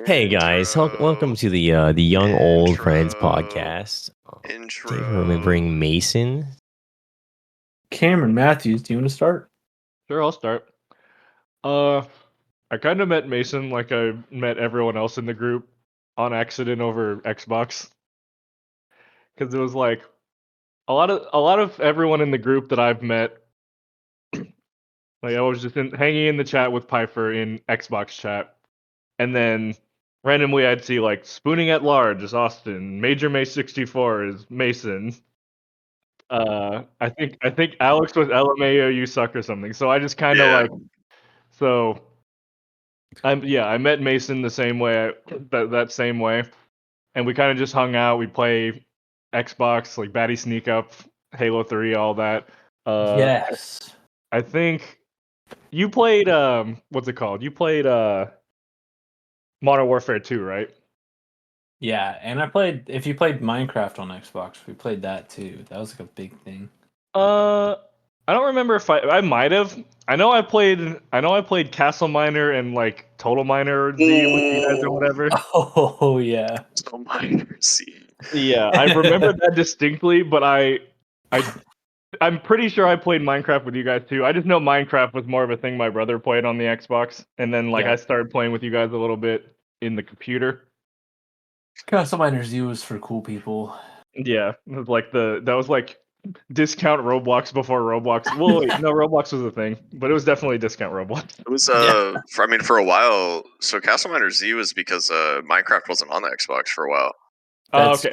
Hey guys, welcome to the Young Old Friends podcast. Today we're remembering Mason. Cameron Matthews, do you want to start? Sure, I'll start. I kind of met Mason like I met everyone else in the group on accident over Xbox, because it was like a lot of everyone in the group that I've met. Like I was just hanging in the chat with Pifer in Xbox chat, and then randomly I'd see like Spooning at Large is Austen, Major May 64 is Mason. I think Alex was LMAO, you suck or something. So I just kind of so. I met Mason the same way, that same way, and we kind of just hung out. We play Xbox, like Batty Sneak Up, Halo 3, all that. Yes. I think you played what's it called? You played Modern Warfare 2, right? Yeah, and I played. If you played Minecraft on Xbox, we played that too. That was like a big thing. I don't remember if I might have. I know I played Castle Miner and like Total Miner Z with you guys or whatever. Oh yeah. Total Miner Z. Yeah, I remember that distinctly, but I'm pretty sure I played Minecraft with you guys too. I just know Minecraft was more of a thing my brother played on the Xbox, and then I started playing with you guys a little bit in the computer. Castle Miner Z was for cool people. Yeah, it was like that was like discount Roblox before Roblox. Well, wait, no, Roblox was a thing, but it was definitely discount Roblox. It was for a while. So Castle Miner Z was because Minecraft wasn't on the Xbox for a while. Okay.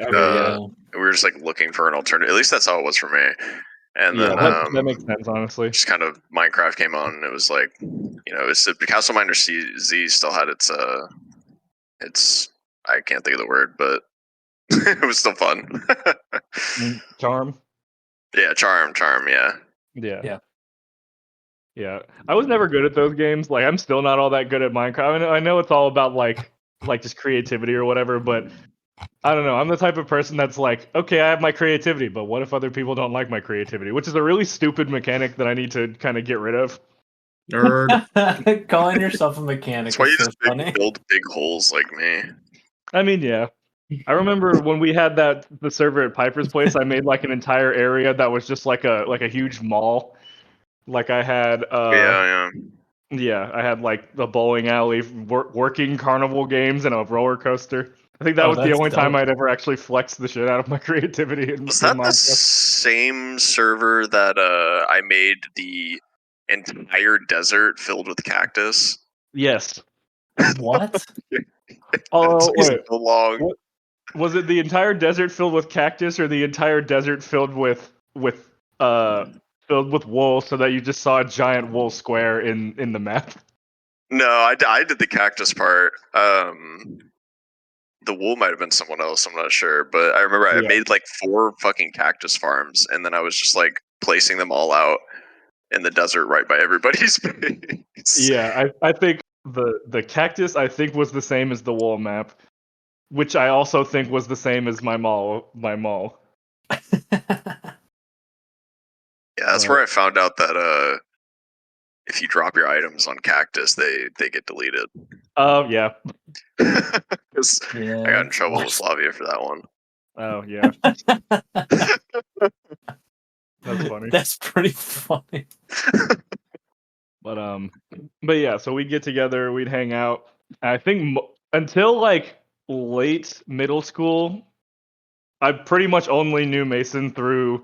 We were just like looking for an alternative. At least that's how it was for me. And then that makes sense, honestly. Just kind of Minecraft came on, and it was like, Castle Miner Z still had its I can't think of the word, but it was still fun. Charm. Yeah, charm. Yeah. I was never good at those games. Like, I'm still not all that good at Minecraft. I know it's all about like just creativity or whatever, but I don't know. I'm the type of person that's like, okay, I have my creativity, but what if other people don't like my creativity? Which is a really stupid mechanic that I need to kind of get rid of. Nerd. Calling yourself a mechanic. That's why you just funny. build big holes like me. I mean, yeah. I remember when we had the server at Piper's place, I made like an entire area that was just like a huge mall. Like I had yeah, I had like the bowling alley, working carnival games, and a roller coaster. I think that was the only time I'd ever actually flexed the shit out of my creativity. Was that the same server that I made the entire desert filled with cactus? Yes. What? Oh, wait. So long. What? Was it the entire desert filled with cactus, or the entire desert filled with wool, so that you just saw a giant wool square in the map? No, I did the cactus part. The wool might have been someone else, I'm not sure. But I remember I made like 4 fucking cactus farms, and then I was just like placing them all out in the desert right by everybody's base. Yeah, I think the cactus was the same as the wool map, which I also think was the same as my mall. Yeah, that's where I found out that if you drop your items on cactus, they get deleted. Oh yeah. Because I got in trouble with Slavia for that one. Oh yeah. That's funny. That's pretty funny. But yeah, so we'd get together, we'd hang out. I think until like late middle school, I pretty much only knew Mason through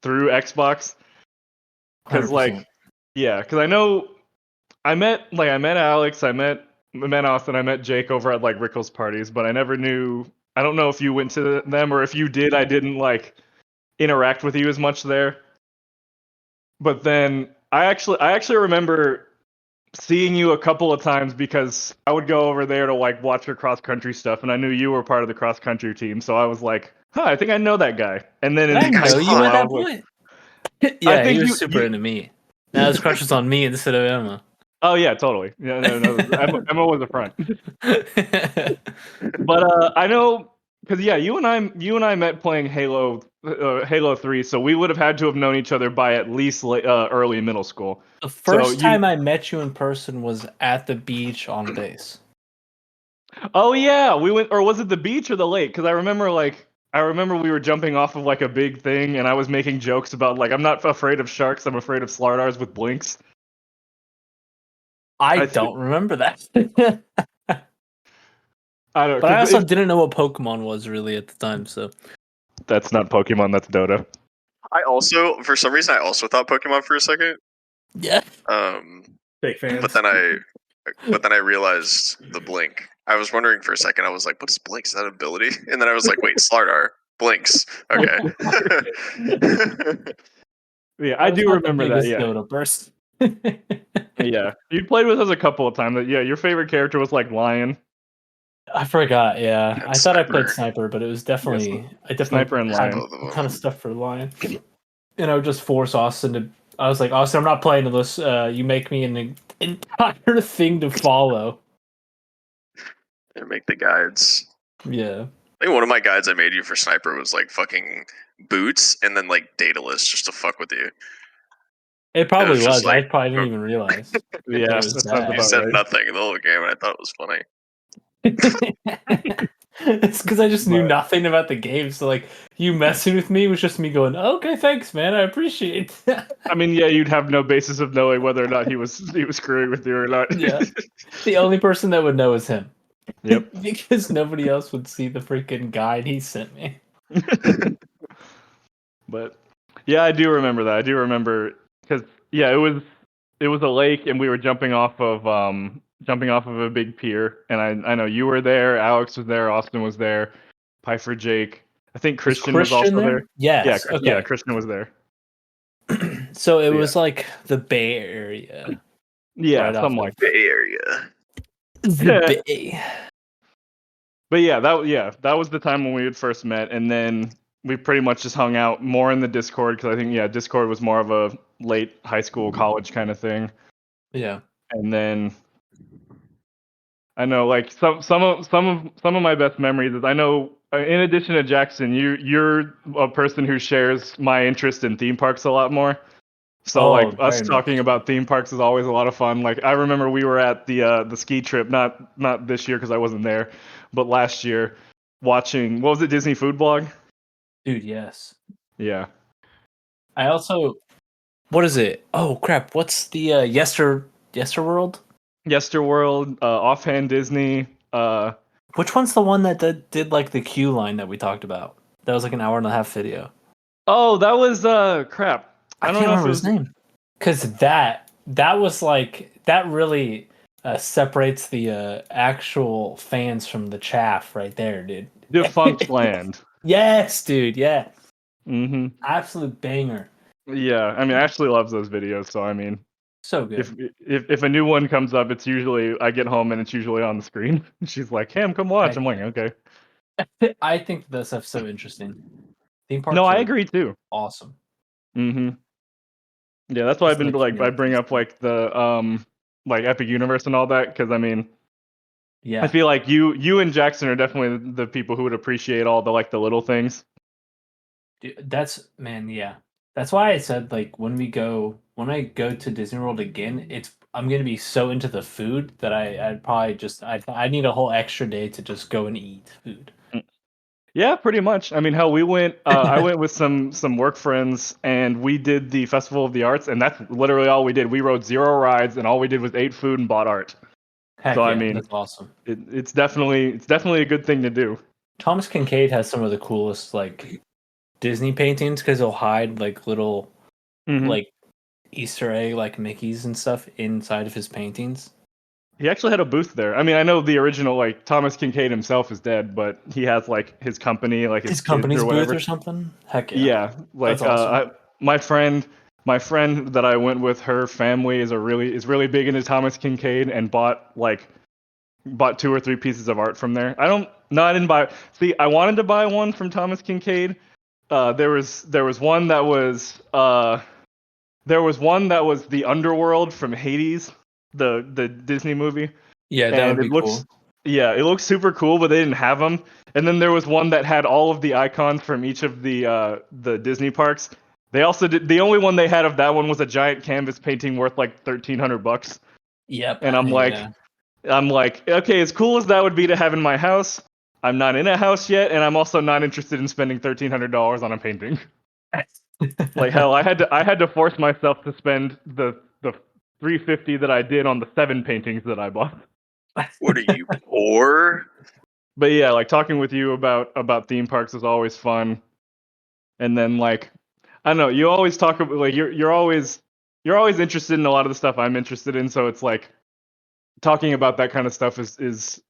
Xbox. Because because I know I met Alex, I met Austen, I met Jake over at like Rickles parties, but I never knew. I don't know if you went to them, or if you did, I didn't like interact with you as much there. But then I actually remember seeing you a couple of times, because I would go over there to like watch your cross country stuff, and I knew you were part of the cross country team, so I was like, I think I know that guy. And then I know you at that point. Yeah, I think he was super into me. Now his crush was on me instead of Emma. Oh yeah, totally. Yeah, no. Emma was a front. But I know, because you and I met playing Halo 3, so we would have had to have known each other by at least early middle school. The first time I met you in person was at the beach on base. Oh yeah, we went, or was it the beach or the lake? Because I remember we were jumping off of like a big thing, and I was making jokes about like I'm not afraid of sharks, I'm afraid of Slardars with blinks. I don't remember that. I don't. But I also didn't know what Pokemon was really at the time, so That's not Pokemon. That's Dota. I also, for some reason, I also thought Pokemon for a second. yeah. Big fans. But then I realized the blink. I was wondering for a second. I was like, "What's blink? Is that an ability?" And then I was like, "Wait, Slardar blinks." Okay. Yeah, I do remember that. Yeah. Dota burst. Yeah, you played with us a couple of times. Yeah, your favorite character was like Lion. I forgot. Yeah, And I thought I played Sniper. Sniper, but it was definitely I definitely Sniper and had Lion. a ton of stuff for Lion. And I would just force Austen to. I was like, Austen, I'm not playing unless you make me an entire thing to follow. And make the guides. Yeah. I think one of my guides I made you for Sniper was like fucking boots and then like Daedalus just to fuck with you. It probably was just was. like- I probably didn't even realize. Yeah, That was that bad. sounds You about said right. nothing the whole game, and I thought it was funny. It's because I just knew But- nothing about the game. So like you messing with me was just me going, okay, thanks, man. I appreciate that. I mean, yeah, you'd have no basis of knowing whether or not he was screwing with you or not. Yeah. The only person that would know is him. Yep. Because nobody else would see the freaking guide he sent me. But yeah, I do remember that. I do remember because yeah, it was a lake and we were jumping off of a big pier, and I know you were there, Alex was there, Austen was there, Pifer, Jake. I think Christian was also there. Yes. Yeah, Okay. yeah, Christian was there. So it was like the Bay Area. Yeah, Right off something of- like. Bay Area. The Bay. But yeah, that was the time when we had first met, and then we pretty much just hung out more in the Discord because I think Discord was more of a late high school, college kind of thing. Yeah. And then I know like some of my best memories is I know in addition to Jackson, you're a person who shares my interest in theme parks a lot more. So like us very talking much. about theme parks is always a lot of fun. Like I remember we were at the ski trip, not this year because I wasn't there, but last year, watching what was it, Disney Food Blog? Dude, yes. Yeah. I also what is it? Oh crap, what's the Yesterworld? Yesterworld, Offhand Disney. Which one's the one that did like the queue line that we talked about? That was like an hour and a half video. Oh, that was crap. I don't can't know if remember it his was name. Because that was like that really separates the actual fans from the chaff right there, dude. Defunct Land. Yes, dude. Yeah, Mm-hmm. absolute banger. Yeah, I mean Ashley loves those videos, so I mean So good. if a new one comes up, it's usually I get home and it's usually on the screen. She's like, "Cam, come watch." Heck I'm like, yeah. "Okay." I think that stuff's so interesting. Theme parks. No, I are agree too. Awesome. Mm-hmm. Yeah, that's why I've Just been like, like I bring up like the like Epic Universe and all that because I mean Yeah. I feel like you and Jackson are definitely the people who would appreciate all the like the little things. Dude, that's man, yeah. That's why I said like when I go to Disney World again, I'm gonna be so into the food that I'd probably just I need a whole extra day to just go and eat food. Yeah, pretty much. I mean, hell, we went. I went with some work friends, and we did the Festival of the Arts, and that's literally all we did. We rode 0 rides, and all we did was ate food and bought art. Heck So, yeah, I mean, that's awesome. It's definitely a good thing to do. Thomas Kincaid has some of the coolest like Disney paintings because he'll hide like little Mhm. like Easter egg like Mickeys and stuff inside of his paintings. He actually had a booth there. I mean, I know the original like Thomas Kincaid himself is dead, but he has like his company, like his kids company's or booth whatever. or something. Heck yeah. Yeah, like That's awesome. my friend that I went with, her family is really big into Thomas Kincaid and bought 2 or 3 pieces of art from there. I didn't buy. See, I wanted to buy one from Thomas Kincaid. There was one that was the Underworld from Hades, the Disney movie. Yeah, that And would it be looks cool. yeah, it looks super cool, but they didn't have them. And then there was one that had all of the icons from each of the Disney parks. They also did the only one they had of that one was a giant canvas painting worth like $1,300. Yep. And I'm like, yeah. I'm like, okay, as cool as that would be to have in my house, I'm not in a house yet, and I'm also not interested in spending $1,300 on a painting. Like hell, I had to force myself to spend the $350 that I did on the 7 paintings that I bought. What are you, poor? But yeah, like talking with you about theme parks is always fun. And then like, I don't know, you always talk about like you're always interested in a lot of the stuff I'm interested in, so it's like talking about that kind of stuff is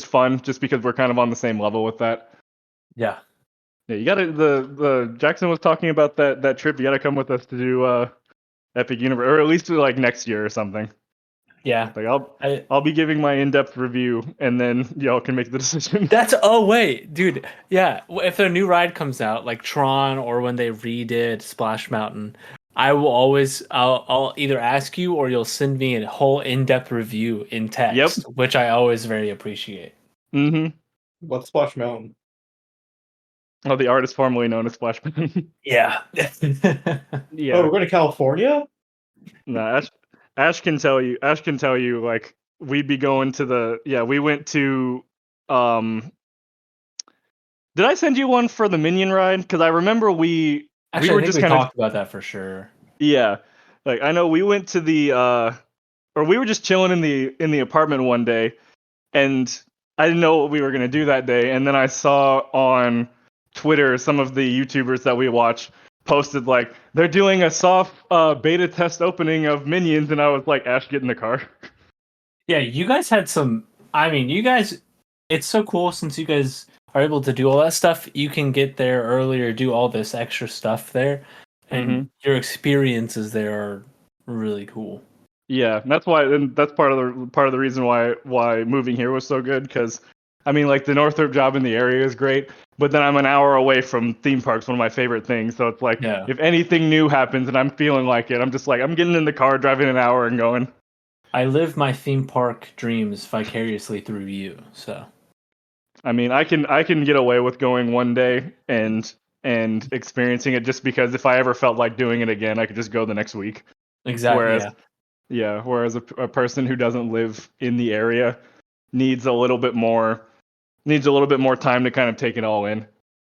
fun just because we're kind of on the same level with that. Yeah. Yeah, you gotta the Jackson was talking about that trip. You gotta come with us to do Epic Universe, or at least to like next year or something. Yeah. Like I'll be giving my in-depth review, and then y'all can make the decision. Oh wait, dude. Yeah, if a new ride comes out, like Tron, or when they redid Splash Mountain, I'll either ask you or you'll send me a whole in-depth review in text, which I always very appreciate. Mm-hmm. What's Splash Mountain? Oh, the artist formerly known as Splash Mountain. Yeah. Yeah. Oh, we're going to California? No, Ash can tell you. Ash can tell you. Like we'd be going to we went to. Did I send you one for the Minion ride? Because I remember we were just kind of talked about that for sure. Yeah, like I know we went to the or we were just chilling in the apartment one day, and I didn't know what we were gonna do that day, and then I saw on Twitter some of the YouTubers that we watch posted like they're doing a soft beta test opening of Minions, and I was like, Ash, get in the car. Yeah, you guys had some. I mean, you guys. It's so cool since you guys are able to do all that stuff. You can get there earlier, do all this extra stuff there, and your experiences there are really cool. Yeah, that's why, and that's part of the reason why moving here was so good. Because I mean, like the Northrop job in the area is great, but then I'm an hour away from theme parks, one of my favorite things. So it's like, if anything new happens and I'm feeling like it, I'm just like, I'm getting in the car, driving an hour, and going. I live my theme park dreams vicariously through you. So, I mean, I can get away with going one day and experiencing it just because if I ever felt like doing it again, I could just go the next week. Exactly. Whereas a person who doesn't live in the area needs a little bit more time to kind of take it all in.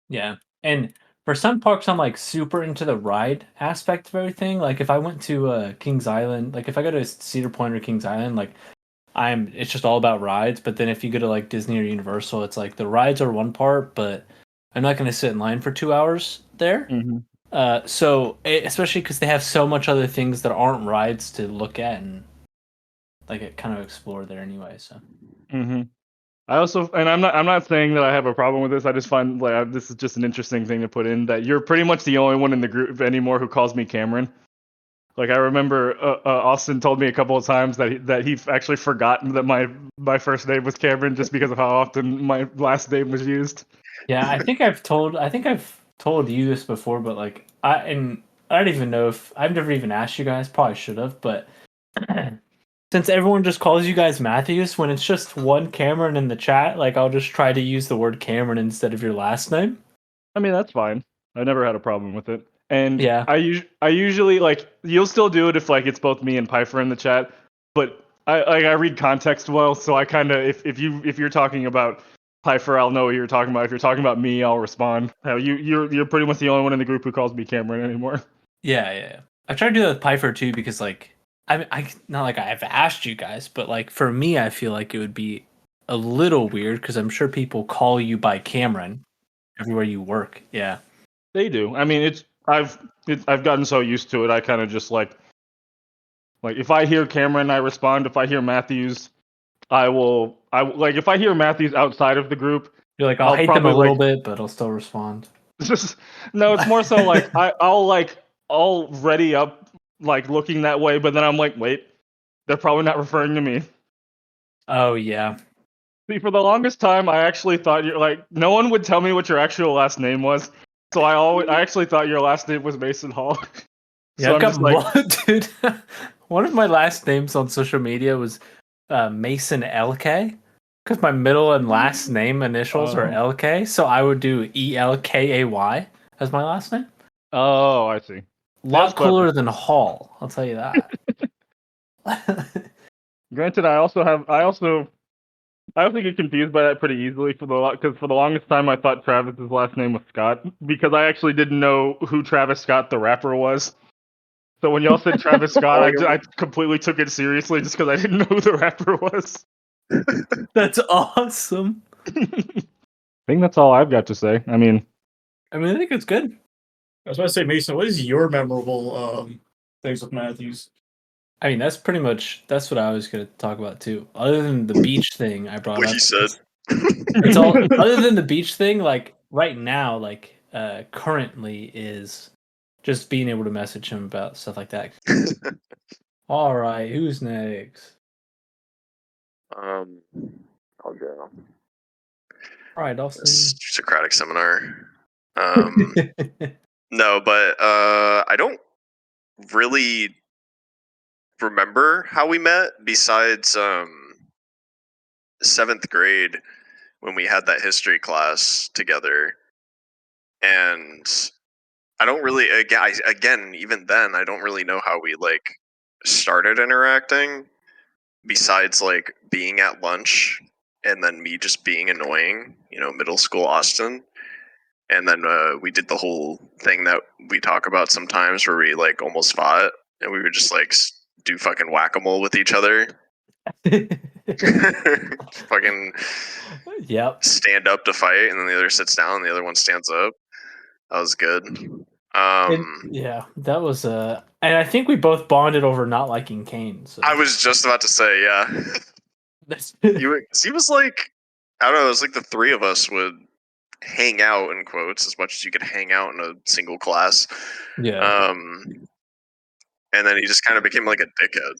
Yeah. And for some parks, I'm like super into the ride aspect of everything. Like if I went to Kings Island, like if I go to Cedar Point or Kings Island, like it's just all about rides. But then if you go to like Disney or Universal, it's like the rides are one part, but I'm not going to sit in line for 2 hours there. Especially because they have so much other things that aren't rides to look at and like kind of explore there anyway. So. I also, and I'm not saying that I have a problem with this. I just find like this is just an interesting thing to put in that you're pretty much the only one in the group anymore who calls me Cameron. Like I remember Austen told me a couple of times that he actually forgotten that my first name was Cameron just because of how often my last name was used. Yeah, I think I've told you this before, but like I don't even know if I've never even asked you guys. Probably should have, but since everyone just calls you guys Matthews, when it's just one Cameron in the chat, like I'll just try to use the word Cameron instead of your last name. I mean, that's fine. I never had a problem with it. And yeah, I usually like you'll still do it if like it's both me and Pifer in the chat, but I read context well, so I kind of if you're talking about Pifer, I'll know what you're talking about. If you're talking about me, I'll respond. You're pretty much the only one in the group who calls me Cameron anymore. Yeah. I try to do that with Pifer too because like I not like I've asked you guys, but like for me, I feel like it would be a little weird because I'm sure people call you by Cameron everywhere you work. Yeah, they do. I mean, I've gotten so used to it. I kind of just like if I hear Cameron, I respond. If I hear Matthews, I like if I hear Matthews outside of the group, you're like I'll hate them a little bit, but I'll still respond. No, it's more so like I'll ready up like looking that way, but then I'm like, wait, they're probably not referring to me. Oh yeah. See, for the longest time, I actually thought you're like no one would tell me what your actual last name was, so I actually thought your last name was Mason Hall. Yeah, so dude. One of my last names on social media was Mason LK because my middle and last name initials are LK, so I would do ELKAY as my last name. Oh, I see. A lot cooler than Hall, I'll tell you that. Granted, I also get confused by that pretty easily because for the longest time I thought Travis's last name was Scott because I actually didn't know who Travis Scott the rapper was. So when y'all said Travis Scott, I completely took it seriously just because I didn't know who the rapper was. That's awesome. I think that's all I've got to say. I mean, I think it's good. I was about to say, Mason, what is your memorable things with Matthews? That's what I was going to talk about too. Other than the beach thing I brought What up. he said. It's all other than the beach thing, like right now, like currently is just being able to message him about stuff like that. All right, who's next? I'll go. All right, Austen. Socratic seminar. No, but I don't really remember how we met besides 7th grade when we had that history class together. And I don't really again even then I don't really know how we like started interacting besides like being at lunch and then me just being annoying, middle school Austen. And then we did the whole thing that we talk about sometimes where we like almost fought and we would just like do fucking whack-a-mole with each other. Fucking Yep. stand up to fight and then the other sits down and the other one stands up. That was good. Yeah, that was and I think we both bonded over not liking Kane. So. I was just about to say, yeah. He was like, I don't know, it was like the three of us would hang out in quotes as much as you could hang out in a single class. Yeah. And then he just kind of became like a dickhead.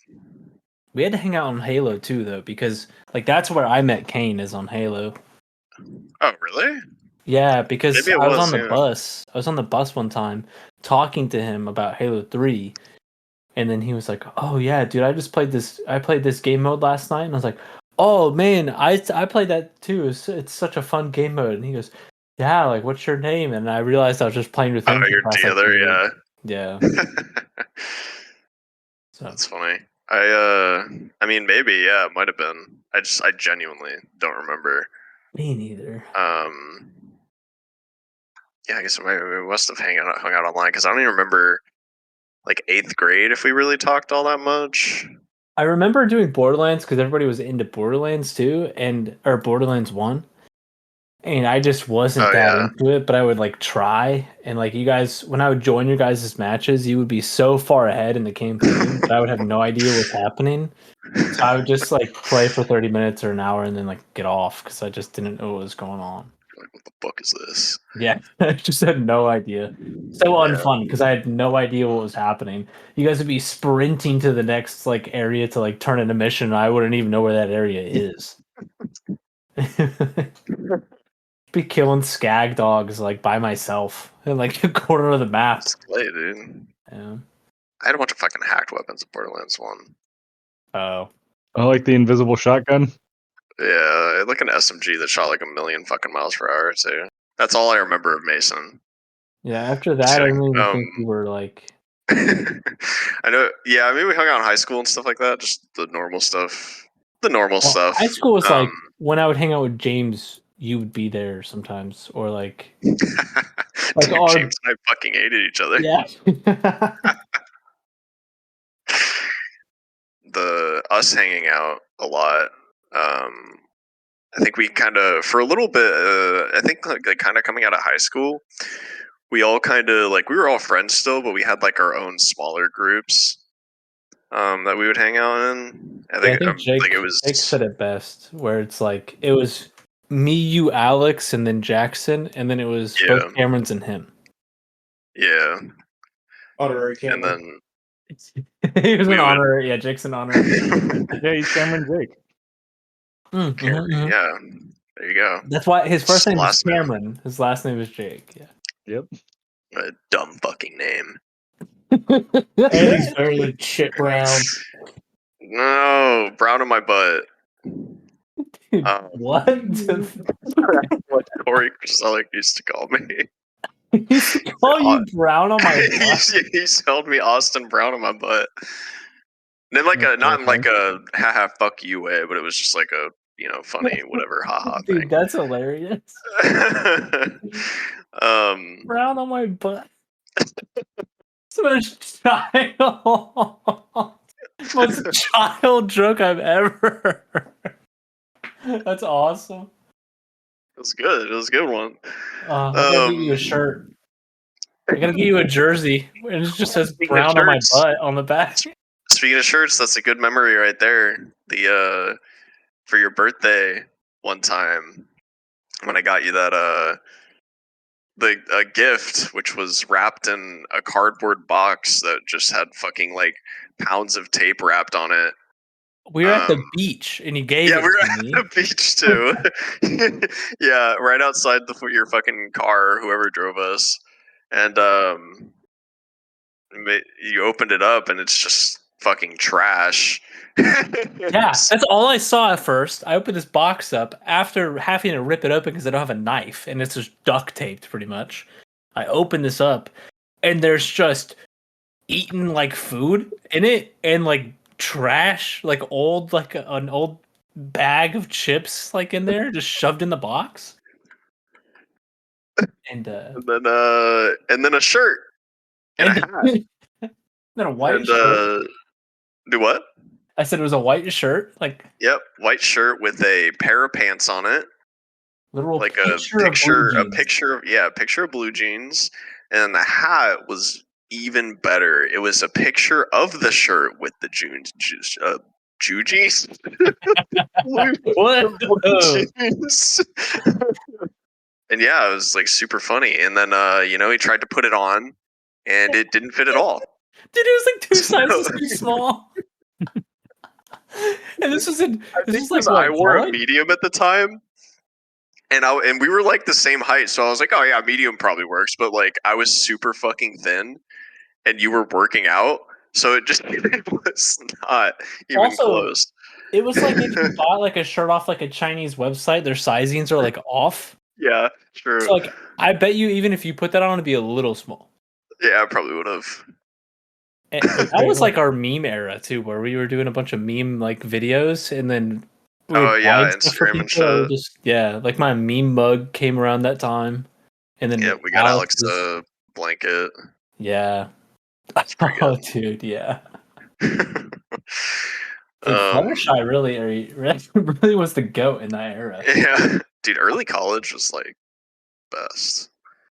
We had to hang out on Halo too, though, because like that's where I met Kane is on Halo. Oh, really? Yeah, because I was on the yeah. bus. I was on the bus one time talking to him about Halo 3. And then he was like, "Oh yeah, dude, I played this game mode last night." And I was like, "Oh man, I played that too. It's such a fun game mode." And he goes, "Yeah, like what's your name?" And I realized I was just playing with him. Oh, you're together, yeah. Yeah. So that's funny. I mean, maybe, yeah, it might have been. I genuinely don't remember. Me neither. Yeah, I guess we must have hung out online because I don't even remember like 8th grade if we really talked all that much. I remember doing Borderlands because everybody was into Borderlands 2 or Borderlands 1. And I just wasn't into it, but I would like try. And like you guys, when I would join your guys' matches, you would be so far ahead in the campaign that I would have no idea what's happening. So I would just like play for 30 minutes or an hour and then like get off because I just didn't know what was going on. Like, what the fuck is this? Yeah, I just had no idea. So unfun because I had no idea what was happening. You guys would be sprinting to the next like area to like turn in a mission. And I wouldn't even know where that area is. Be killing skag dogs like by myself in like a corner of the map. Play, dude. Yeah. I had a bunch of fucking hacked weapons in Borderlands 1. Oh. I like the invisible shotgun. Yeah, like an SMG that shot like 1,000,000 fucking miles per hour too. That's all I remember of Mason. Yeah, after that I don't even think we were like I know, yeah, I mean we hung out in high school and stuff like that, just the normal stuff. Stuff. High school was like when I would hang out with James, you would be there sometimes, or like dude, James and I fucking hated each other. Yeah. Us hanging out a lot. I think we kind of for a little bit. I think like kind of coming out of high school, we all kind of like we were all friends still, but we had like our own smaller groups that we would hang out in. I think Jake said it best, where it's like it was me, you, Alex, and then Jackson, and then it was both Camerons and him. Yeah. Honorary Cameron. And then he was an honorary. Yeah, Jake's an honorary. Yeah, he's Cameron Jake. Mm-hmm. Yeah, there you go. That's why his first name is Cameron. His last name is Jake. Yeah. Yep. A dumb fucking name. And he's very shit brown. No, brown in my butt. What? What Corey Selleck used to call me. He used to call you brown on my butt? He called me Austen Brown on my butt. And like not in like a haha fuck you way, but it was just like a funny whatever haha Dude, thing. that's hilarious. Brown on my butt. So much child. Most child joke I've ever heard. That's awesome. It was good. It was a good one. I gotta get you a shirt. I gotta get you a jersey, and it just says brown on my butt on the back. Speaking of shirts, that's a good memory right there. The for your birthday one time when I got you that a gift, which was wrapped in a cardboard box that just had fucking like pounds of tape wrapped on it. We were at the beach, and you gave it to me. Yeah, we were at the beach too. Yeah, right outside your fucking car, whoever drove us, and you opened it up, and it's just fucking trash. Yeah, that's all I saw at first. I opened this box up after having to rip it open because I don't have a knife, and it's just duct taped pretty much. I open this up, and there's just eaten like food in it, and like trash, like old, like an old bag of chips, like in there, just shoved in the box. And then a shirt and a hat. Then a white shirt. Do what? I said it was a white shirt, like yep, white shirt with a pair of pants on it. Literal like picture a picture of blue jeans, and the hat was even better. It was a picture of the shirt with the jujies. What? Jeans. And yeah, it was like super funny. And then he tried to put it on, and it didn't fit at all. Dude, it was like 2 sizes too small. And this was like I wore a medium at the time, and we were like the same height, so I was like, oh yeah, medium probably works. But like I was super fucking thin, and you were working out, so it was not even close. It was like if you bought like a shirt off like a Chinese website, their sizings are like off. Yeah, true. So like I bet you even if you put that on, it'd be a little small. Yeah, I probably would have. And that was like our meme era too, where we were doing a bunch of meme like videos, and then Instagram and shit. Like my meme mug came around that time, and then we got Alex a blanket. Yeah. Oh, dude, yeah. Fluttershy really was the GOAT in that era. Yeah, dude, early college was like best.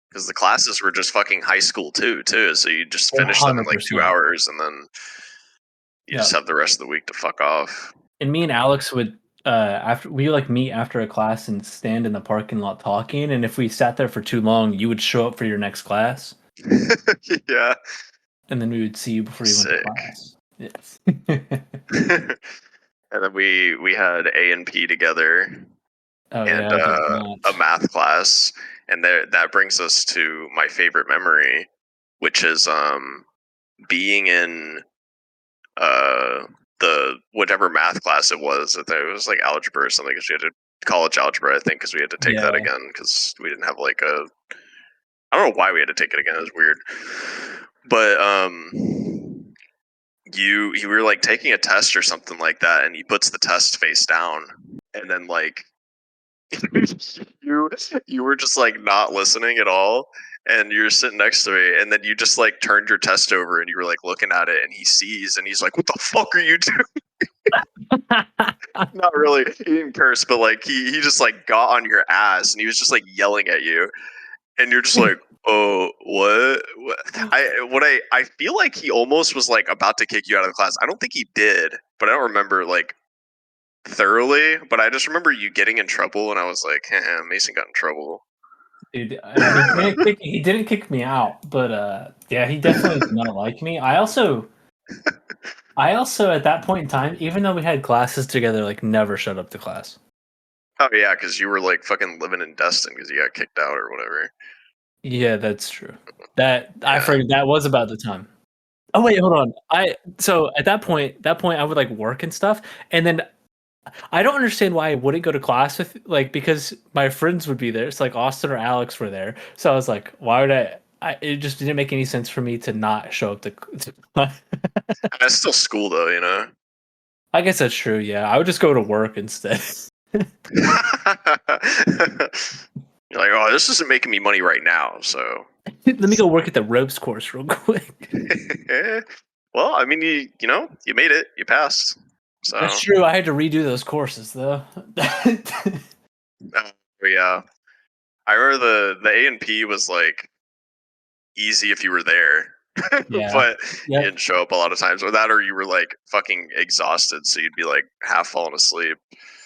Because the classes were just fucking high school too. So you just finish them in like 2 hours, and then you just have the rest of the week to fuck off. And me and Alex would after we like meet after a class and stand in the parking lot talking. And if we sat there for too long, you would show up for your next class. Yeah. And then we would see you before you went to class. Yes. And then we had A and P together. Oh, and a math class. And that brings us to my favorite memory, which is being in the whatever math class it was. It was like algebra or something, because we had college algebra, I think, because we had to take that again because we didn't have like I don't know why we had to take it again. It was weird. But you were like taking a test or something like that, and he puts the test face down, and then like you were just like not listening at all, and you're sitting next to me, and then you just like turned your test over, and you were like looking at it, and he sees, and he's like, "What the fuck are you doing?" Not really, he didn't curse, but like he just like got on your ass, and he was just like yelling at you, and you're just like, "Oh, what?" I feel like he almost was like about to kick you out of the class. I don't think he did, but I don't remember like thoroughly, but I just remember you getting in trouble, and I was like, Mason got in trouble. Dude, he didn't kick me out, but yeah, he definitely did not like me. I also at that point in time, even though we had classes together, like never showed up to class. Oh yeah, because you were like fucking living in Destin because you got kicked out or whatever. Yeah, that's true. I forget that was about the time. Oh wait, hold on. So at that point I would like work and stuff, and then I don't understand why I wouldn't go to class with because my friends would be there. It's like Austen or Alex were there. So I was like, why would I it just didn't make any sense for me to not show up to. That's still school though, you know. I guess that's true. Yeah, I would just go to work instead. You're like, oh, this isn't making me money right now, so Let me go work at the ropes course real quick. well, I mean, you know, you made it, you passed. So That's true. I had to redo those courses though. yeah, I remember the A and P was like easy if you were there, Yeah. but you didn't show up a lot of times. Or that, or you were like fucking exhausted, so you'd be like half falling asleep.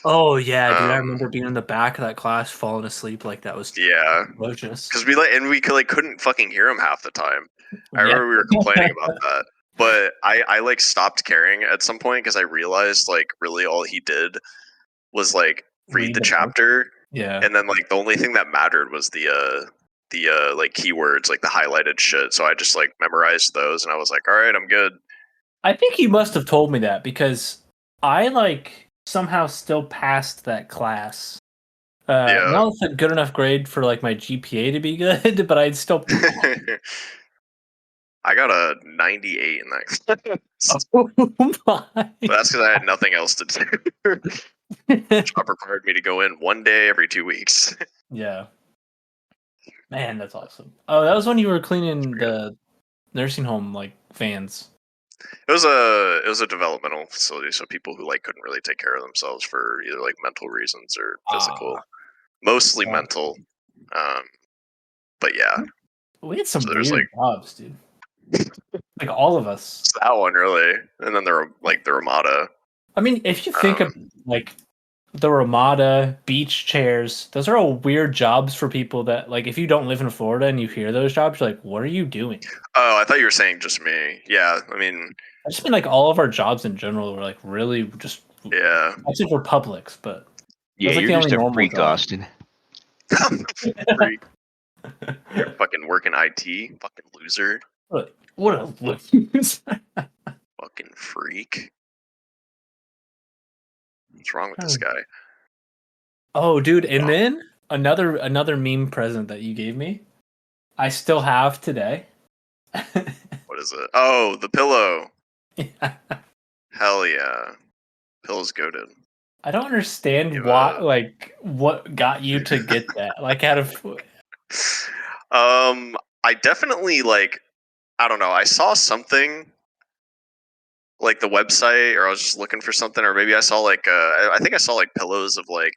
Oh yeah, dude! I remember being in the back of that class, falling asleep like that was atrocious. Because we couldn't fucking hear him half the time. I remember we were complaining about that, but I like stopped caring at some point because I realized like really all he did was like read the chapter, and then like the only thing that mattered was the like keywords, like the highlighted shit. So I just like memorized those, and I was like, all right, I'm good. I think he must have told me that because I like somehow still passed that class. Not with a good enough grade for like my GPA to be good, but I'd still. I got a 98 in that class. Oh my! But that's because I had nothing else to do. Job required me to go in one day every 2 weeks. Yeah. Man, that's awesome. Oh, that was when you were cleaning the nursing home like vans. It was a developmental facility, so people who like couldn't really take care of themselves for either like mental reasons or physical, mostly mental. But yeah, we had some weird jobs, dude. Like all of us. It's that one really, and then the Ramada. I mean, if you think of like the Ramada, beach chairs, those are all weird jobs for people that like if you don't live in Florida and you hear those jobs, you're like, what are you doing? Oh, I thought you were saying just me. Yeah, I mean, I just mean like all of our jobs in general were like really just except for Publix, but yeah, like you're just a freak, Austen. Freak. You're fucking working IT, fucking loser. What a loser. Fucking freak. What's wrong with this guy? Oh, dude, and then another meme present that you gave me, I still have today. What is it? Oh, the pillow. Yeah. Hell yeah. Pillow's goated. I don't understand what got you to get that. Like out of I definitely like I don't know, I saw something like the website, or I was just looking for something, or maybe I saw like I think I saw like pillows of like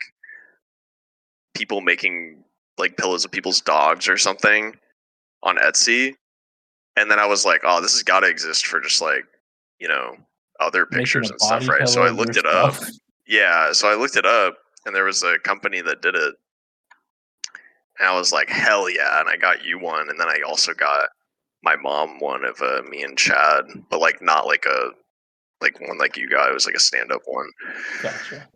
people making like pillows of people's dogs or something on Etsy, and then I was like, oh, this has got to exist for just like, you know, other pictures and stuff, right? So I looked it up. Yeah, so I looked it up, and there was a company that did it, and I was like, hell yeah! And I got you one, and then I also got my mom one of me and Chad, but like not like a one like you got. It was like a stand-up one. Gotcha.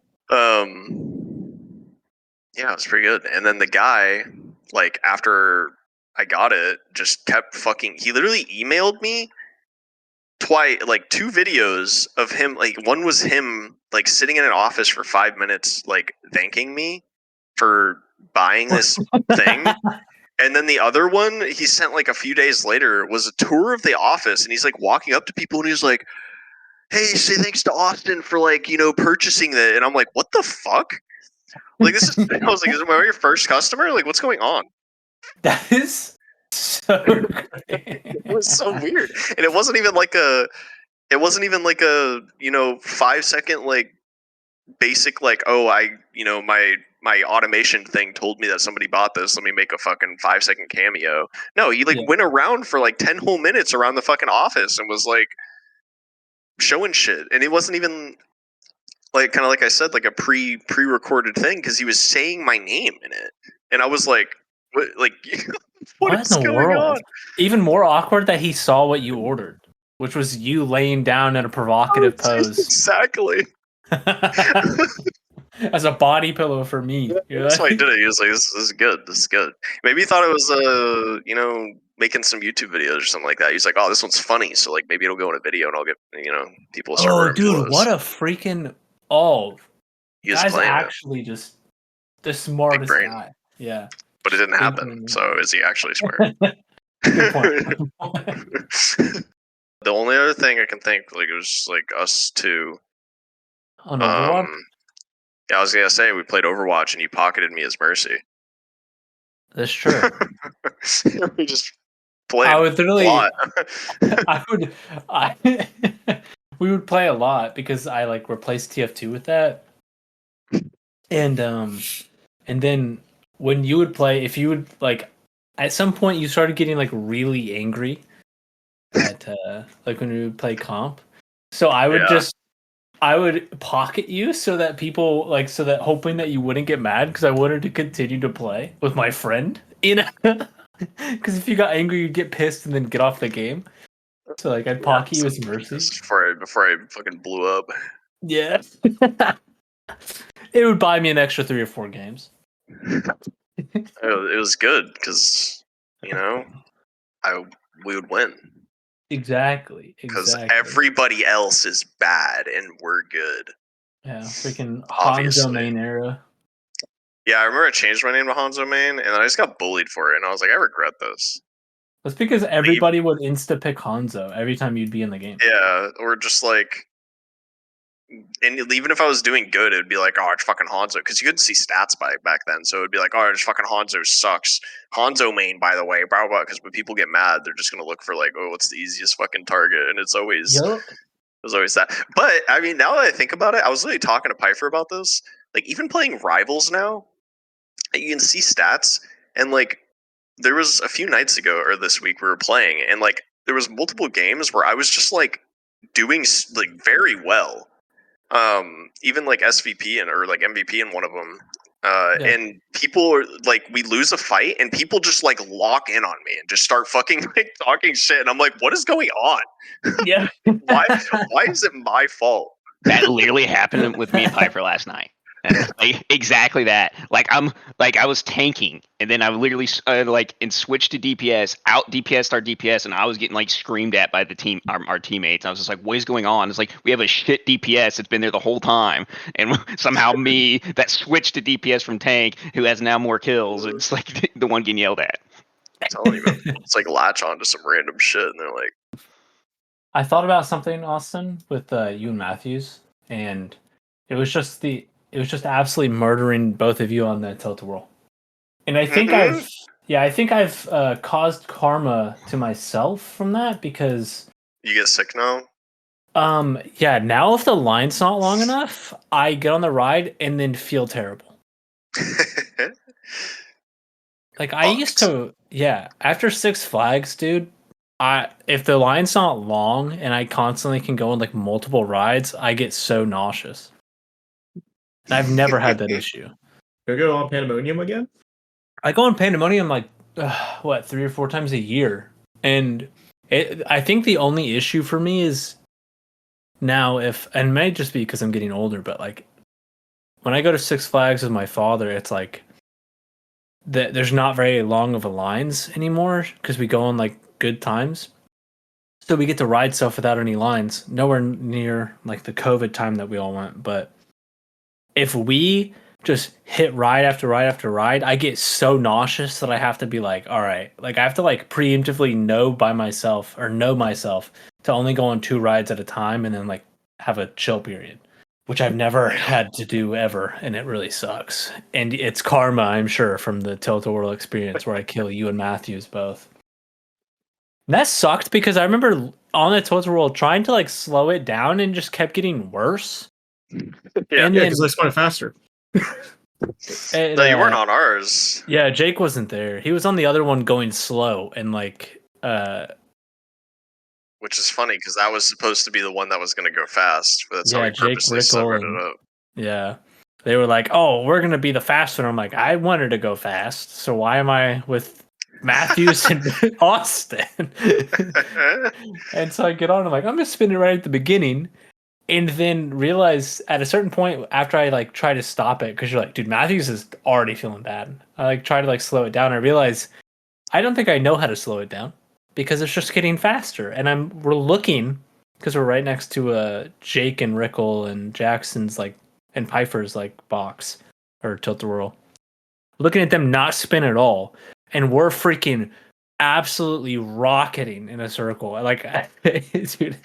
Yeah, it was pretty good. And then the guy, like after I got it, just kept fucking. He literally emailed me twice, like 2 videos of him. Like one was him like sitting in an office for 5 minutes, like thanking me for buying this thing. And then the other one he sent like a few days later was a tour of the office, and he's like walking up to people and he's like, hey, say thanks to Austen for like, you know, purchasing that. And I'm like, what the fuck? Like this is I was like, is my your first customer? Like what's going on? That is so great. It was so weird. And it wasn't even like a you know, 5-second like basic like, oh, I you know, my automation thing told me that somebody bought this, let me make a fucking 5-second cameo. No, he like went around for like 10 whole minutes around the fucking office and was like showing shit. And it wasn't even like kind of like I said, like a pre-recorded thing, because he was saying my name in it. And I was like, what like what is going on? Even more awkward that he saw what you ordered, which was you laying down in a provocative pose. Exactly. As a body pillow for me. That's why he did it. He was like, this is good. This is good. Maybe he thought it was, you know, making some YouTube videos or something like that. He's like, oh, this one's funny. So, like, maybe it'll go in a video and I'll get, you know, people to start wearing pillows. What a freaking... Oh. Guy's actually just the smartest guy. Yeah. But it didn't happen. So, is he actually smart? Good point. The only other thing I can think, like, it was just, like, us two. On Overwatch? Yeah, I was gonna say we played Overwatch and you pocketed me as Mercy. That's true. We just played I would literally. a lot. We would play a lot because I like replaced TF2 with that, and then when you would play, if you would like, at some point you started getting like really angry at like when we would play comp. So I would I would pocket you so that people like so that hoping that you wouldn't get mad because I wanted to continue to play with my friend. Because if you got angry, you'd get pissed and then get off the game. So like I'd pocket you as Mercy. Before I fucking blew up. Yeah. It would buy me an extra 3 or 4 games. It was good because, you know, we would win. Exactly. Because everybody else is bad and we're good. Yeah, freaking Obviously. Hanzo main era. Yeah, I remember I changed my name to Hanzo Main, and I just got bullied for it, and I was like, I regret this. That's because everybody would insta-pick Hanzo every time you'd be in the game. Yeah, or just like... And even if I was doing good, it would be like, oh, it's fucking Hanzo. Because you couldn't see stats back then, so it would be like, oh, it's fucking Hanzo sucks. Hanzo main, by the way, blah, blah, because when people get mad, they're just going to look for like, oh, what's the easiest fucking target? And it's always... Yep. It was always that. But, I mean, now that I think about it, I was literally talking to Pifer about this. Like, even playing Rivals now, you can see stats, and like there was a few nights ago or this week we were playing, and like there was multiple games where I was just like doing like very well, even like SVP or like MVP in one of them, and people are like, we lose a fight and people just like lock in on me and just start fucking like talking shit, and I'm like, what is going on? Yeah. why is it my fault? That literally happened with me and Piper last night. Like, exactly that. Like I was tanking, and then I literally and switched to DPS, out DPS our DPS, and I was getting like screamed at by the team, our teammates. I was just like, "What is going on?" It's like we have a shit DPS. It's been there the whole time, and somehow me that switched to DPS from tank, who has now more kills, it's like the one getting yelled at. I'm telling you, it's like latch on to some random shit, and they're like. I thought about something, Austen, with you and Matthews, and it was just absolutely murdering both of you on the Tilt-A-Whirl. And I think I've caused karma to myself from that because you get sick now. Yeah. Now if the line's not long enough, I get on the ride and then feel terrible. Like I used to, after Six Flags, dude. If the line's not long and I constantly can go on like multiple rides, I get so nauseous. And I've never had that issue. You go on Pandemonium again? I go on Pandemonium like 3 or 4 times a year, and I think the only issue for me is now and it may just be because I'm getting older, but like when I go to Six Flags with my father, it's like there's not very long of a lines anymore because we go on like good times, so we get to ride stuff without any lines. Nowhere near like the COVID time that we all went, but if we just hit ride after ride after ride, I get so nauseous that I have to be like, all right, like I have to like preemptively know myself to only go on 2 rides at a time and then like have a chill period, which I've never had to do ever, and it really sucks. And it's karma, I'm sure, from the Tilt-A-Whirl experience where I kill you and Matthews both. And that sucked because I remember on the Tilt-A-Whirl trying to like slow it down and just kept getting worse. Yeah, because I spun it faster. And, no, you weren't on ours. Yeah, Jake wasn't there. He was on the other one going slow and like which is funny because that was supposed to be the one that was going to go fast, but that's how we purposely severed it up. Yeah. They were like, "Oh, we're going to be the fast one." I'm like, "I wanted to go fast, so why am I with Matthews and Austen?" And so I get on, I'm like, I'm going to spin it right at the beginning. And then realize at a certain point after I like try to stop it, because you're like, dude, Matthews is already feeling bad. I like try to like slow it down. I realize I don't think I know how to slow it down because it's just getting faster. And we're looking because we're right next to Jake and Rickle and Jackson's like and Pifer's like box or Tilt-A-Whirl. Looking at them not spin at all, and we're freaking absolutely rocketing in a circle. Like, dude.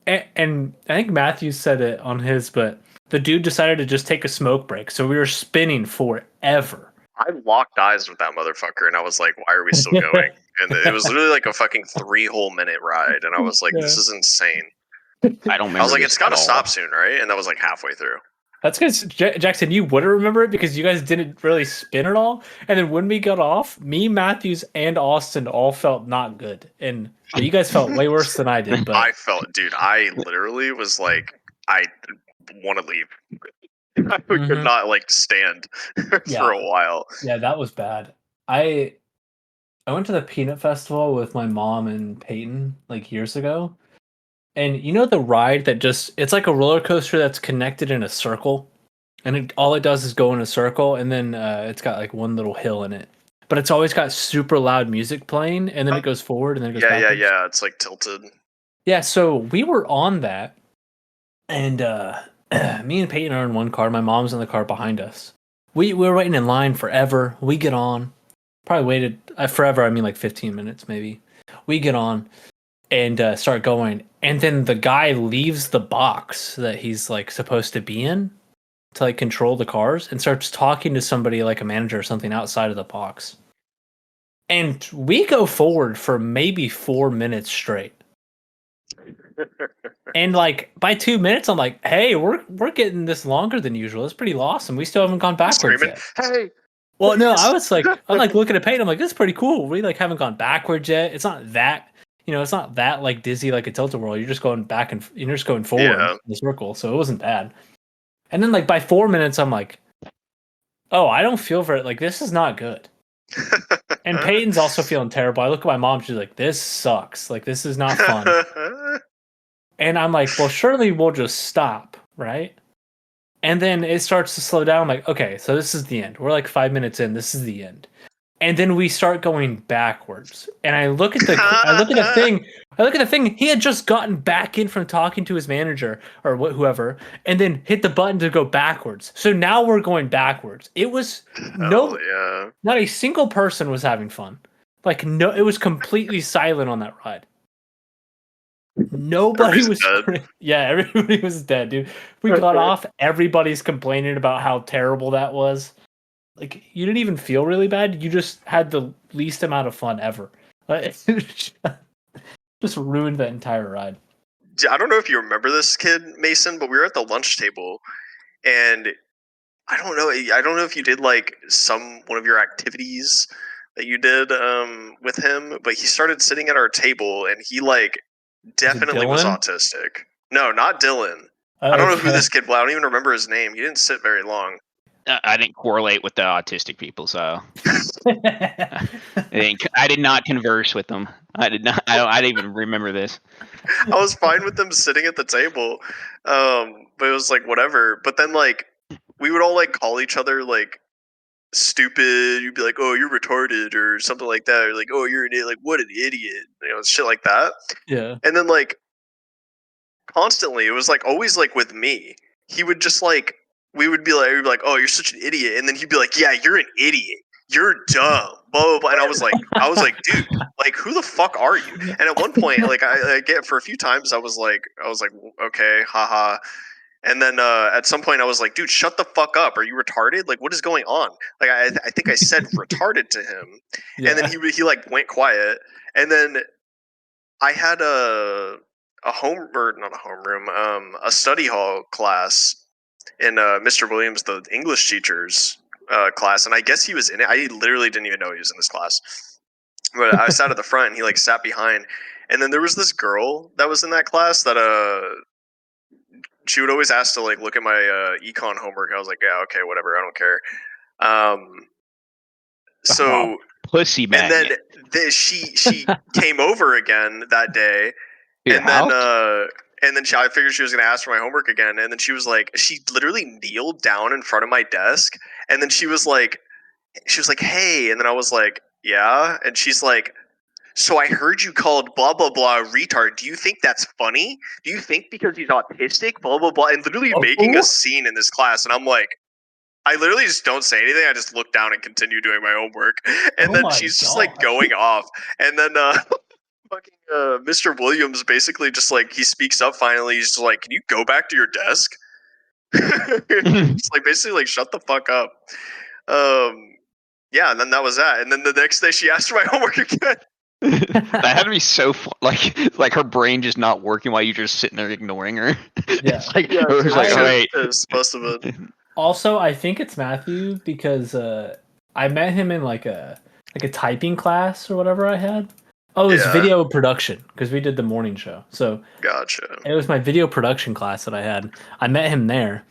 And I think Matthew said it on his, but the dude decided to just take a smoke break, so we were spinning forever. I locked eyes with that motherfucker, and I was like, "Why are we still going?" And it was literally like a fucking 3 whole minute ride, and I was like, "This is insane." I don't remember. I was like, this "It's got to at all. stop soon, right?" And that was like halfway through. That's because Jackson, you wouldn't remember it because you guys didn't really spin at all. And then when we got off, me, Matthews, and Austen all felt not good, and you guys felt way worse than I did. But I felt, dude, I literally was like, I want to leave. I could not like stand for a while. Yeah, that was bad. I went to the Peanut Festival with my mom and Peyton like years ago. And you know the ride that it's like a roller coaster that's connected in a circle, and all it does is go in a circle, and then it's got like one little hill in it, but it's always got super loud music playing, and then it goes forward, and then it goes backwards. Yeah. It's like tilted. Yeah, so we were on that, and me and Peyton are in one car. My mom's in the car behind us. We were waiting in line forever. We get on, probably waited forever. I mean, like 15 minutes maybe. We get on and start going, and then the guy leaves the box that he's like supposed to be in to like control the cars and starts talking to somebody like a manager or something outside of the box. And we go forward for maybe 4 minutes straight. And like by 2 minutes, I'm like, "Hey, we're getting this longer than usual. It's pretty awesome. We still haven't gone backwards yet." Hey. Well, no, I'm like looking at Peyton. I'm like, "This is pretty cool. We like haven't gone backwards yet. It's not that." It's not that like dizzy like a tilt-a-whirl. You're just going back and you're just going forward in the circle, so it wasn't bad. And then like by 4 minutes, I'm like, "Oh, I don't feel for it. Like this is not good." And Peyton's also feeling terrible. I look at my mom. She's like, "This sucks. Like this is not fun." And I'm like, "Well, surely we'll just stop, right?" And then it starts to slow down. I'm like, "Okay, so this is the end. We're like 5 minutes in. This is the end." And then we start going backwards. And I look at the thing. He had just gotten back in from talking to his manager or whoever, and then hit the button to go backwards. So now we're going backwards. It was not a single person was having fun. Like no, it was completely silent on that ride. Nobody was dead. Yeah, everybody was dead, dude. We got off. Everybody's complaining about how terrible that was. Like you didn't even feel really bad. You just had the least amount of fun ever. Just ruined the entire ride. I don't know if you remember this kid, Mason, but we were at the lunch table, and I don't know if you did like one of your activities that you did with him, but he started sitting at our table, and he like definitely was autistic. No, not Dylan. I don't know who this kid was. I don't even remember his name. He didn't sit very long. I didn't correlate with the autistic people, so I did not converse with them. I did not. I didn't even remember this. I was fine with them sitting at the table, but it was like whatever. But then like we would all like call each other like stupid. You'd be like, "Oh, you're retarded," or something like that, or like, "Oh, you're an idiot." Like, what an idiot, shit like that. Yeah. And then like constantly, it was like always like with me. He would just like. We'd be like, "Oh, you're such an idiot," and then he'd be like, "Yeah, you're an idiot. You're dumb." Blah blah blah. And I was like, "Dude, like, who the fuck are you?" And at one point, like, I get for a few times, I was like, "Okay, haha." And then at some point, I was like, "Dude, shut the fuck up. Are you retarded? Like, what is going on?" Like, I think I said retarded to him, and then he like went quiet, and then I had a study hall class in Mr. Williams, the English teacher's class, and I guess he was in it. I literally didn't even know he was in this class. But I sat at the front, and he like sat behind. And then there was this girl that was in that class that she would always ask to like look at my econ homework. I was like, yeah, okay, whatever, I don't care. So pussy magnet. And then she came over again that day, and then I figured she was going to ask for my homework again. And then she was like, she literally kneeled down in front of my desk. And then she was like, "Hey." And then I was like, "Yeah." And she's like, "So I heard you called blah, blah, blah a retard. Do you think that's funny? Do you think because he's autistic, blah, blah, blah?" And literally making a scene in this class. And I'm like, I literally just don't say anything. I just look down and continue doing my homework, and then she's just like going off, and then fucking Mr. Williams basically just like he speaks up finally. He's just like, "Can you go back to your desk?" Just like basically like shut the fuck up. Yeah, and then that was that. And then the next day she asked for my homework again. That had to be so fun. Like her brain just not working while you're just sitting there ignoring her. Yeah. It's like, it was like, all right. It's supposed to be. Also, I think it's Matthew because I met him in like a typing class or whatever I had. Oh, it was video production because we did the morning show. So gotcha. It was my video production class that I had. I met him there,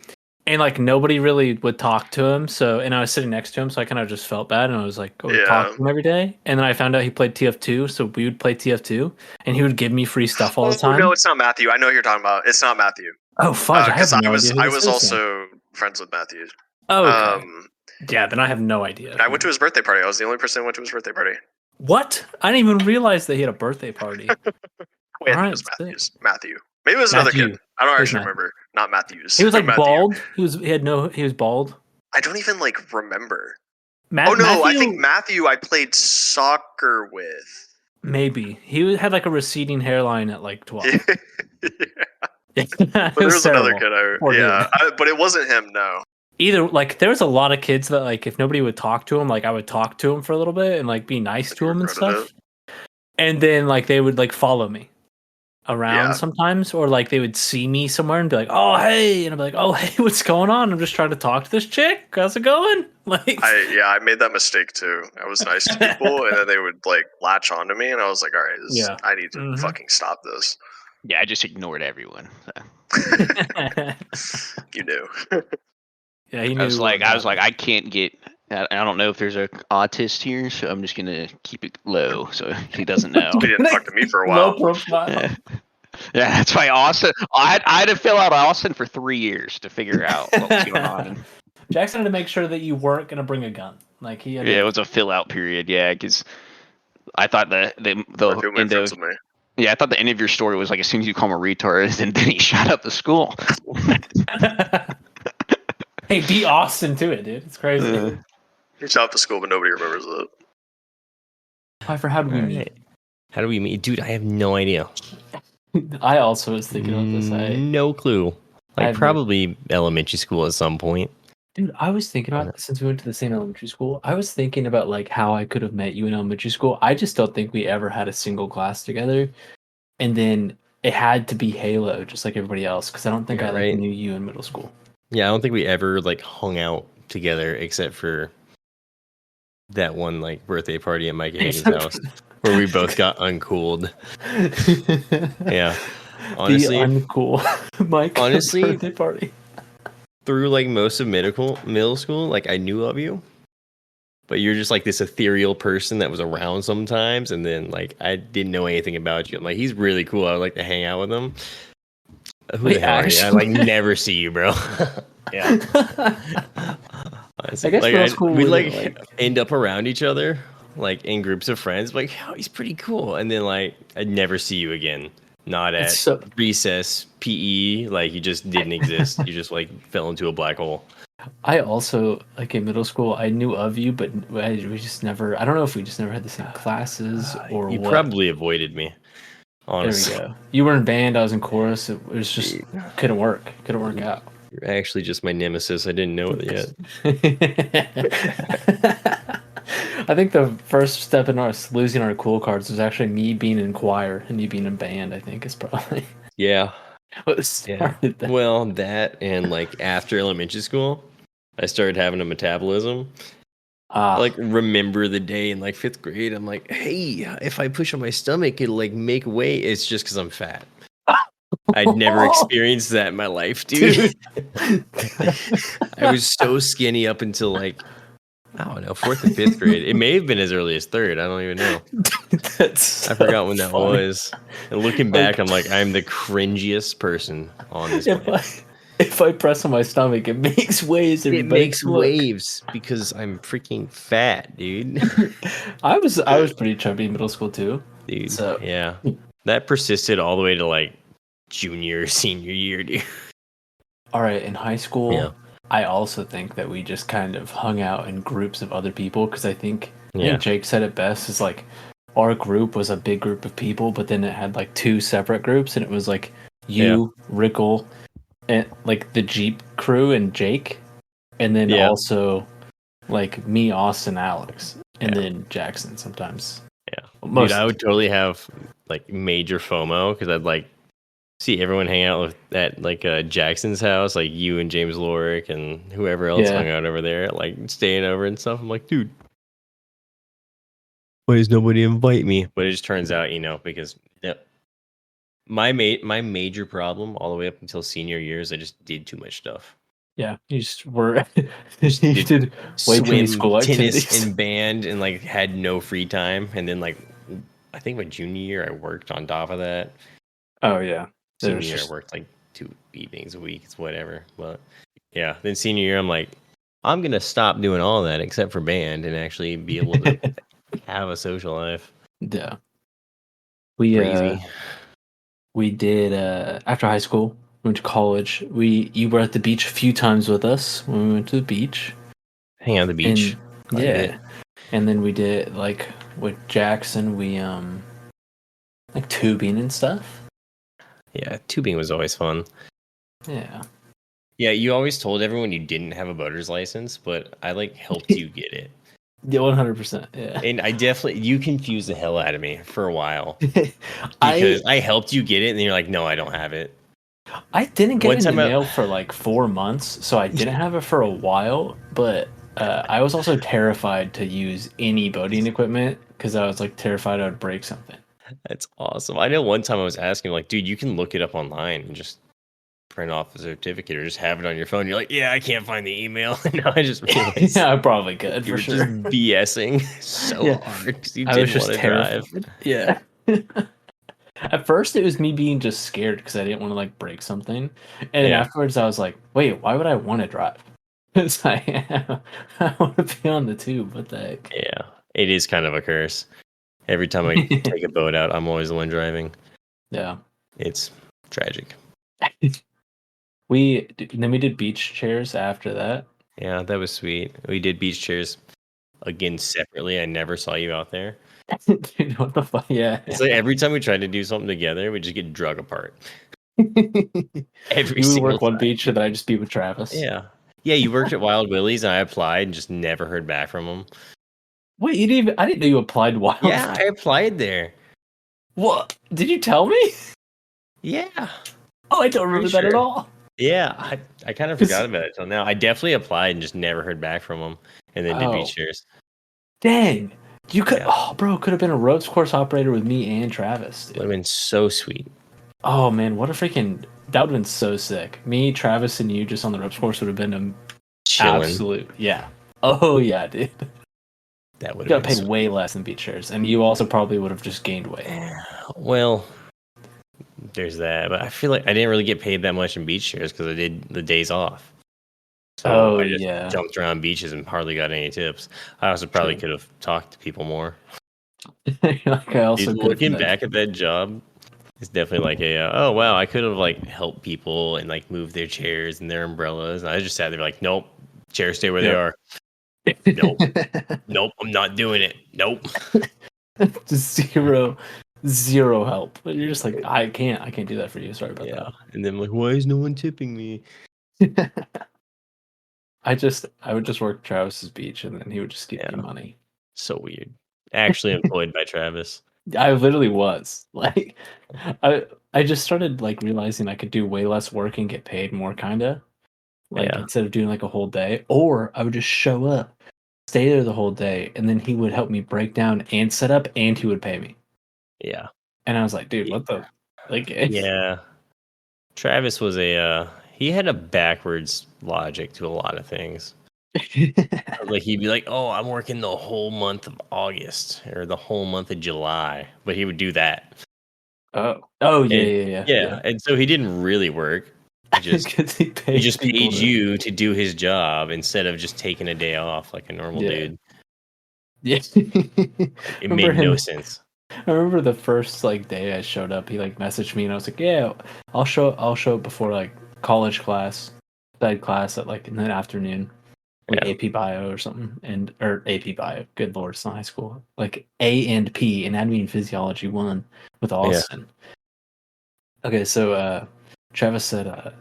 and like nobody really would talk to him. So, and I was sitting next to him, so I kind of just felt bad, and I was like, talk to him every day. And then I found out he played TF2, so we would play TF2, and he would give me free stuff all the time. No, it's not Matthew. I know who you're talking about. It's not Matthew. Oh, fudge! Because I was also friends with Matthew. Oh, okay. Yeah, then I have no idea. I went to his birthday party. I was the only person who went to his birthday party. What? I didn't even realize that he had a birthday party. Wait, it was Matthew. Maybe it was another kid. I don't actually remember. Not Matthews. He was like bald. He was bald. I don't even like remember. Matthew, I think Matthew I played soccer with. Maybe. He had like a receding hairline at like 12. But there was another kid. But it wasn't him, no. Either like there was a lot of kids that like if nobody would talk to him, like I would talk to him for a little bit and like be nice to him and stuff. And then like they would like follow me around sometimes, or like they would see me somewhere and be like, "Oh hey," and I'd be like, "Oh hey, what's going on? I'm just trying to talk to this chick. How's it going?" Like I made that mistake too. I was nice to people, and then they would like latch onto me, and I was like, "All right, I need to fucking stop this." Yeah, I just ignored everyone. So. You knew. Yeah, he knew. I was like, I can't get. I don't know if there's a autist here, so I'm just gonna keep it low so he doesn't know. He didn't talk to me for a while. Low profile. Yeah, that's why Austen. I had to fill out Austen for 3 years to figure out what was going on. Jackson had to make sure that you weren't gonna bring a gun. Like he had. Yeah, it was a fill out period. Yeah, because I thought the end of. Yeah, I thought the end of your story was like as soon as you call him a retard, then he shot up the school. Hey, beat Austen to it, dude. It's crazy. He shot up the school, but nobody remembers it. Pifer, how did we meet? How do we meet? Dude, I have no idea. I also was thinking about this. No clue. Like probably elementary school at some point. Dude, I was thinking about since we went to the same elementary school, I was thinking about like how I could have met you in elementary school. I just don't think we ever had a single class together. And then it had to be Halo, just like everybody else, because I don't think I knew you in middle school. Yeah, I don't think we ever like hung out together except for that one like birthday party at Mike Hagen's house where we both got uncooled. Yeah. Honestly, the uncool Mike birthday party. Through like most of middle school, like I knew of you. But you're just like this ethereal person that was around sometimes, and then like I didn't know anything about you. I'm like, he's really cool. I would like to hang out with him. Who the hell are you? I like never see you, bro. Yeah. I guess we like end up around each other, like in groups of friends. Like, oh, he's pretty cool, and then like I'd never see you again. Not at recess, PE. Like you just didn't exist. You just like fell into a black hole. I also like in middle school. I knew of you, but we just never. I don't know if we just never had the same classes or you what. Probably avoided me. Honestly. There we go. You were in band. I was in chorus. It was just couldn't work. Couldn't work out. You're actually just my nemesis. I didn't know it yet. I think the first step in us losing our cool cards was actually me being in choir and you being in band. I think is probably yeah. What started that. Well, that and like after elementary school, I started having a metabolism. Like remember the day in like 5th grade, I'm like, hey, if I push on my stomach, it'll like make weight. It's just because I'm fat. I'd never experienced that in my life, dude. I was so skinny up until like, I don't know, 4th and 5th grade. It may have been as early as 3rd. I don't even know. I forgot when that was. And looking back, I'm like, I'm the cringiest person on this planet. If I press on my stomach, it makes waves. It makes waves because I'm freaking fat, dude. I was pretty chubby in middle school too, dude. So. Yeah, that persisted all the way to like junior, senior year, dude. All right, in high school, I also think that we just kind of hung out in groups of other people because I think Yeah. Jake said it best. Is like our group was a big group of people, but then it had like 2 separate groups, and it was like you, Rickle, and like the Jeep crew and Jake, and then also like me, Austin, Alex, and then Jackson sometimes. Yeah. Most Dude, I would totally have like major FOMO because I'd like see everyone hang out with at like Jackson's house, like you and James Lorick and whoever else hung out over there, like staying over and stuff. I'm like, dude, why does nobody invite me? But it just turns out, because my major problem all the way up until senior years, I just did too much stuff. Yeah, you just were you did way too many school tennis, activities and band, and like had no free time. And then like I think my junior year I worked on top of that. Oh yeah. Senior year I worked like 2 evenings a week, it's whatever. But yeah, then senior year I'm like, I'm gonna stop doing all that except for band and actually be able to have a social life. Yeah. Crazy. We did after high school, we went to college. You were at the beach a few times with us when we went to the beach. Hang out on the beach. And then we did like with Jackson, we like tubing and stuff. Yeah, tubing was always fun. Yeah. Yeah, you always told everyone you didn't have a boater's license, but I like helped you get it. Yeah, 100%. Yeah. And you confused the hell out of me for a while. Because I helped you get it, and then you're like, no, I don't have it. I didn't get it in the mail for like 4 months, so I didn't have it for a while, but I was also terrified to use any boating equipment because I was like terrified I would break something. That's awesome. I know one time I was asking, like, dude, you can look it up online and just print off the certificate or just have it on your phone. You're like, yeah, I can't find the email. No, I just realized. Yeah, I probably could you for sure. Just BSing so hard because you didn't want to drive. Yeah. At first, it was me being just scared because I didn't want to like break something, and then afterwards, I was like, "Wait, why would I want to drive?" Because I want to be on the tube. What the heck? Yeah, it is kind of a curse. Every time I take a boat out, I'm always the one driving. Yeah, it's tragic. Then we did beach chairs after that. Yeah, that was sweet. We did beach chairs again separately. I never saw you out there. Dude, what the fuck? Yeah. It's like every time we tried to do something together, we just get drug apart. You would work one beach and then I'd just be with Travis. Yeah. Yeah, you worked at Wild Willie's and I applied and just never heard back from him. Wait, I didn't know you applied Wild. Yeah, I applied there. What? Did you tell me? Yeah. Oh, I don't remember that at all. Yeah, I kind of forgot about it till now. I definitely applied and just never heard back from him and then did beach chairs. Dang. You could, could have been a ropes course operator with me and Travis. Dude. Would have been so sweet. Oh man, that would have been so sick. Me, Travis, and you just on the ropes course would have been an absolute, Oh yeah, dude. That would have paid way less than beach chairs, and you also probably would have just gained weight. Well, there's that, but I feel like I didn't really get paid that much in beach chairs because I did the days off. So I just jumped around beaches and hardly got any tips. I also probably could have talked to people more. Looking back at that job, it's definitely like oh wow, I could have like helped people and like move their chairs and their umbrellas. And I just sat there like, nope, chairs stay where they are. Nope, I'm not doing it. Nope. Zero help. But you're just like, I can't do that for you. Sorry about that. And then I'm like, why is no one tipping me? I would just work Travis's beach and then he would just give me money. So weird. Actually employed by Travis. I literally was. Like I just started like realizing I could do way less work and get paid more kinda. Like instead of doing like a whole day. Or I would just show up, stay there the whole day, and then he would help me break down and set up and he would pay me. Yeah. And I was like, dude, what the Yeah. Travis was he had a backwards logic to a lot of things. Like he'd be like, "Oh, I'm working the whole month of August or the whole month of July," but he would do that. Yeah. And so he didn't really work. He just paid you to do his job instead of just taking a day off like a normal dude. Yeah, it made no sense. I remember the first like day I showed up, he like messaged me and I was like, "Yeah, I'll show up before like college class." side class at like in the afternoon, like Yeah. AP Bio or something, or AP Bio. Good lord, it's not high school. Like A and P, Anatomy and Physiology 1 with Austen. Okay, so Travis said.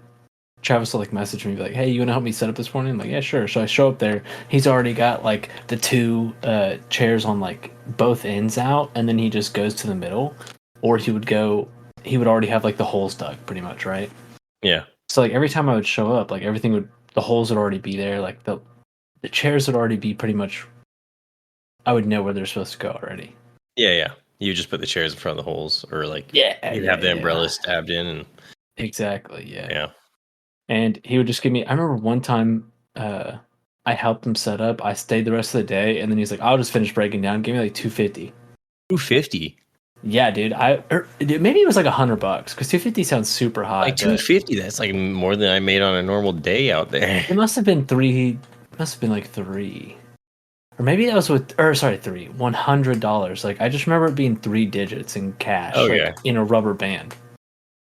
Travis will like message me, be like, "Hey, you want to help me set up this morning?" I'm like, "Yeah, sure." So I show up there. He's already got like the two chairs on like both ends out, and then he just goes to the middle, or he would already have like the holes dug, pretty much, right? Yeah. So like every time I would show up, like the holes would already be there, like the chairs would already be pretty much. I would know where they're supposed to go already. Yeah. You just put the chairs in front of the holes, or like Yeah, you'd have the umbrellas stabbed in, and exactly, yeah. And he would just give me. I remember one time, I helped him set up. I stayed the rest of the day, and then he's like, "I'll just finish breaking down. Give me like $250." $250. Yeah, dude. Maybe it was like $100 because $250 sounds super high. Like $250. That's like more than I made on a normal day out there. It must have been three. Must have been like three, or maybe that was three. $100. Like I just remember it being 3 digits in cash, Okay. like in a rubber band.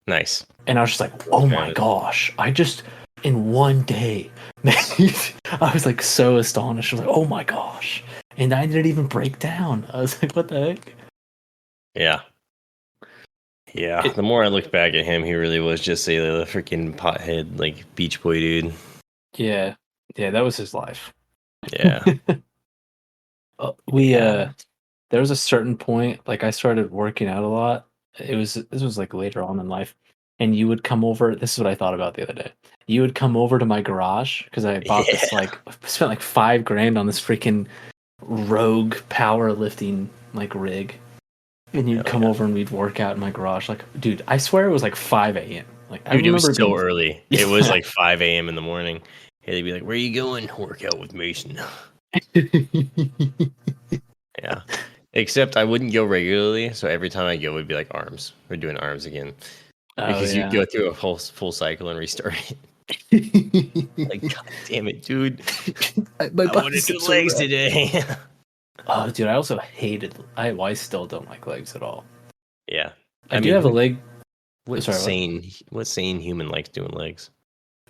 Nice. And I was just like, "Oh my gosh!" I just in one day, I was like so astonished. I was like, "Oh my gosh!" And I didn't even break down. I was like, "What the heck?" Yeah. The more I look back at him, he really was just a freaking pothead, like Beach Boy dude. Yeah, that was his life. Yeah. There was a certain point, like I started working out a lot. This was like later on in life, and you would come over. This is what I thought about the other day. You would come over to my garage because I bought this spent like $5,000 on this freaking Rogue powerlifting like rig, and you'd come over and we'd work out in my garage. Like, dude, I swear it was like 5 a.m. Like, I Dude, it was remember so being early. It was like 5 a.m. in the morning. Hey, they'd be like, "Where are you going? Work out with Mason." Yeah. Except I wouldn't go regularly, so every time I go, it would be like arms. We're doing arms again. Because you go through a whole full cycle and restart it. Like, God damn it, dude. I want to do legs today. Oh, dude, I also I still don't like legs at all. Yeah. I do have a leg. What sane human likes doing legs?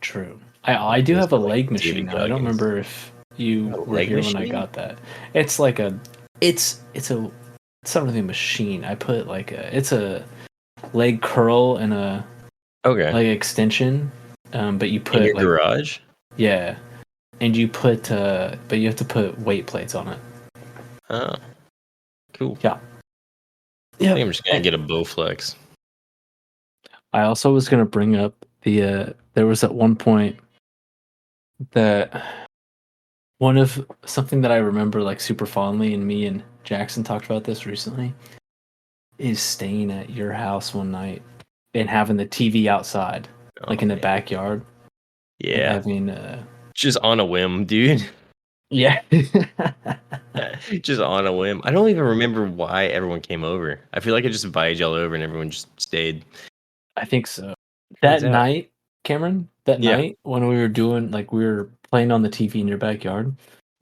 True. I do have a leg machine now. I don't remember if you were here when I got that. It's like it's not really a machine. I put like it's a leg curl and a leg extension. But you put in your garage? Yeah. And you put but you have to put weight plates on it. Oh. Cool. Yeah. I think I'm just gonna get a Bowflex. I also was gonna bring up there was at one point that one of something that I remember like super fondly, and me and Jackson talked about this recently, is staying at your house one night and having the TV outside, like in the backyard. Yeah. Having just on a whim, dude. Yeah. Just on a whim. I don't even remember why everyone came over. I feel like I just invited y'all over and everyone just stayed. I think so. That night, Cameron, night when we were doing, like, we were playing on the TV in your backyard,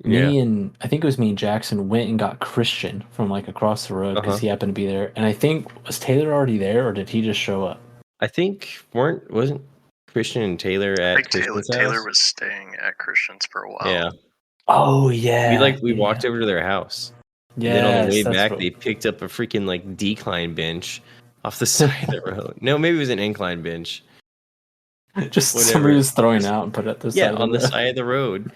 me and I think it was me and Jackson went and got Christian from like across the road because he happened to be there. And I think, was Taylor already there or did he just show up? I think wasn't Christian and Taylor at I think Christian's Taylor house? was staying at Christian's for a while. Yeah. Oh yeah. We walked over to their house. Yeah. And then on the way back, they picked up a freaking like decline bench off the side of the road. No, maybe it was an incline bench. Just somebody was throwing out and put it at the side. Yeah, on the side of the road.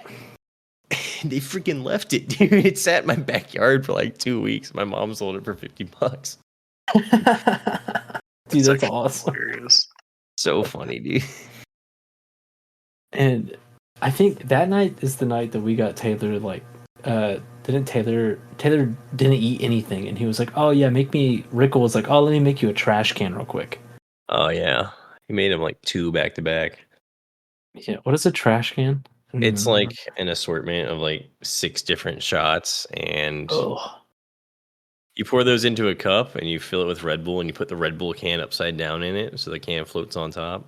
They freaking left it, dude. It sat in my backyard for like 2 weeks. My mom sold it for $50. Dude, that's awesome. Hilarious. So funny, dude. And I think that night is the night that we got Taylor, like, Taylor didn't eat anything, and he was like, "Oh yeah, Rickle was like, oh, let me make you a trash can real quick." Oh yeah, he made him like 2 back to back. Yeah, what is a trash can? It's like an assortment of like 6 different shots, and you pour those into a cup and you fill it with Red Bull, and you put the Red Bull can upside down in it so the can floats on top.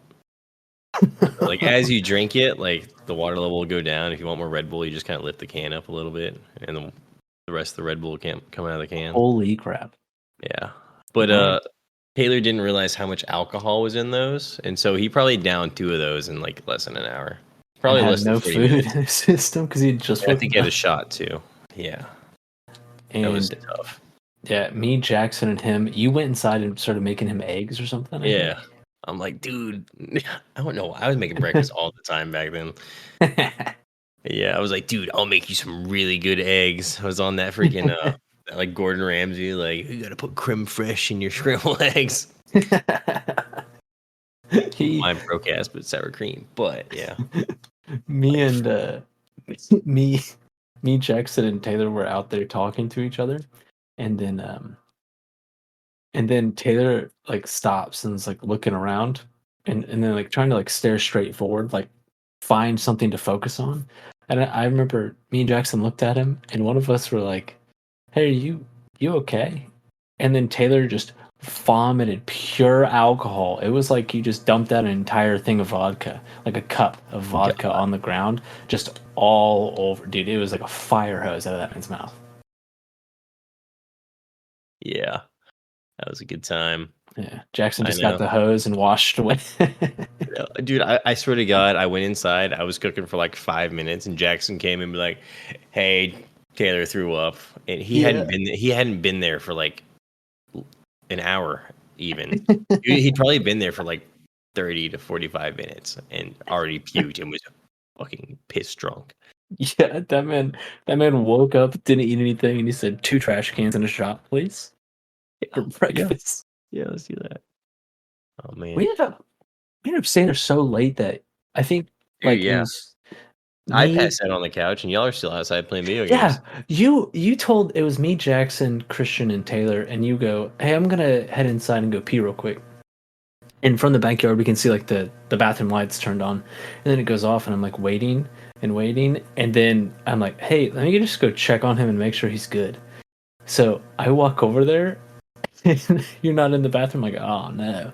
Like as you drink it, like the water level will go down. If you want more Red Bull, you just kind of lift the can up a little bit, and the rest of the Red Bull can't come out of the can. Holy crap! Yeah, but Taylor didn't realize how much alcohol was in those, and so he probably downed 2 of those in like less than an hour. Probably and less had than no 40 food minutes. in his system because he just I woke think he had a up. shot too. Yeah, that was And tough. yeah, me, Jackson, and him. You went inside and started making him eggs or something. Yeah. I'm like, dude, I don't know. I was making breakfast all the time back then. I Yeah, I was like, dude, I'll make you some really good eggs. I was on that freaking like Gordon Ramsay, like you gotta put creme fraiche in your scrambled eggs. he, Mine procast, but sour cream. But yeah, me, and me, Jackson, and Taylor were out there talking to each other, and then Taylor like stops and is like looking around, and then like trying to like stare straight forward, like find something to focus on. And I remember me and Jackson looked at him, and one of us were like, "Hey, you okay?" And then Taylor just vomited pure alcohol. It was like you just dumped out an entire thing of vodka, like a cup of vodka on the ground, just all over. Dude, it was like a fire hose out of that man's mouth. yeah, that was a good time. Yeah, Jackson I just know. got the hose and washed away. Yeah, dude, I swear to God, I went inside. I was cooking for like 5 minutes, and Jackson came and be like, "Hey, Taylor threw up," and he hadn't been there for like an hour even. He'd probably been there for like 30 to 45 minutes and already puked and was fucking pissed drunk. Yeah, that man woke up, didn't eat anything, and he said 2 trash cans and a shot, please, for breakfast. Yeah, let's do that. Oh man, We ended up staying there so late that I think dude, like it yeah. was I me. passed out on the couch, and y'all are still outside playing video Yeah, games. you told it was me, Jackson, Christian, and Taylor, and you go, "Hey, I'm gonna head inside and go pee real quick." And from the backyard, we can see like the bathroom lights turned on, and then it goes off, and I'm like waiting and waiting, and then I'm like, "Hey, let me just go check on him and make sure he's good." So I walk over there, and you're not in the bathroom. I'm like, oh no.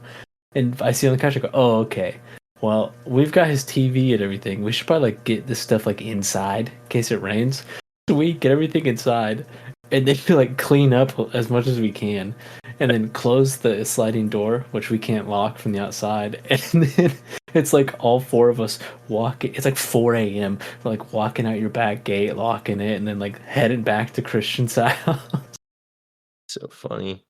And I see on the couch, I go, oh, okay. Well, we've got his TV and everything. We should probably like get this stuff like inside in case it rains. So we get everything inside and then like clean up as much as we can and then close the sliding door, which we can't lock from the outside. And then it's like all 4 of us walking. It's like 4 a.m. We're like walking out your back gate, locking it, and then like heading back to Christian's house. So funny.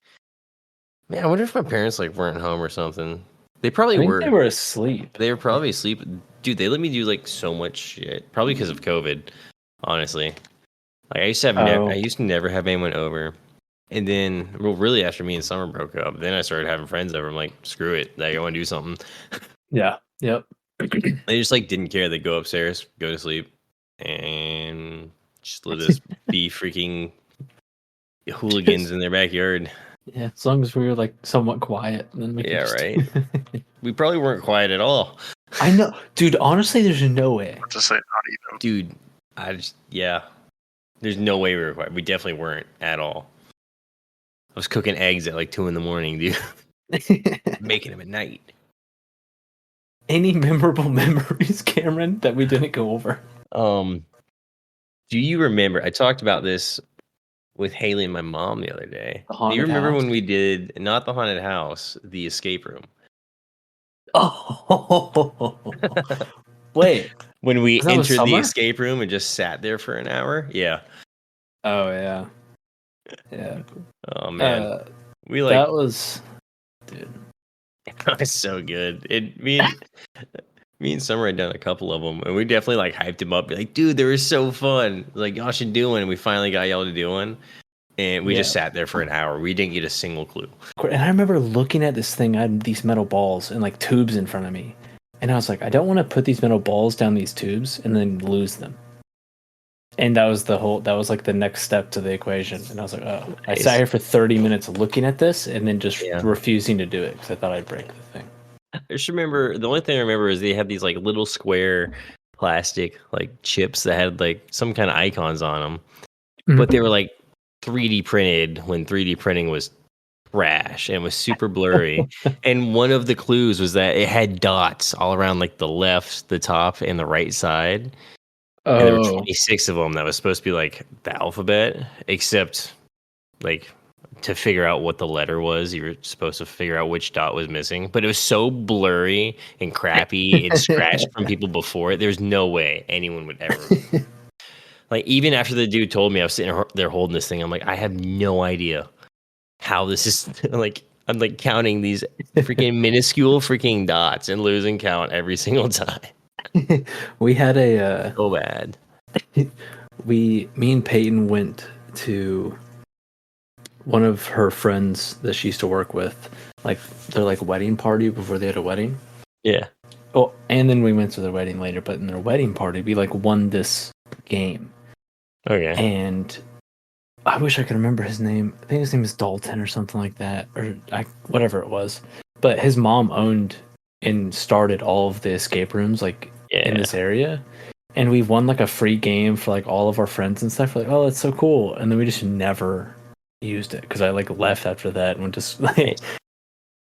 Man, I wonder if my parents like weren't home or something. They probably I think were. they were asleep. They were probably asleep. Dude, they let me do like so much shit. Probably because of COVID, honestly. Like I used to never have anyone over. And then, well, really after me and Summer broke up, then I started having friends over. I'm like, screw it. Like, I want to do something. Yeah. Yep. They just like didn't care. They'd go upstairs, go to sleep, and just let us be freaking hooligans in their backyard. Yeah, as long as we were like somewhat quiet, then we Yeah, could right. We probably weren't quiet at all. I know, dude. Honestly, there's no way. To say not even. Dude, yeah. There's no way we were quiet. We definitely weren't at all. I was cooking eggs at like 2 a.m, dude. Making them at night. Any memorable memories, Cameron, that we didn't go over? Do you remember? I talked about this with Haley and my mom the other day. The Do haunted you remember house? when we did not the haunted house, the escape room? Oh, wait. When we Was that with entered the Summer? escape room and just sat there for an hour? Yeah. Oh yeah, yeah. Oh man. We like That was, dude. that was so good. Me and Summer had done a couple of them, and we definitely like hyped him up. Be like, dude, they were so fun. Like, y'all should do one. And we finally got y'all to do one, and we just sat there for an hour. We didn't get a single clue. And I remember looking at this thing. I had these metal balls and like tubes in front of me, and I was like, I don't want to put these metal balls down these tubes and then lose them. And that was like the next step to the equation. And I was like, oh, I sat here for 30 minutes looking at this and then just refusing to do it because I thought I'd break the thing. I just remember, the only thing I remember is they had these like little square plastic like chips that had like some kind of icons on them, but they were like 3D printed when 3D printing was trash and it was super blurry. And one of the clues was that it had dots all around like the left, the top, and the right side. And there were 26 of them that was supposed to be like the alphabet, except like to figure out what the letter was. You were supposed to figure out which dot was missing, but it was so blurry and crappy and scratched from people before it. There's no way anyone would ever. Like, even after the dude told me, I was sitting there holding this thing. I'm like, I have no idea how this is. Like, I'm like counting these freaking minuscule freaking dots and losing count every single time. We had a So bad. me and Peyton went to one of her friends that she used to work with, like their like wedding party before they had a wedding. Yeah. Oh, and then we went to their wedding later. But in their wedding party, we like won this game. Okay. And I wish I could remember his name. I think his name is Dalton or something like that, or whatever it was. But his mom owned and started all of the escape rooms like in this area, and we won like a free game for like all of our friends and stuff. We're like, oh, that's so cool! And then we just never used it because I like left after that and went to like,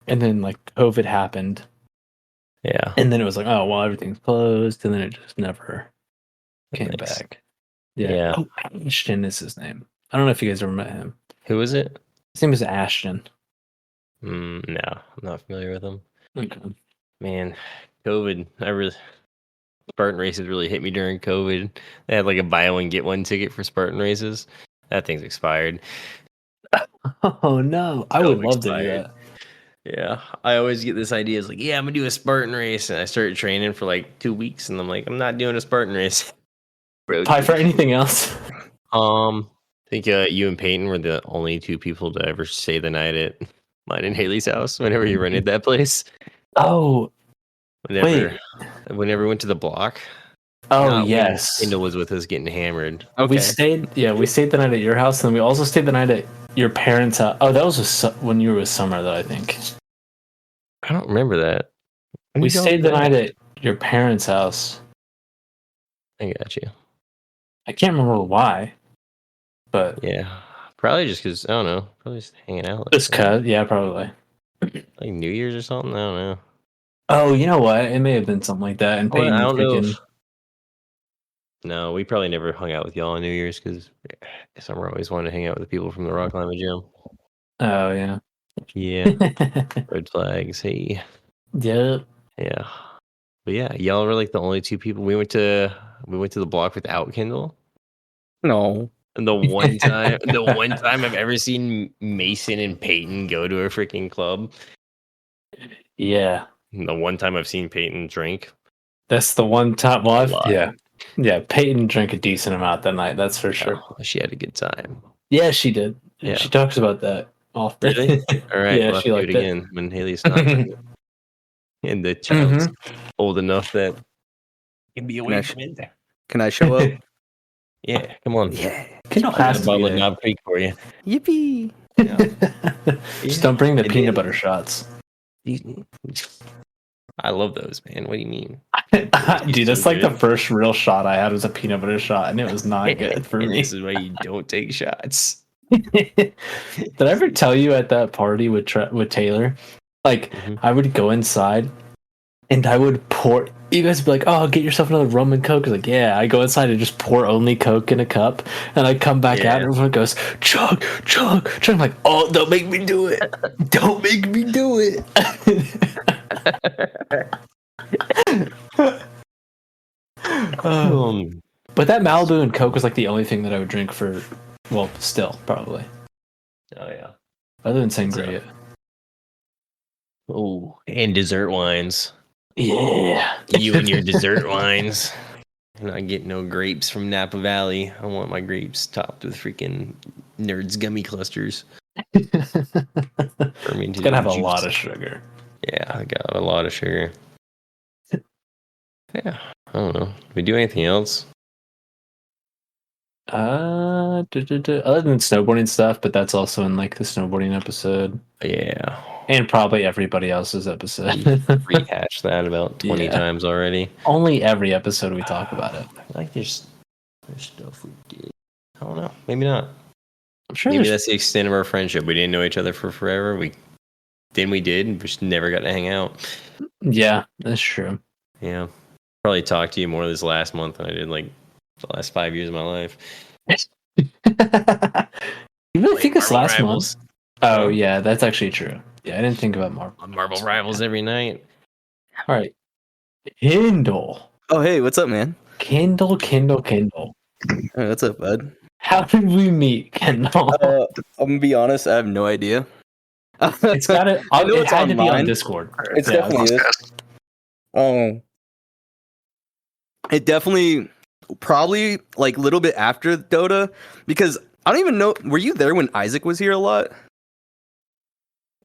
and then like COVID happened. Yeah. And then it was like, oh well, everything's closed, and then it just never came back. Yeah. Oh, Ashton is his name. I don't know if you guys ever met him. Who is it? His name is Ashton. No, I'm not familiar with him. Okay. Man, COVID. Spartan races really hit me during COVID. They had like a buy one get one ticket for Spartan races. That thing's expired. Oh no, I would love to do that. Yeah, I always get this idea. It's like, yeah, I'm gonna do a Spartan race, and I started training for like 2 weeks, and I'm like, I'm not doing a Spartan race. Bro, Pifer, anything else? I think you and Peyton were the only two people to ever stay the night at mine and Haley's house whenever you rented that place. Oh, whenever we went to the block. Oh yes, Kendall was with us getting hammered. Okay. We stayed the night at your house, and we also stayed the night at your parents' house. Oh, that was when you were with Summer, though, I think. I don't remember that. We stayed the night at your parents' house. I got you. I can't remember why, but yeah, probably just because I don't know. Probably just hanging out. Just cut, yeah, probably. Like New Year's or something. I don't know. Oh, you know what? It may have been something like that. And Peyton, I don't know. No, we probably never hung out with y'all on New Year's because Summer always wanted to hang out with the people from the rock climbing gym. Oh yeah. Yeah. Red flags. Hey. Yeah. Yeah. But yeah, y'all were like the only two people. We went to the block without Kendall. No. And the one time I've ever seen Mason and Peyton go to a freaking club. Yeah. And the one time I've seen Peyton drink. That's the one time. Well, yeah. Yeah, Peyton drank a decent amount that night, that's for sure. Oh, she had a good time. Yeah, she did. Yeah. She talks about that often. Really? All right, yeah, we'll she liked do it again when Haley's not. And the child's old enough that can be away from it. Can I show up? Yeah, come on. Yeah. Kendall has to bottle of Knob Creek for you. Yippee! Yeah. Just don't bring the peanut butter shots. I love those, man. What do you mean? Dude, that's like the first real shot I had was a peanut butter shot, and it was not good for me. This is why you don't take shots. Did I ever tell you at that party with Taylor? Like, I would go inside, and I would pour. You guys would be like, "Oh, get yourself another rum and coke." I was like, "Yeah." I go inside and just pour only coke in a cup, and I come back out, and everyone goes, "Chug, chug, chug." I'm like, "Oh, don't make me do it! Don't make me do it!" But that Malibu and Coke was like the only thing that I would drink for, well, still probably. Oh yeah. Other than sangria. Oh, and dessert wines. Yeah. You and your dessert wines. I'm not getting no grapes from Napa Valley. I want my grapes topped with freaking Nerds gummy clusters. It's gonna have a lot of sugar. Yeah, I got a lot of sugar. Yeah, I don't know. Do we do anything else? Other than snowboarding stuff, but that's also in like the snowboarding episode. Yeah. And probably everybody else's episode. Rehashed that about 20 times already. Only every episode we talk about it. I feel like there's stuff we did. I don't know. Maybe not. I'm sure maybe that's the extent of our friendship. We didn't know each other for forever. We did, and we just never got to hang out. Yeah, that's true. Yeah. Probably talked to you more this last month than I did like the last 5 years of my life. You really think it's last month? Oh yeah, that's actually true. Yeah, I didn't think about Marvel. Marvel Rivals every night. All right, Kindle. Oh, hey, what's up, man? Kindle. Hey, what's up, bud? How did we meet, Kendall? I'm gonna be honest, I have no idea. It's gotta. I know It it's had to be on online. Discord. It's Yeah, definitely is. It definitely probably like a little bit after Dota, because I don't even know. Were you there when Isaac was here a lot?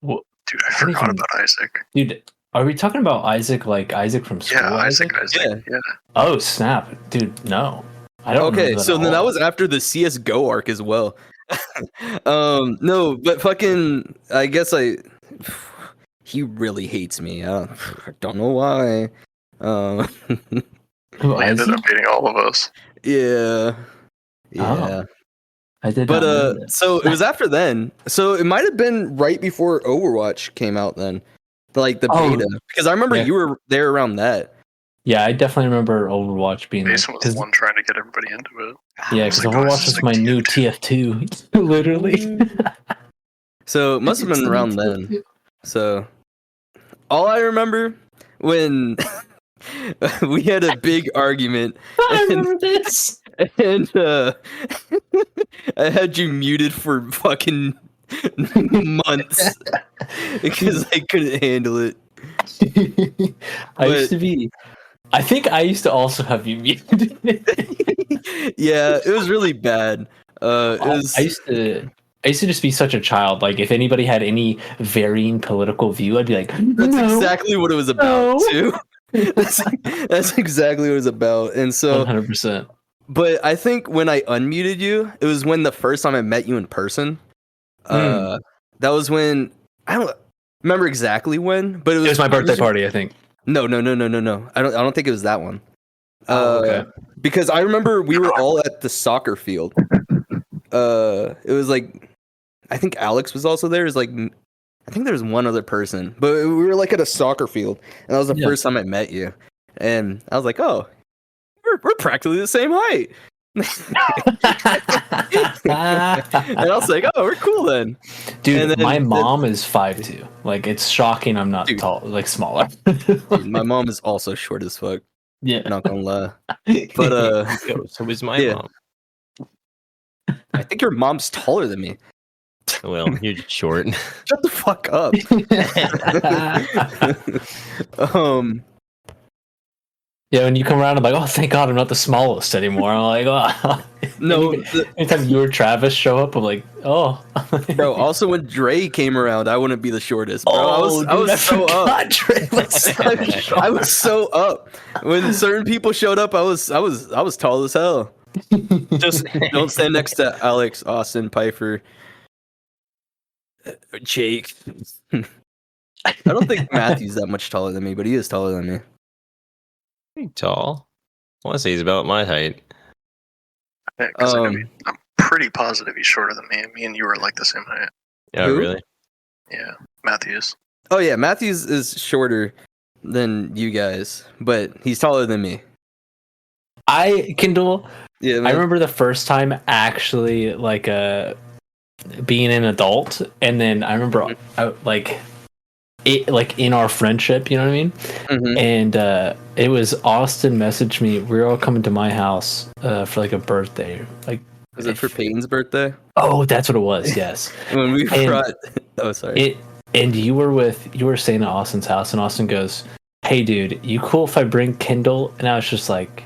Well, Dude, I I don't forgot even- about Isaac. dude, are we talking about Isaac, like Isaac from school? Yeah, Isaac. Yeah. Yeah. Oh snap, dude! No, I don't. Okay, remember so at then that all. was after the CS:GO arc as well. No, but fucking, I guess he really hates me. I don't know why. Who, He ended Isaac? up hating all of us. Yeah. I did. But not know that. so it was after then. So it might have been right before Overwatch came out then. Like the Oh, beta. Because I remember yeah. you were there around that. Yeah, I definitely remember Overwatch being there. Mason was the one trying to get everybody into it. Yeah, It's because like, Overwatch this is is my like new TF2, literally. So it must have been around then. So all I remember when we had a big argument I remember this. and I had you muted for fucking months because I couldn't handle it. I used to be. I think I used to also have you muted. Yeah, it was really bad. It was. I used to just be such a child. Like, if anybody had any varying political view, I'd be like, That's no, exactly what it was about No. too. That's exactly what it was about. And so, 100%. but I think when I unmuted you, it was when the first time I met you in person. That was when I don't remember exactly when, but It was my birthday party, I think. No. I don't think it was that one. Oh, okay. Because I remember we were all at the soccer field. It was like, I think Alex was also there. It was like, I think there was one other person, but we were like at a soccer field, and that was the first time I met you. And I was like, oh, we're practically the same height. And I was like, oh, we're cool then. Dude, And then my mom is 5'2". Like, it's shocking I'm not tall, like smaller. Dude, my mom is also short as fuck. Yeah. Not gonna lie. But So was my Yeah. mom. I think your mom's taller than me. Well, you're just short. Shut the fuck up. Yeah, when you come around, I'm like, oh, thank God I'm not the smallest anymore. I'm like, oh. No, Anytime you or Travis show up, I'm like, oh. bro. Also, when Dre came around, I wouldn't be the shortest, bro. I was so up. Dre was I was so up. When certain people showed up, I was tall as hell. Just don't stand next to Alex, Austen, Pifer, Jake. I don't think Matthew's that much taller than me, but he is taller than me. Pretty tall. I want to say he's about my height. Yeah, 'cause I'm pretty positive he's shorter than me. Me and you are like the same height. Yeah, Who? really? Yeah, Matthews. Oh yeah, Matthews is shorter than you guys, but he's taller than me. Kindle. Yeah, I remember the first time actually like being an adult, and then I remember like in our friendship, you know what I mean? Mhm. And it was Austen messaged me. We were all coming to my house for like a birthday. Like, Was it for Peyton's birthday? oh, that's what it was. Yes. When we And brought. Oh, sorry. And you were staying at Austin's house, and Austin goes, "Hey, dude, you cool if I bring Kendall?" And I was just like,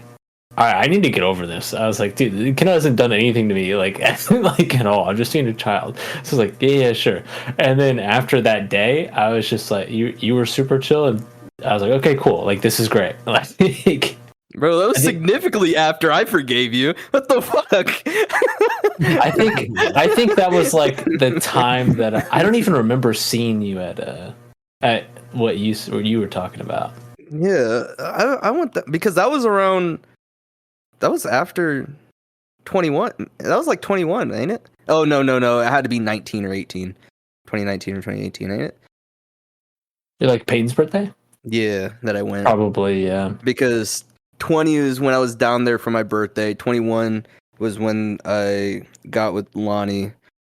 all right, I need to get over this. I was like, dude, Kendall hasn't done anything to me, like, like at all. I'm just being a child. So I was like, yeah, sure. And then after that day, I was just like, you were super chill, and I was like, okay, cool. Like, this is great. Like, Bro, that was significantly after I forgave you. What the fuck? I think that was like the time that I don't even remember seeing you at what you were talking about. Yeah, I want that because that was around. That was after 21. That was like 21, ain't it? Oh no, it had to be 19 or 18. 2019 or 2018, ain't it? You're like Peyton's birthday? Yeah, that I went. Probably, yeah. Because 20 is when I was down there for my birthday. 21 was when I got with Lonnie.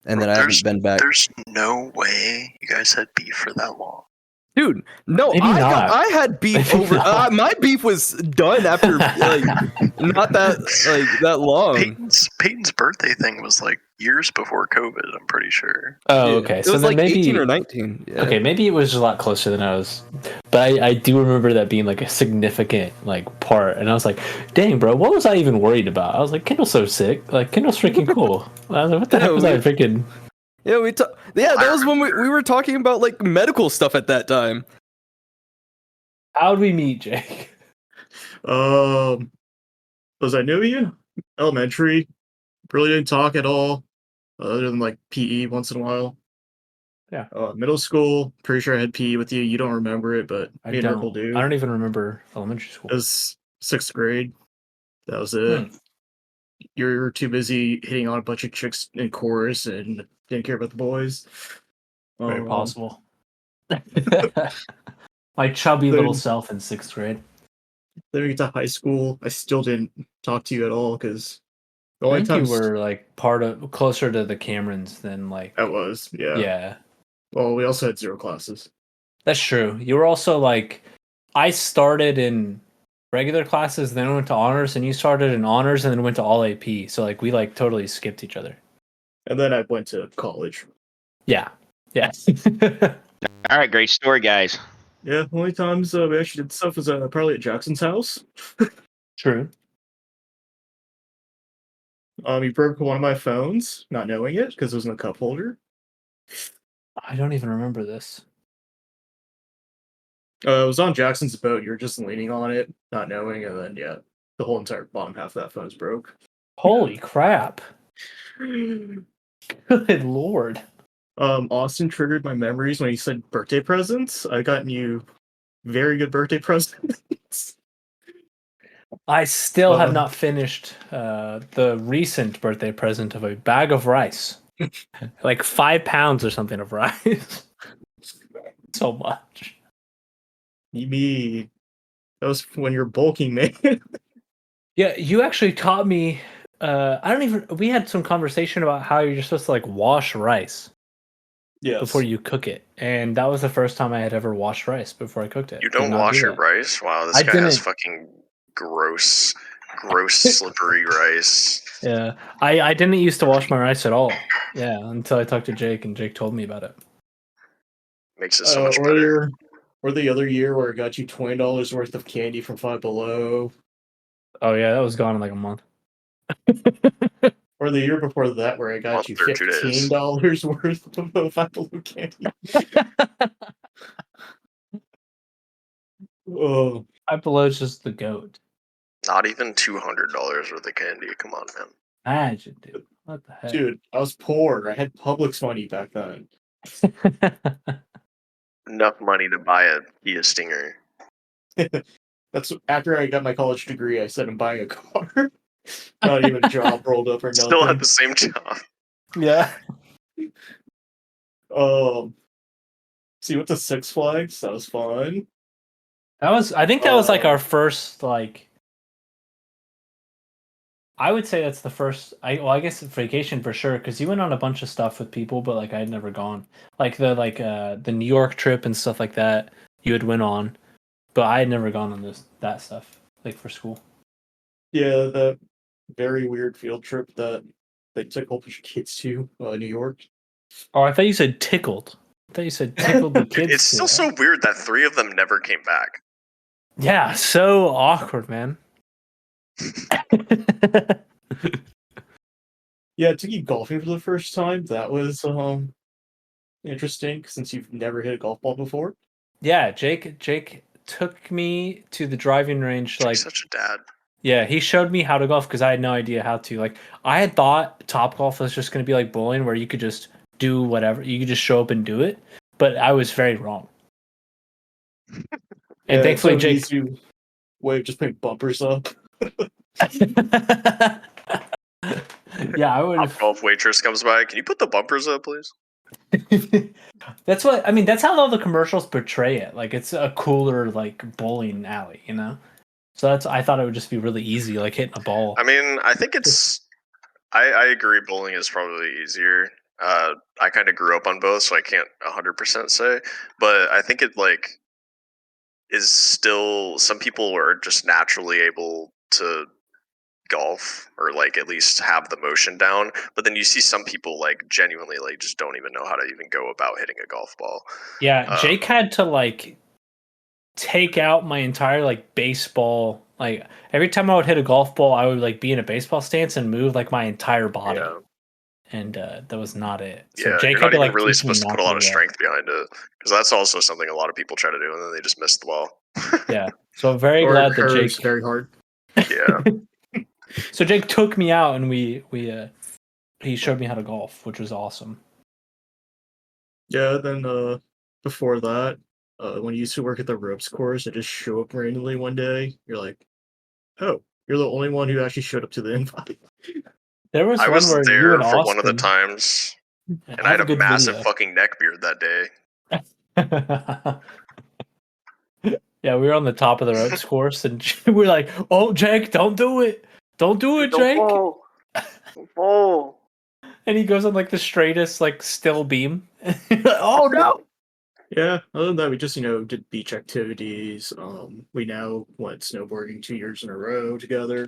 and then I haven't been back. There's no way you guys had beef for that long. Dude, no, Maybe not. I had beef Maybe over. not. My beef was done after like not that long. Peyton's birthday thing was like years before COVID. I'm pretty sure. Oh, Yeah. okay. It So was then like maybe 18 or 19. Yeah. Okay, maybe it was a lot closer than I was, but I do remember that being like a significant like part, and I was like, "Dang, bro, what was I even worried about?" I was like, "Kendall's so sick. Like, Kendall's freaking cool." I was like, "What the heck was I freaking?" Yeah, that was when we were talking about like medical stuff at that time. How'd we meet, Jake? Was I knew you? Elementary. Really didn't talk at all, other than like PE once in a while. Yeah. Middle school. Pretty sure I had PE with you. You don't remember it, but I me and Urkel do. don't even remember elementary school. It was 6th grade. That was it. You were too busy hitting on a bunch of chicks in chorus and didn't care about the boys. Very possible. My chubby little self in 6th grade. Then we get to high school. I still didn't talk to you at all because the I only think time you were like closer to the Camerons than like. I was, yeah. Yeah. Well, we also had 0 classes. That's true. You were also like, I started in regular classes, then went to honors, and you started in honors and then went to all AP. So like we like totally skipped each other. And then I went to college. Yeah. Yeah. All right, great story, guys. Yeah, the only times we actually did stuff was probably at Jackson's house. True. He broke one of my phones, not knowing it, because it was in a cup holder. I don't even remember this. It was on Jackson's boat. You were just leaning on it, not knowing, and then yeah, the whole entire bottom half of that phone's broke. Holy crap. Good lord. Austen triggered my memories when he said birthday presents. I gotten you very good birthday presents. I still have not finished the recent birthday present of a bag of rice. Like 5 pounds or something of rice. So much. You mean that was when you're bulking, man. Yeah, you actually taught me. We had some conversation about how you're supposed to like wash rice before you cook it, and that was the first time I had ever washed rice before I cooked it. You don't wash your rice? Wow, this guy has fucking gross, slippery rice. Yeah, I didn't used to wash my rice at all. Yeah, until I talked to Jake, and Jake told me about it. Makes it so much better. Or the other year where I got you $20 worth of candy from Five Below. Oh yeah, that was gone in like a month. Or the year before that where I got you $15 worth of Five Below candy. Oh, Five Below's just the goat. Not even $200 worth of candy. Come on, man. Imagine, dude. What the heck? Dude, I was poor. I had Publix money back then. Enough money to buy a Kia Stinger. That's after I got my college degree. I said I'm buying a car. Not even a job rolled up or nothing. Still had the same job. Yeah. See, went to Six Flags. That was fun. I think that was like our first like. I would say that's the first. I guess vacation for sure because you went on a bunch of stuff with people, but like I had never gone. Like the New York trip and stuff like that. You had went on, but I had never gone on that stuff like for school. Yeah, the very weird field trip that they took a whole bunch of kids to New York. Oh, I thought you said tickled. I thought you said tickled the kids. It's still so weird that 3 of them never came back. Yeah, so awkward, man. Yeah, I took you golfing for the first time. That was interesting since you've never hit a golf ball before. Yeah, Jake took me to the driving range. Like such a dad. Yeah, he showed me how to golf because I had no idea how to. Like, I had thought Topgolf was just going to be like bowling, where you could just do whatever. You could just show up and do it. But I was very wrong. And thankfully, Jake. Way of just putting bumpers up. Yeah, I would. Golf waitress comes by. Can you put the bumpers up, please? That's what I mean. That's how all the commercials portray it. Like it's a cooler like bowling alley, you know. So I thought it would just be really easy, like hitting a ball. I mean, I think it's. I agree. Bowling is probably easier. I kind of grew up on both, so I can't 100% say. But I think it like is still some people are just naturally able to golf or like at least have the motion down. But then you see some people like genuinely like just don't even know how to even go about hitting a golf ball. Yeah, Jake had to like take out my entire like baseball. Like every time I would hit a golf ball, I would like be in a baseball stance and move like my entire body. Yeah. And that was not it. So Yeah, Jake you're had not to even like really teach me supposed to not put a lot of to, strength behind it, because that's also something a lot of people try to do, and then they just miss the ball. Yeah. So I'm very Or glad it that hurts Jake. very hard. Yeah, So Jake took me out and he showed me how to golf, which was awesome. Yeah, then before that, when you used to work at the ropes course, I just show up randomly one day. You're like, oh, you're the only one who actually showed up to the invite. There was I one was where you there and for one of the Austen. times, and I have had a good massive video. fucking neck beard that day. Yeah, we were on the top of the ropes course, and we were like, "Oh, Jake, don't do it! Don't do it, Jake!" Oh. And he goes on like the straightest, like still beam. Oh no! Yeah, other than that, we just, did beach activities. We now went snowboarding 2 years in a row together.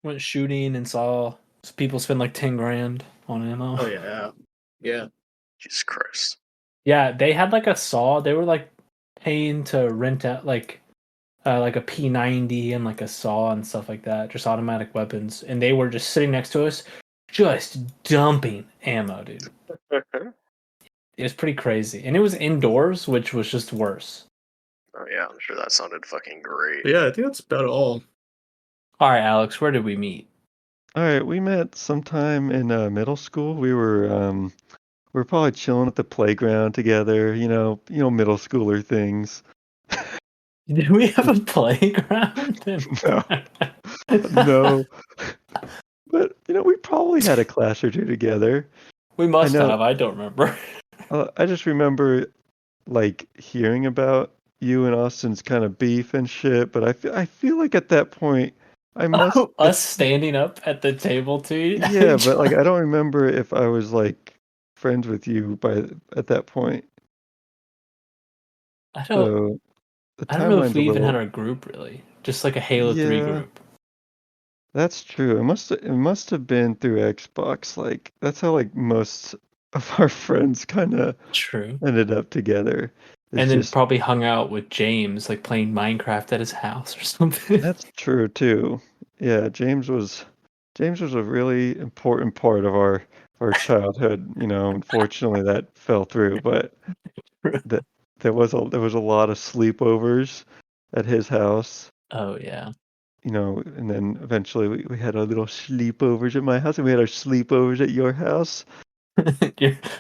Went shooting and saw people spend like 10 grand on ammo. Oh, yeah. Yeah. Jesus Christ. Yeah, they had like a saw. They were like paying to rent out like a P90 and like a saw and stuff like that, just automatic weapons. And they were just sitting next to us, just dumping ammo, dude. It was pretty crazy, and it was indoors, which was just worse. Oh yeah, I'm sure that sounded fucking great. But yeah, I think that's about all. All right, Alex, where did we meet? All right, we met sometime in middle school. We were probably chilling at the playground together, middle schooler things. Did we have a playground? No. No. But we probably had a class or two together. We must know. have. I don't remember. I just remember like hearing about you and Austin's kind of beef and shit, but I feel like at that point I must Us standing up at the table too. Yeah, but like I don't remember if I was like friends with you at that point. I So the don't know if timeline's a we even had little. our group really. Just like a Halo 3 Yeah, group. that's true. It must have been through Xbox. Like that's how like most of our friends kind of True. ended up together. It's And then just probably hung out with James, like playing Minecraft at his house or something. that's true too. Yeah, James was a really important part of our childhood. Unfortunately that fell through, but that there was a lot of sleepovers at his house. Oh yeah. And then eventually we had our little sleepovers at my house, and we had our sleepovers at your house.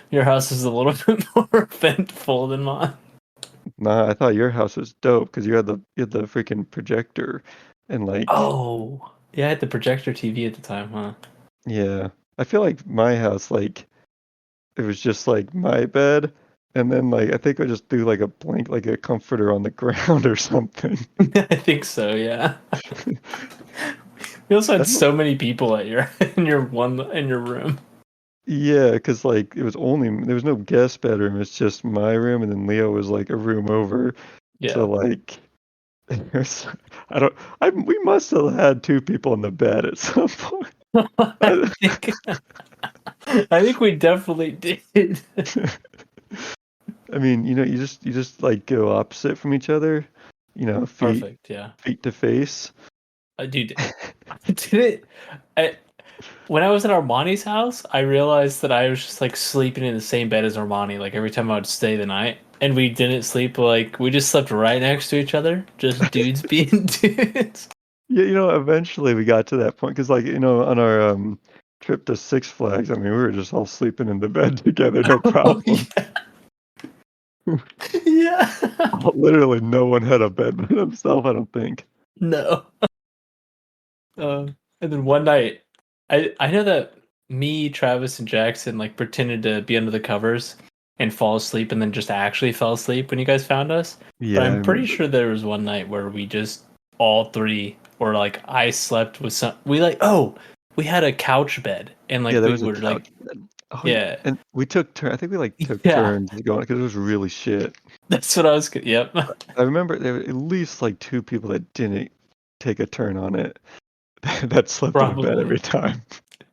your house is a little bit more eventful than mine. Nah, I thought your house was dope because you had the freaking projector, and like Oh. Yeah, I had the projector TV at the time, huh? yeah, I feel like my house like it was just like my bed, and then like I think I just threw like a comforter on the ground or something. I think so, yeah. We also had so many people at in your room. Yeah, because like there was no guest bedroom. It's just my room, and then Leo was like a room over. Yeah. So like, we must have had two people in the bed at some point. I think we definitely did. I mean, you just like go opposite from each other, Perfect, yeah. feet to face. Dude, when I was at Armani's house, I realized that I was just like sleeping in the same bed as Armani, like every time I would stay the night. And we didn't sleep, like we just slept right next to each other, just dudes being dudes. Yeah, eventually we got to that point because like, on our trip to Six Flags, I mean, we were just all sleeping in the bed together, no problem. Yeah. Literally no one had a bed by themselves, I don't think. No. And then one night, I know that me, Travis, and Jackson like pretended to be under the covers and fall asleep, and then just actually fell asleep when you guys found us. Yeah, But I I'm pretty remember. sure there was one night where we just all three, or like I slept with some. We had a couch bed, and like Yeah, there we was a were like couch bed. Oh, Yeah. and we took turns. I think we like took Yeah. turns going because it was really shit. That's what I was. Yep. I remember there were at least like 2 people that didn't take a turn on it. That slept in bed Probably. every time.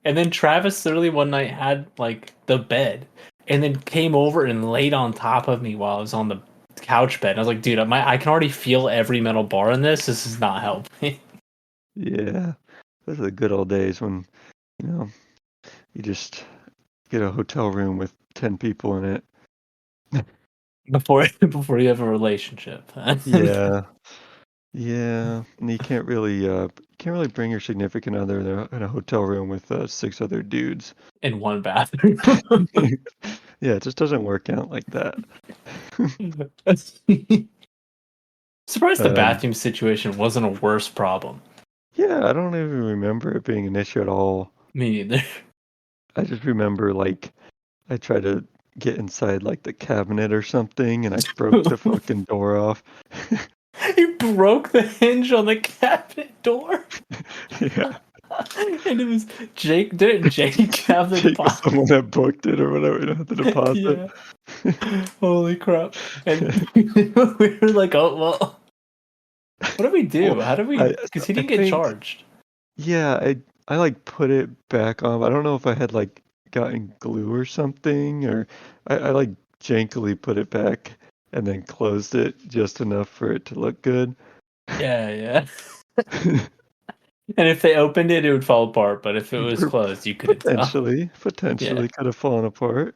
And then Travis literally one night had like the bed, and then came over and laid on top of me while I was on the couch bed. And I was like, dude, I can already feel every metal bar in this. This is not helping. Yeah, those are the good old days when you just get a hotel room with 10 people in it. before you have a relationship. Yeah, yeah, and you can't really bring your significant other in a hotel room with 6 other dudes. In one bathroom. Yeah, it just doesn't work out like that. Surprised the Um, bathroom situation wasn't a worse problem. Yeah, I don't even remember it being an issue at all. Me neither. I just remember like I tried to get inside like the cabinet or something, and I broke the fucking door off. You broke the hinge on the cabinet door. Yeah, And it was Jake. Didn't Jake have the Jake was deposit? someone that booked it or whatever, the deposit. Yeah. Holy crap. And we were like, oh, well, what do we do? Well, How do we? Because he I didn't get think charged. yeah, I like put it back on. I don't know if I had like gotten glue or something, or I like jankily put it back and then closed it just enough for it to look good. Yeah, yeah. And if they opened it, it would fall apart. But if it was closed, you couldn't tell. Potentially could have fallen apart.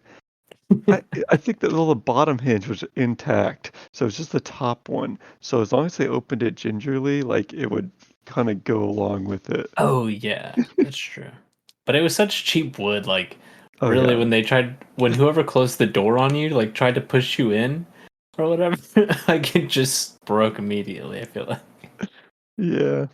I think that the bottom hinge was intact, so it's just the top one. So as long as they opened it gingerly, like it would kind of go along with it. Oh yeah, that's true. But it was such cheap wood. Like Oh really, yeah, when whoever closed the door on you, like tried to push you in or whatever, like it just broke immediately. I feel like. yeah.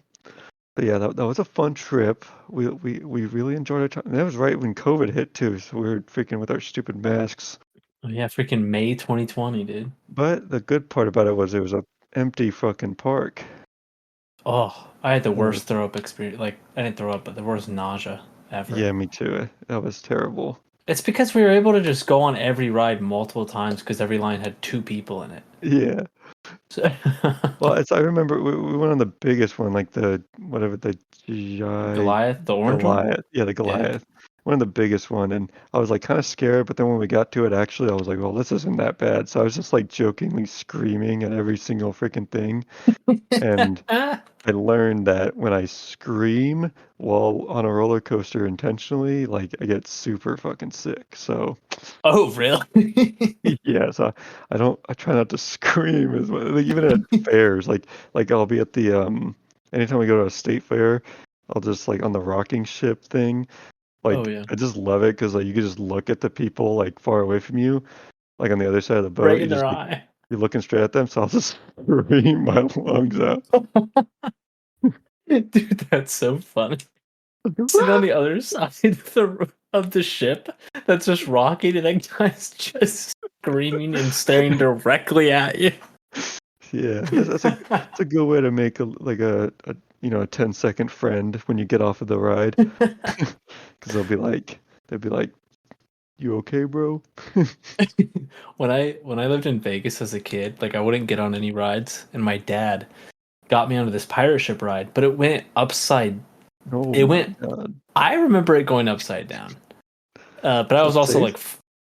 But yeah, that was a fun trip. We really enjoyed our time. And that was right when COVID hit too, so we were freaking with our stupid masks. Oh, yeah, freaking May 2020, dude. But the good part about it was a empty fucking park. Oh, I had the That was- worst throw up experience. Like I didn't throw up, but the worst nausea ever. Yeah, me too. That was terrible. It's because we were able to just go on every ride multiple times because every line had 2 people in it. Yeah. So, Well, I remember we went on the biggest one, like the Goliath, the orange one. Goliath. Yeah, the Goliath. One of the biggest one, and I was like kind of scared, but then when we got to it, actually, I was like, well, this isn't that bad. So I was just like jokingly screaming at every single freaking thing. And I learned that when I scream while on a roller coaster intentionally, like I get super fucking sick. So Oh, really? yeah, so I try not to scream as much. Like even at fairs, like I'll be at the anytime we go to a state fair, I'll just like on the rocking ship thing. Like Oh, yeah. I just love it because like you can just look at the people like far away from you, like on the other side of the boat. Right You in just their like, eye. you're looking straight at them, so I'll just scream my lungs out. Dude, that's so funny. Sit on the other side of the ship that's just rocking, and that guy's just screaming and staring directly at you. Yeah, that's a good way to make a 10-second friend when you get off of the ride, because they'll be like, you okay, bro? When I lived in Vegas as a kid, like I wouldn't get on any rides, and my dad got me onto this pirate ship ride, but it went upside. Oh It my went. God. I remember it going upside down, but I was Is it also safe? like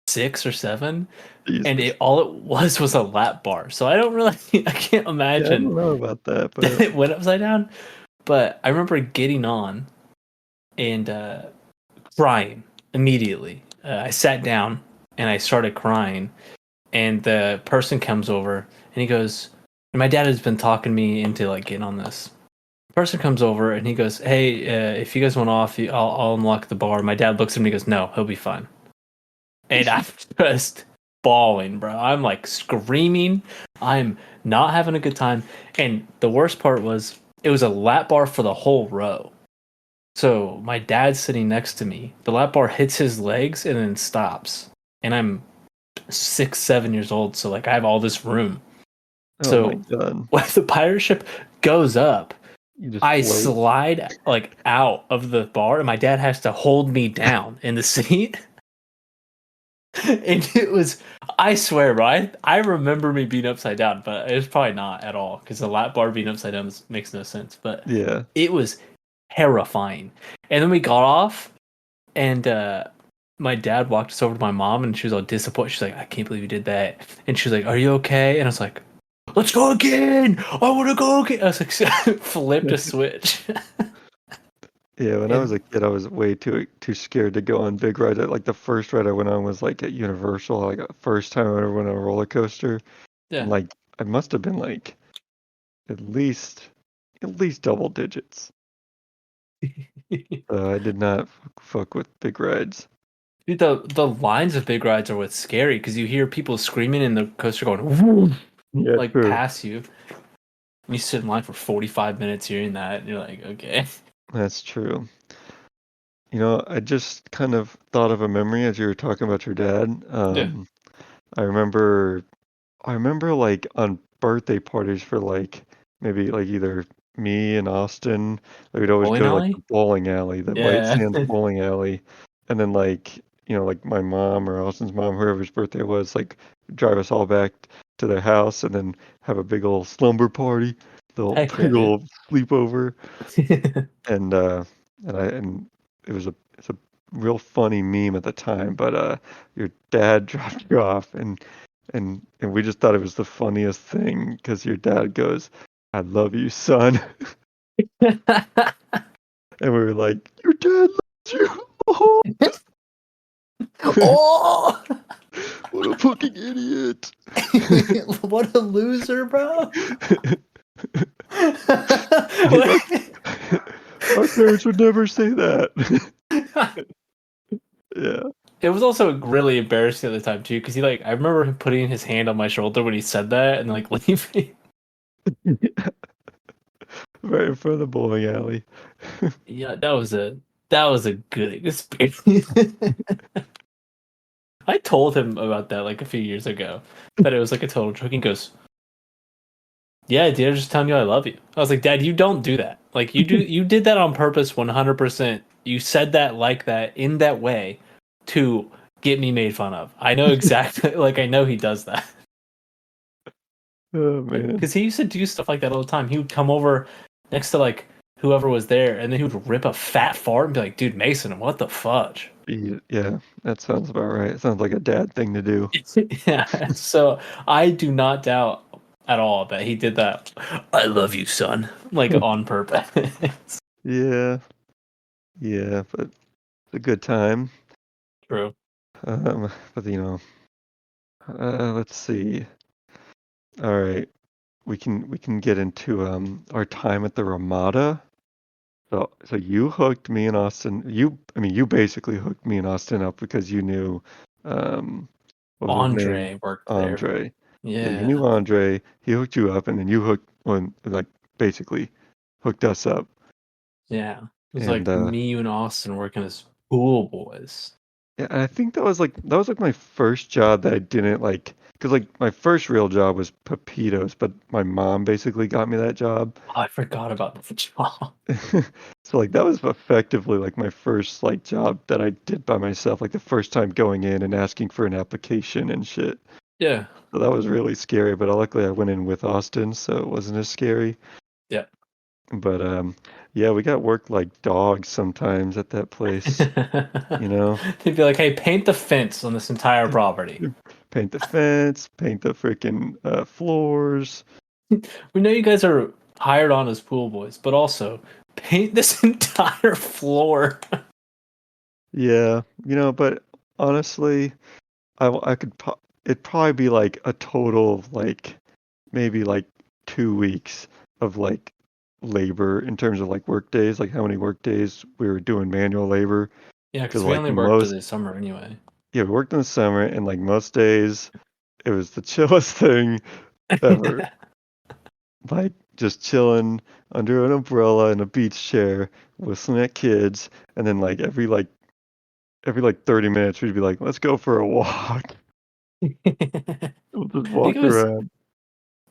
6 or 7, Jesus. and all it was a lap bar. So I don't really, I can't Yeah, I imagine don't know about that, that but it went upside down. But I remember getting on and crying immediately. I sat down and I started crying, and the person comes over and he goes, and my dad has been talking me into like getting on this. Person comes over and he goes, "Hey, if you guys want off, I'll unlock the bar." My dad looks at me and he goes, "No, he'll be fine." And I'm just bawling, bro. I'm like screaming. I'm not having a good time. And the worst part was it was a lap bar for the whole row. So my dad's sitting next to me. The lap bar hits his legs and then stops. And I'm 6, 7 years old, so like I have all this room. oh So my God, when the pirate ship goes up, you just I float. slide like out of the bar, and my dad has to hold me down in the seat. And it was, I swear, bro, I remember me being upside down, but it was probably not at all because the lap bar being upside down makes no sense. But Yeah. it was terrifying. And then we got off, and my dad walked us over to my mom, and she was all disappointed. She's like, I can't believe you did that. And she was like, are you okay? And I was like, let's go again. I want to go again. I was like, flipped a switch. Yeah, when I was a kid, I was way too scared to go on big rides. Like the first ride I went on was like at Universal, like first time I ever went on a roller coaster. Yeah. And like I must have been like at least double digits. I did not fuck with big rides. Dude, the lines of big rides are what's scary because you hear people screaming and the coaster going woo, Yeah, like true. past you. You sit in line for 45 minutes hearing that, and you're like, okay. That's true. You know, I just kind of thought of a memory as you were talking about your dad. Yeah. I remember like on birthday parties for like maybe like either me and Austen, we'd always Bowling go to like alley? the bowling alley, the White Yeah. Sands bowling alley, and then like like my mom or Austin's mom, whoever's birthday it was, like drive us all back to their house and then have a big old slumber party, the Heck yeah, big dude. old sleepover, and it's a real funny meme at the time, but your dad dropped you off and we just thought it was the funniest thing because your dad goes, I love you, son. And we were like, your dad loves you. Oh, Oh, what a fucking idiot. what a loser, bro. Our parents would never say that. Yeah. It was also really embarrassing at the time too, because I remember him putting his hand on my shoulder when he said that and like leaving. Right in front of the bowling alley. Yeah, that was a good experience. I told him about that like a few years ago, that it was like a total joke. He goes, yeah, dude, I'm just telling you I love you. I was like, Dad, you don't do that. Like you did that on purpose 100%. You said that like that in that way to get me made fun of. I know exactly like I know he does that. Oh man. Because he used to do stuff like that all the time. He would come over next to like whoever was there, and then he would rip a fat fart and be like, dude, Mason, what the fudge? Yeah, that sounds about right. It sounds like a dad thing to do. Yeah, so I do not doubt at all that he did that. I love you, son. Like on purpose. Yeah, but it's a good time. True. But let's see. All right, we can get into our time at the Ramada. So you hooked me and Austin. You basically hooked me and Austin up because you knew what was his name? Andre worked there. Andre. Yeah, you Yeah. knew Andre. He hooked you up, and then you basically hooked us up. Yeah. It was And like me, you, and Austin working as pool boys. yeah, and I think that was like my first job that I didn't like, because like my first real job was Pepitos, but my mom basically got me that job. Oh, I forgot about the job. So like that was effectively like my first like job that I did by myself, like the first time going in and asking for an application and shit. Yeah. So that was really scary, but luckily I went in with Austin, so it wasn't as scary. Yeah. But yeah, we got work like dogs sometimes at that place. You know, They'd be like, hey, paint the fence on this entire property. paint the fence, paint the freaking floors. We know you guys are hired on as pool boys, but also paint this entire floor. Yeah, but honestly, it'd probably be like a total of like maybe like 2 weeks of like labor in terms of like work days, like how many work days we were doing manual labor. Yeah, because 'Cause, we like, only worked most- in the summer anyway. Yeah, we worked in the summer, and like most days, it was the chillest thing ever. Like just chilling under an umbrella in a beach chair, whistling at kids, and then like every 30 minutes we'd be like, let's go for a walk. We'll just walk around.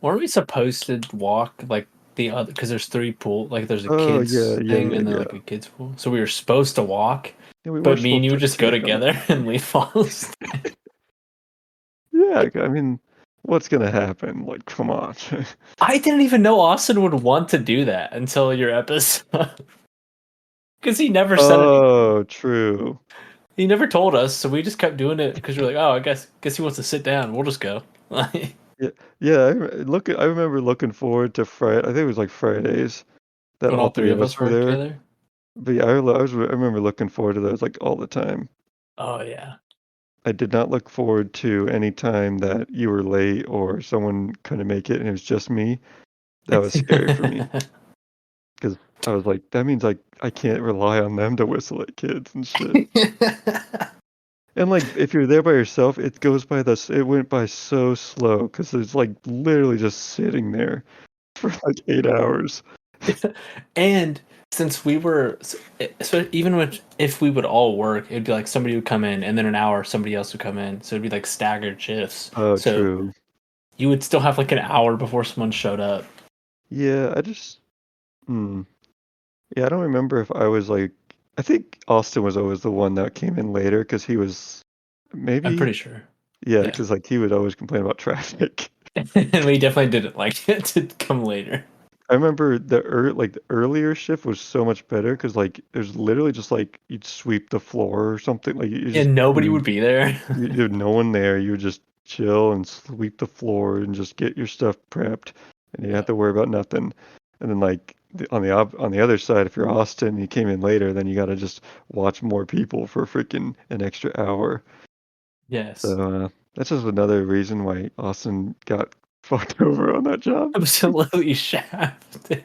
Weren't we supposed to walk like the other? Because there's 3 pool, like there's a Oh, kids yeah, thing and then yeah. like a kids pool. So we were supposed to walk, Yeah, we but were me and you would supposed just to go check on it. together and we fall asleep. Yeah, I mean, what's gonna happen? Like, come on. I didn't even know Austen would want to do that until your episode. Because he never said it. Oh, true. He never told us, so we just kept doing it because we're like, oh, I guess he wants to sit down. We'll just go. Yeah, yeah. I remember looking forward to Friday. I think it was like Fridays that When all all three three of of us us were were there. together. But yeah, I remember looking forward to those like all the time. Oh yeah. I did not look forward to any time that you were late or someone couldn't make it and it was just me. That was scary for me because I was like, that means I can't rely on them to whistle at kids and shit. And like, if you're there by yourself, it went by so slow because it's like literally just sitting there for like 8 hours. And since we were, so even if we would all work, it'd be like somebody would come in, and then an hour somebody else would come in. So it'd be like staggered shifts. Oh, So true. you would still have like an hour before someone showed up. Yeah, yeah, I don't remember if I was like, I think Austin was always the one that came in later because he was I'm maybe, pretty sure. yeah, Yeah. because like he would always complain about traffic. And we definitely didn't like it to come later. I remember the earlier shift was so much better because like there's literally just like you'd sweep the floor or something like you just And nobody would be there. you had no one there. You would just chill and sweep the floor and just get your stuff prepped, and you didn't have to worry about nothing. And then like on the other side, if you're Austin, and you came in later, then you got to just watch more people for freaking an extra hour. Yes. So that's just another reason why Austin got fucked over on that job. Absolutely shafted.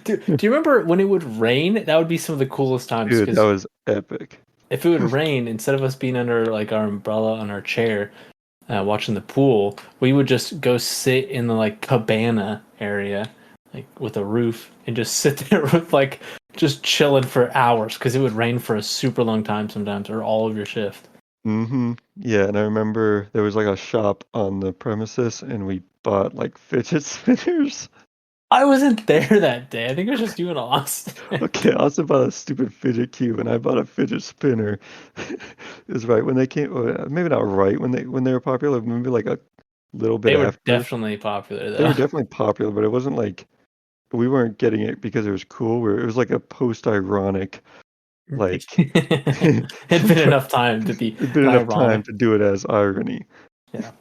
Dude, do you remember when it would rain? That would be some of the coolest times. Dude, 'cause that was epic. if it would rain, instead of us being under like our umbrella on our chair, watching the pool, we would just go sit in the like cabana area, like with a roof, and just sit there with like just chilling for hours because it would rain for a super long time sometimes, or all of your shift. Mm-hmm. Yeah, and I remember there was like a shop on the premises, and we bought like fidget spinners. I wasn't there that day. I think it was just you and Austin. Okay, I also bought a stupid fidget cube, and I bought a fidget spinner. It was right when they came, maybe not right when they were popular, maybe like a little bit They were after. definitely popular though. They were definitely popular, but it wasn't like we weren't getting it because it was cool. It was like a post-ironic, like It'd been enough time to be it'd been enough time ironic. to do it as irony. Yeah.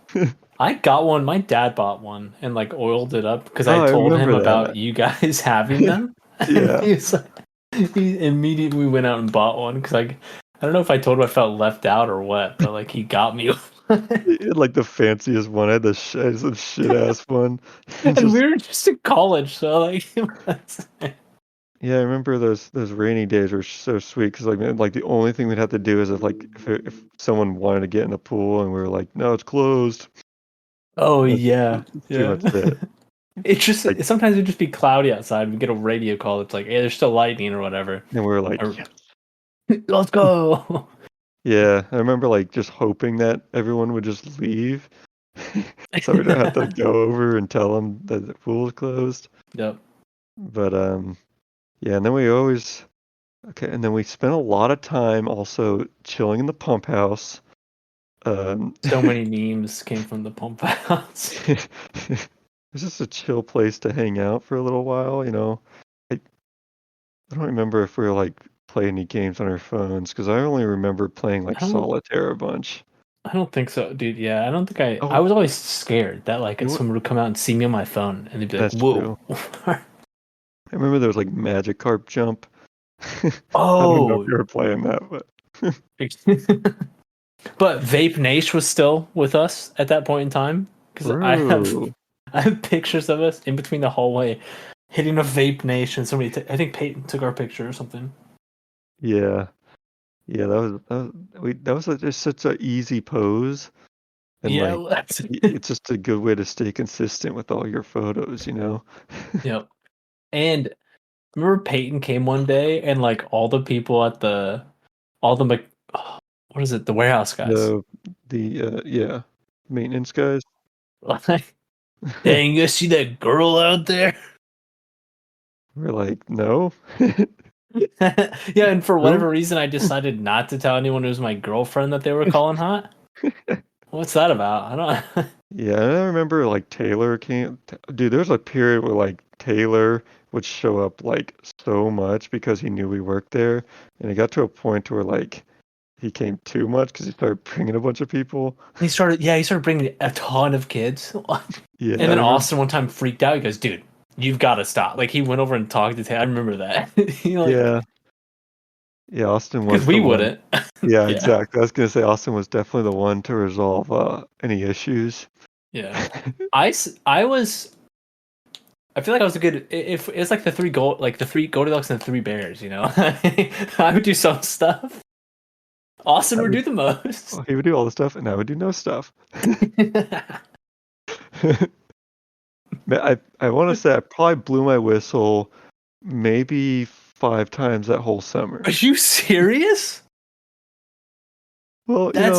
I got one. My dad bought one and like oiled it up because Oh, I I told him remember about that. you guys having them. Yeah. And he immediately went out and bought one because like I don't know if I told him I felt left out or what, but like he got me one. He had, like the fanciest one. I had some shit ass one. And we were just in college, so like it was... Yeah, I remember those rainy days were so sweet because like the only thing we'd have to do is if someone wanted to get in the pool and we were like, no, it's closed. Oh That's yeah, pretty much it. It's just Like, sometimes it'd just be cloudy outside. We get a radio call. It's like, hey, there's still lightning or whatever. and we were like, Or- yes. Let's go. Yeah, I remember like just hoping that everyone would just leave, so we don't have to go over and tell them that the pool is closed. Yep. But yeah, and then and then we spent a lot of time also chilling in the pump house. So many memes came from the pump house. It's just a chill place to hang out for a little while, you know. I don't remember if we were like playing any games on our phones because I only remember playing like I don't- solitaire a bunch. I don't think so, dude. Yeah, I don't think I. Oh. I was always scared that like You know what? someone would come out and see me on my phone and they'd be like, That's "Whoa." I remember there was like Magikarp Jump. I don't know Oh. if you were playing that, but But Vape Nash was still with us at that point in time because True. I have pictures of us in between the hallway hitting a Vape Nash and somebody. I think Peyton took our picture or something. Yeah, that was just such an easy pose, and Yeah, like it's just a good way to stay consistent with all your photos, you know. Yep. And remember Peyton came one day and like all the people at what is it, the warehouse guys. Yeah, maintenance guys. Like, dang, you guys see that girl out there? We're like, no. Yeah, and for whatever reason I decided not to tell anyone it was my girlfriend that they were calling hot. What's that about? I don't. Yeah, and I remember like Taylor came. Dude, there was a period where like Taylor would show up like so much because he knew we worked there, and it got to a point where like he came too much because he started bringing a bunch of people. He started bringing a ton of kids. Yeah, And I then remember- Austen one time freaked out. He goes, "Dude, you've got to stop!" Like he went over and talked to Taylor. I remember that. yeah, Austin was because we the one. wouldn't. Yeah, Yeah. exactly. I was gonna say Austin was definitely the one to resolve any issues. Yeah, I feel like I was a good. If it's like the three Goldilocks and the three bears, you know, I would do some stuff. Austin would do the most. Well, he would do all the stuff, and I would do no stuff. Man, I want to say I probably blew my whistle maybe 5 times that whole summer. Are you serious? Well, That's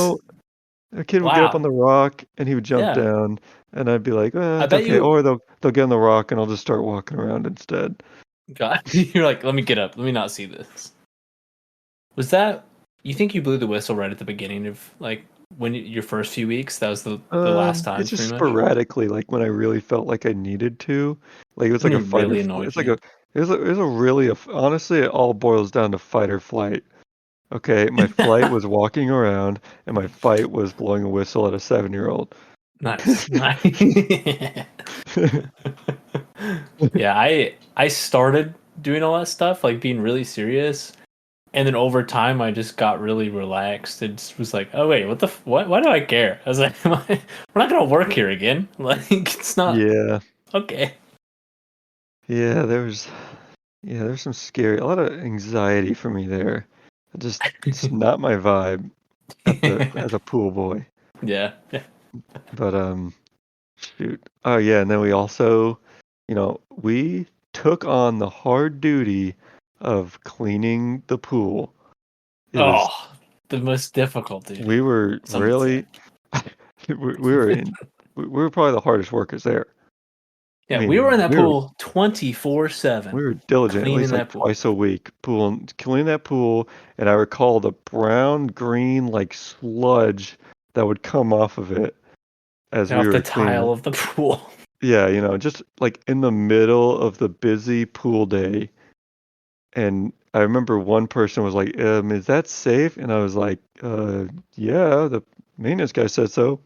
a kid would get up wow. on the rock and he would jump Yeah. down, and I'd be like, I it's bet okay. you- Or they'll get on the rock and I'll just start walking around instead. God, you're like, let me get up. Let me not see this. Was that? You think you blew the whistle right at the beginning of like your first few weeks? That was the last time. It's just pretty much? sporadically, like when I really felt like I needed to. Like it was And like a it fight really or annoyed it's like you. it was a really honestly it all boils down to fight or flight. Okay, my flight was walking around and my fight was blowing a whistle at a 7-year-old. Nice. Yeah, I started doing all that stuff, like being really serious, and then over time I just got really relaxed and just was like, oh wait, what? Why do I care? I was like, we're not gonna work here again. Like it's not. Yeah. Okay. Yeah, there's some scary, a lot of anxiety for me there. It's not my vibe as a pool boy. Yeah. But shoot. Oh yeah, and then we also, we took on the hard duty of cleaning the pool. The most difficult, dude. We were Some would really we were probably the hardest workers there. Yeah, I mean, we were in that we were- pool 24/7. We were diligent, at cleaning least like that pool. twice a week, cleaning that pool, and I recall the brown green like sludge that would come off of it as we Off were the cleaning. tile of the pool. Yeah, just like in the middle of the busy pool day. And I remember one person was like, is that safe? And I was like, yeah, the maintenance guy said so.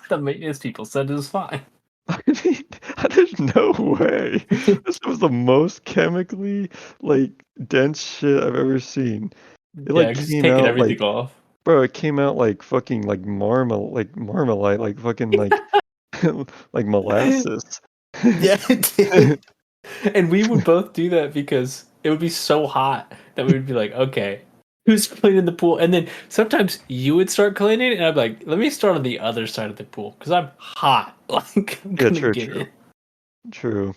The maintenance people said it was fine. I mean, there's no way. This was the most chemically like dense shit I've ever seen. It Yeah, like just came taking out everything like, off. bro, it came out like fucking like marmalade, like fucking like like molasses. Yeah, it did. And we would both do that because it would be so hot that we would be like, okay, who's cleaning the pool? And then sometimes you would start cleaning, and I'd be like, let me start on the other side of the pool because I'm hot. Like, I'm Yeah, gonna get in. True.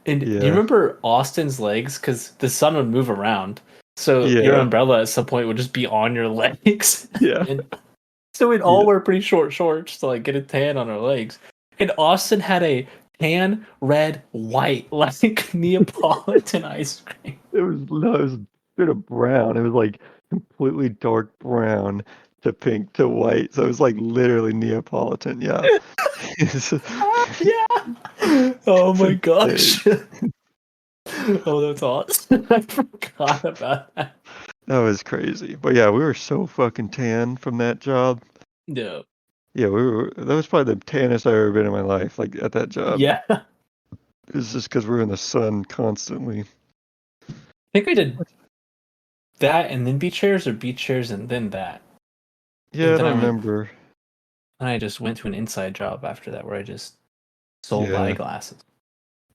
And do Yeah. you remember Austin's legs? Because the sun would move around. So your Yeah. umbrella at some point would just be on your legs. Yeah. And so we'd all Yeah. wear pretty short shorts to like get a tan on our legs. And Austin had a tan, red, white, like Neapolitan ice cream. It was a bit of brown. It was like completely dark brown to pink to white. So it was like literally Neapolitan. Yeah. Yeah. Oh my gosh. Oh, that's awesome. I forgot about that. That was crazy. But yeah, we were so fucking tan from that job. No. Yeah, that was probably the tannest I've ever been in my life, like at that job. Yeah. I It was just because we were in the sun constantly. think I did that and then beach chairs or beach chairs and then that. Yeah, I then I don't went- remember. And I just went to an inside job after that where I just sold Yeah. eyeglasses.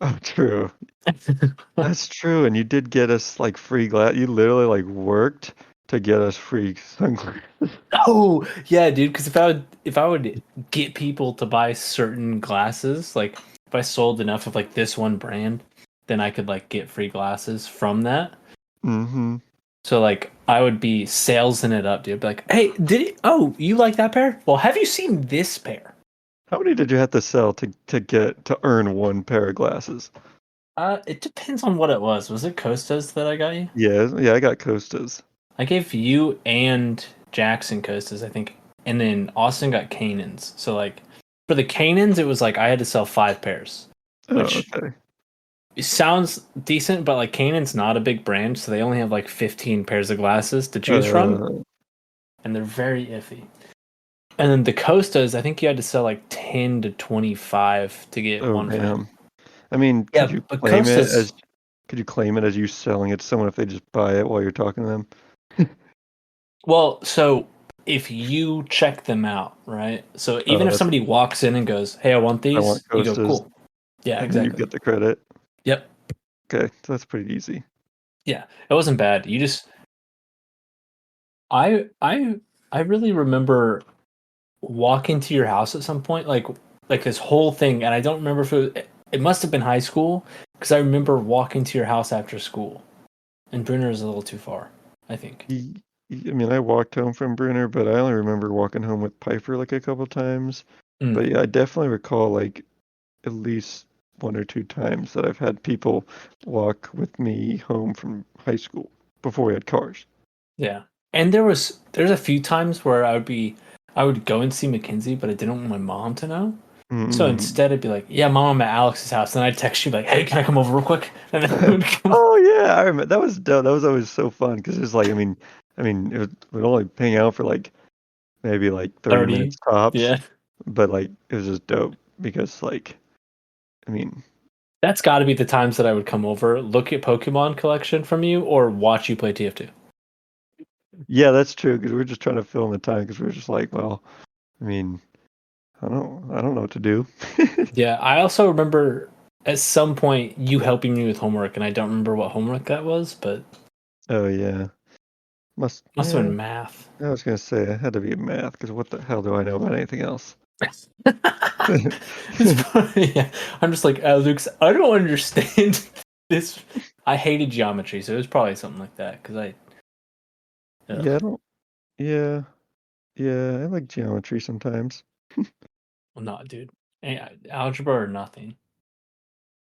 Oh, true. That's true. And you did get us like free glass. You literally like worked to get us free sunglasses. Oh yeah, dude. Because if I would get people to buy certain glasses, like if I sold enough of like this one brand, then I could like get free glasses from that. Mm-hmm. So like I would be salesing it up, dude. I'd be like, hey, oh, you like that pair? Well, have you seen this pair? How many did you have to sell to earn one pair of glasses? It depends on what it was. Was it Costas that I got you? Yeah, I got Costas. I gave you and Jackson Costas, I think. and then Austen got Canaans. So like for the Canaans, it was like I had to sell 5 pairs, which okay. it sounds decent, but like Canaan's not a big brand, so they only have like 15 pairs of glasses to choose from, and they're very iffy. And then the Costas, I think you had to sell like 10 to 25 to get one frame. Damn. I mean, Yeah, could you but claim it Costas- as you selling it to someone if they just buy it while you're talking to them? Well, so if you check them out, right? So even if that's- somebody walks in and goes, "Hey, I want these," want you go, Costas. "Cool." Yeah, And then exactly. you get the credit. Yep. Okay, so that's pretty easy. Yeah, it wasn't bad. You just, I really remember walking to your house at some point, like this whole thing, and I don't remember if it must have been high school because I remember walking to your house after school, and Brunner is a little too far, I think. I mean, I walked home from Brunner, but I only remember walking home with Piper like a couple times. But yeah, I definitely recall like at least 1 or 2 times that I've had people walk with me home from high school before we had cars. Yeah, and there's a few times where I would go and see Mackenzie, but I didn't want my mom to know. So instead, I'd be like, "Yeah, Mom, I'm at Alex's house." And I'd text you like, "Hey, can I come over real quick?" And then I would come. Oh yeah, I remember that was dope. That was always so fun because it's like, I mean, we'd only hang out for like maybe like 30 minutes tops. Yeah, But like it was just dope because like, I mean, that's got to be the times that I would come over, look at Pokemon collection from you, or watch you play TF2. yeah, that's true because we were just trying to fill in the time because we were just like, well, I mean, I don't know what to do. Yeah, I also remember at some point you helping me with homework, and I don't remember what homework that was, but Oh yeah, must have yeah. been math. I was gonna say it had to be math because what the hell do I know about anything else? It's funny, yeah. I'm just like, Luke, I don't understand this. I hated geometry, so it was probably something like that because I. Yeah, I don't. Yeah, yeah, I like geometry sometimes. Well, not, dude. Algebra or nothing.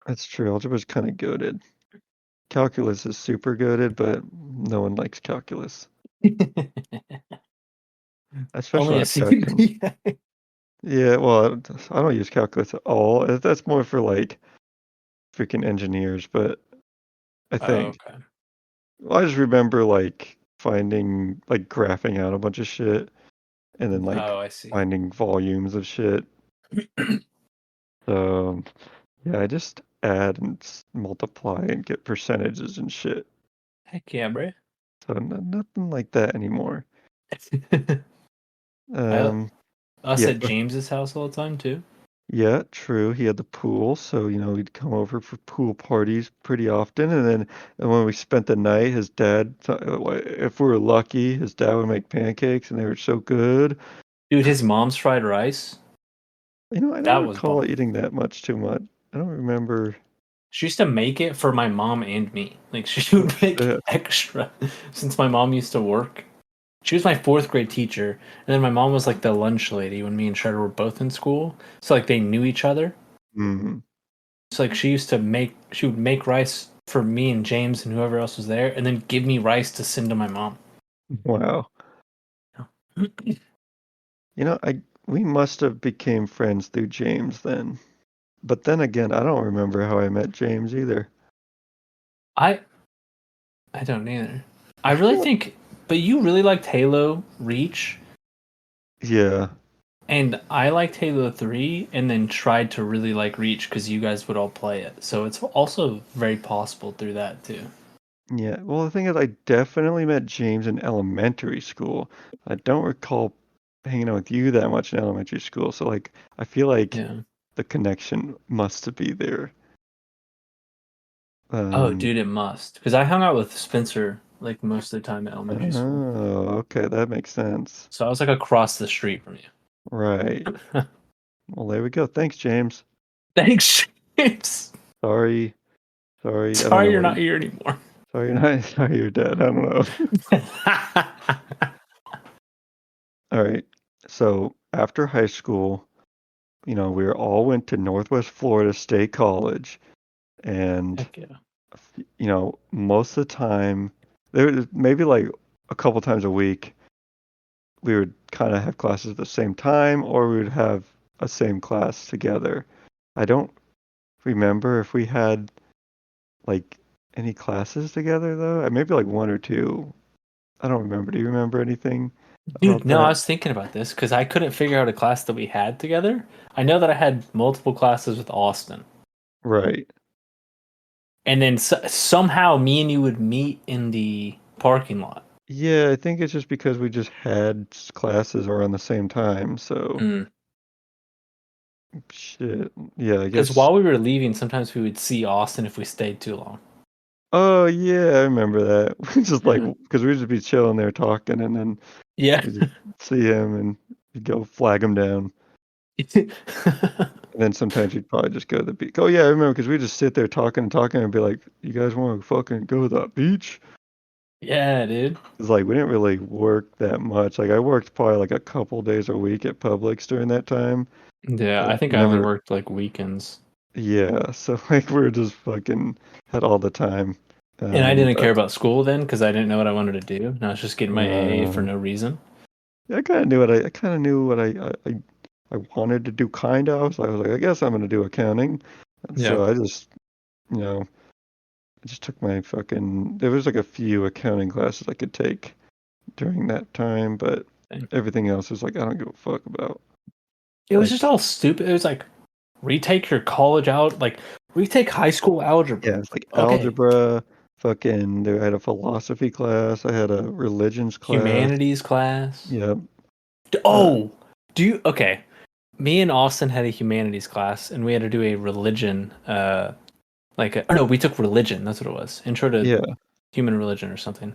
That's true. Algebra's kind of goated. Calculus is super goated, but no one likes calculus. Especially Only a on CP. Yeah, well, I don't use calculus at all. That's more for like freaking engineers, but I think Okay. well, I just remember like finding like graphing out a bunch of shit and then like I see. finding volumes of shit. So yeah, I just add and multiply and get percentages and shit. Heck yeah, bro. So nothing like that anymore. Us Yeah, at James's house all the time too. yeah, true. He had the pool, so we'd come over for pool parties pretty often. And then when we spent the night, his dad, if we were lucky, his dad would make pancakes, and they were so good. Dude, his mom's fried rice. I That don't was recall bomb. eating that much too much. I don't remember. She used to make it for my mom and me. Like she would make extra since my mom used to work. She was my 4th grade teacher, and then my mom was like the lunch lady when me and Shredder were both in school. So like they knew each other. So like she would make rice for me and James and whoever else was there, and then give me rice to send to my mom. Wow. We must have became friends through James then. But then again, I don't remember how I met James either. I don't either. I really think, but you really liked Halo Reach. Yeah. And I liked Halo 3 and then tried to really like Reach because you guys would all play it. So it's also very possible through that too. Yeah. Well, the thing is, I definitely met James in elementary school. I don't recall hanging out with you that much in elementary school. So, like, I feel like the connection must be there. Oh, dude, it must. Because I hung out with Spencer like most of the time at elementary school. Oh, okay. That makes sense. So I was like across the street from you. Right. Well, there we go. Thanks, James. Thanks, James. Sorry. Sorry you're not here anymore. Sorry you're not. Sorry you're dead. I don't know. All right. So after high school, we all went to Northwest Florida State College, and Heck yeah. most of the time, there maybe like a couple times a week, we would kind of have classes at the same time, or we would have a same class together. I don't remember if we had like any classes together though. Maybe like one or two. I don't remember. Do you remember anything Dude, about no, I that? was thinking about this because I couldn't figure out a class that we had together. I know that I had multiple classes with Austen. Right. And then somehow me and you would meet in the parking lot. Yeah, I think it's just because we just had classes around the same time. So shit. Yeah, I Because guess. while we were leaving, sometimes we would see Austen if we stayed too long. Oh yeah, I remember that. We just like because we'd just be chilling there talking, and then Yeah. we just see him and you'd go flag him down. And then sometimes you'd probably just go to the beach. Oh yeah, I remember because we just sit there talking and be like, "You guys want to fucking go to the beach?" Yeah, dude. It's like we didn't really work that much. Like I worked probably like a couple days a week at Publix during that time. Yeah, I think I only Never. worked like weekends. Yeah, so like we were just fucking had all the time. And I didn't care about school then because I didn't know what I wanted to do. And I was just getting my AA for no reason. I kind of knew what I wanted to do. Kind of. So I was like, I guess I'm gonna do accounting. And so I just, I just took my fucking. There was like a few accounting classes I could take during that time, but everything else was like I don't give a fuck about. It was just all stupid. It was like retake your college out, like retake high school algebra. Yeah, it's like algebra. Fucking. I had a philosophy class. I had a religions class. Humanities class. Yep. Oh, okay. Me and Austen had a humanities class, and we had to do a religion. We took religion. That's what it was. Intro to human religion or something.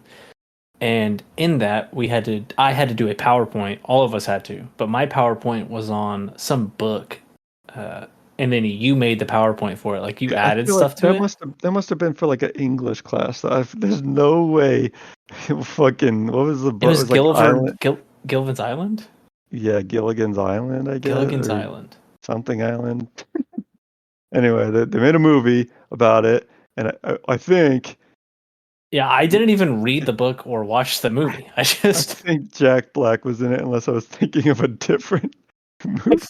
And in that, I had to do a PowerPoint. All of us had to, but my PowerPoint was on some book, and then you made the PowerPoint for it. Like you added stuff to it. That must have been for like an English class. There's no way. Fucking what was the book? It was Gilligan's Island. Yeah, Gilligan's Island. I guess Gilligan's Island. Something Island. Anyway, they made a movie about it, and I think. Yeah, I didn't even read the book or watch the movie. I think Jack Black was in it, unless I was thinking of a different movie.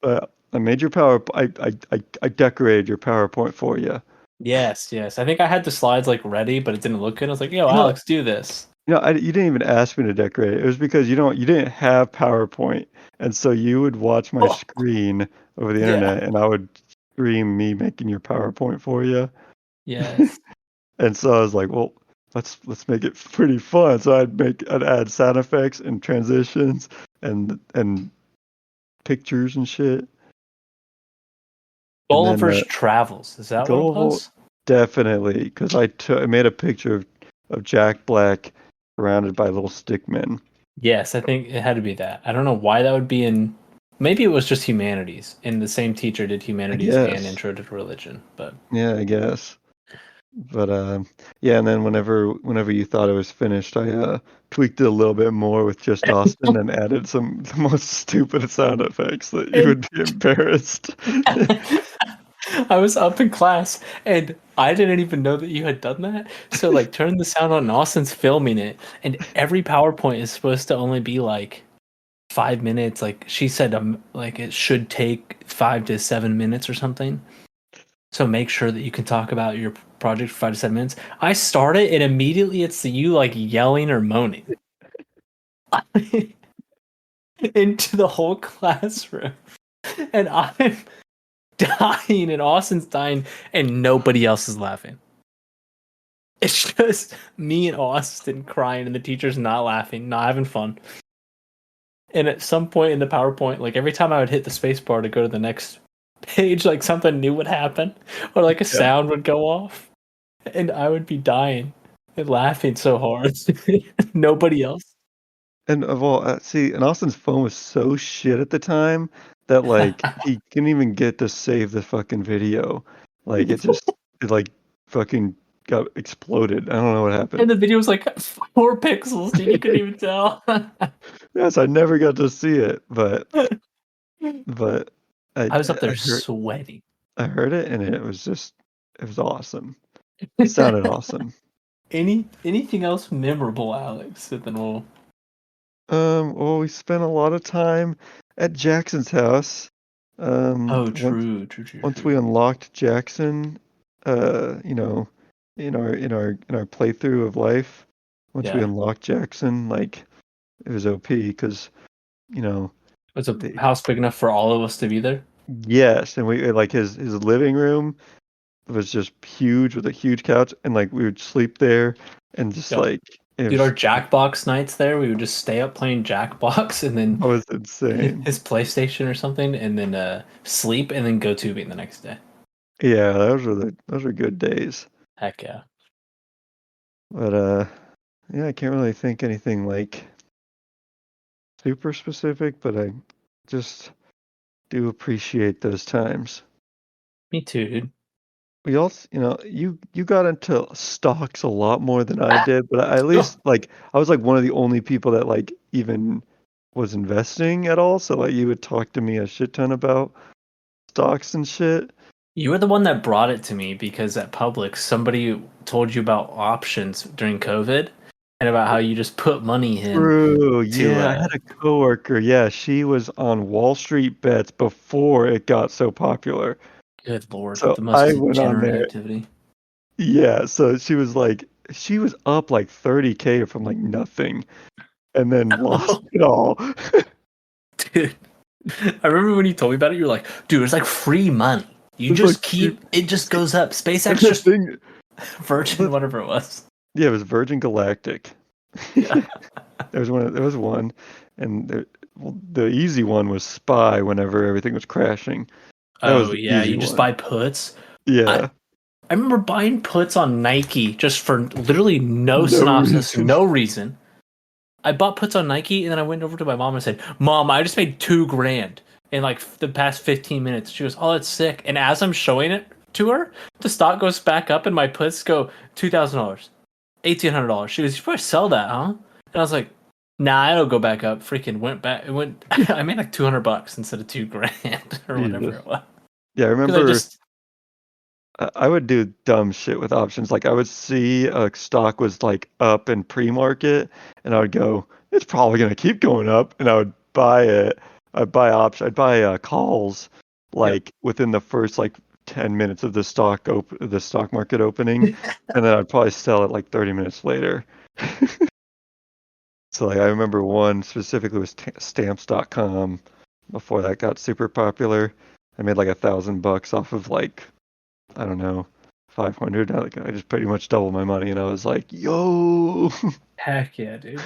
But I made your I decorated your PowerPoint for you. Yes. I think I had the slides like ready, but it didn't look good. I was like, "Yo, Alex, do this." You didn't even ask me to decorate it. It was because you didn't have PowerPoint, and so you would watch my screen over the internet, and I would stream me making your PowerPoint for you. Yes. And so I was like, well, let's make it pretty fun. So I'd add sound effects and transitions and pictures and shit. Gulliver's Travels. Is that what it was? Definitely, because I made a picture of Jack Black surrounded by little stick men. Yes, I think it had to be that. I don't know why that would be in. Maybe it was just humanities, and the same teacher did humanities and intro to religion. But yeah, I guess. But and then whenever you thought it was finished, I tweaked it a little bit more with just Austen and added the most stupid sound effects that you would be embarrassed. I was up in class and I didn't even know that you had done that. So like turn the sound on and Austin's filming it, and every PowerPoint is supposed to only be like 5 minutes. Like she said like it should take 5 to 7 minutes or something. So make sure that you can talk about your project for 5 to 7 minutes. I start it and immediately it's you like yelling or moaning into the whole classroom. And I'm dying and Austin's dying and nobody else is laughing. It's just me and Austin crying and the teacher's not laughing, not having fun. And at some point in the PowerPoint, like every time I would hit the space bar to go to the next page, like something new would happen or like a sound would go off and I would be dying and laughing so hard. Nobody else. And of all, and Austin's phone was so shit at the time that like he couldn't even get to save the fucking video. Like it like fucking got exploded. I don't know what happened. And the video was like 4 pixels, dude. You couldn't even tell. Yes, I never got to see it, but I was up there sweating. I heard it, and it was awesome. It sounded awesome. Anything else memorable, Alex? Then we'll Well, we spent a lot of time at Jackson's house. Oh, Once true. once we unlocked Jackson, you know, in our playthrough of life, once we Yeah. unlocked Jackson, like it was OP because you know, Was a the, house big enough for all of us to be there? yes, and we like his living room was just huge with a huge couch, and like we would sleep there, and just Yep. like it Dude, our was, Jackbox nights there, we would just stay up playing Jackbox and then that was insane. his PlayStation or something, and then sleep and then go tubing the next day. Yeah, those were good days. Heck yeah. But yeah, I can't really think anything like super specific, but I just do appreciate those times. Me too, dude. We also, you got into stocks a lot more than I did, but at least like I was like one of the only people that like even was investing at all. So like you would talk to me a shit ton about stocks and shit. You were the one that brought it to me because at Publix, somebody told you about options during COVID and about how you just put money in. True. Yeah, I had a coworker. Yeah, she was on Wall Street bets before it got so popular. Good lord, So the most I went on degenerate there. activity. Yeah, so she was up like 30K from like nothing and then lost it all. Dude, I remember when you told me about it, you were like, dude, it's like free money. You It's just like keep, it just goes up. SpaceX the just, thing. Virgin, whatever it was. Yeah, it was Virgin Galactic. Yeah. There was one, and the easy one was Spy whenever everything was crashing. That was Oh, the yeah, easy you just one. buy puts. Yeah. I remember buying puts on Nike just for literally no synopsis, reason. no reason. I bought puts on Nike, and then I went over to my mom and said, Mom, I just made $2,000 in like the past 15 minutes. She goes, oh, that's sick. And as I'm showing it to her, the stock goes back up, and my puts go $2,000, $1,800. She goes, you probably sell that, huh? And I was like, nah, it'll go back up. Freaking went back. It went. I made like $200 instead of $2,000 or whatever Jesus. it was. Yeah, I 'Cause remember I would do dumb shit with options. Like I would see a stock was like up in pre-market, and I would go, it's probably gonna keep going up, and I would buy it. I'd buy option. I'd buy calls like within the first like 10 minutes of the stock market opening, and then I'd probably sell it like 30 minutes later. So like I remember one specifically was stamps.com before that got super popular. I made like $1,000 off of like, I don't know, 500. I just pretty much doubled my money, and I was like, yo. Heck yeah, dude.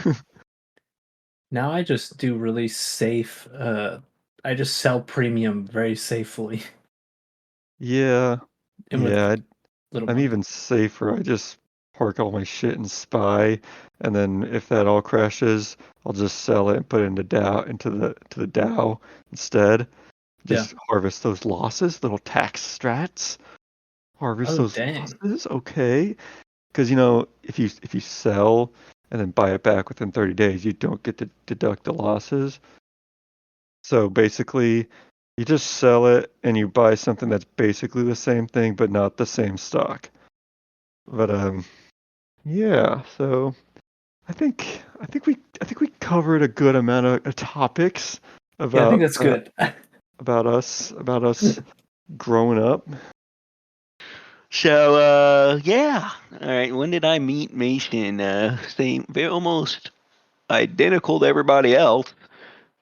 Now I just do really safe. I just sell premium very safely. Yeah. And with Yeah, little I'm money. even safer. I just park all my shit in Spy, and then if that all crashes, I'll just sell it and put it into the DAO instead. Just harvest those losses, little tax strats. Harvest Oh, those dang. losses, okay? Because if you sell and then buy it back within 30 days, you don't get to deduct the losses. So basically, you just sell it and you buy something that's basically the same thing but not the same stock. But yeah. So I think we covered a good amount of topics Yeah, I think about that's good. about us growing up. So yeah. All right. When did I meet Mason? They're almost identical to everybody else.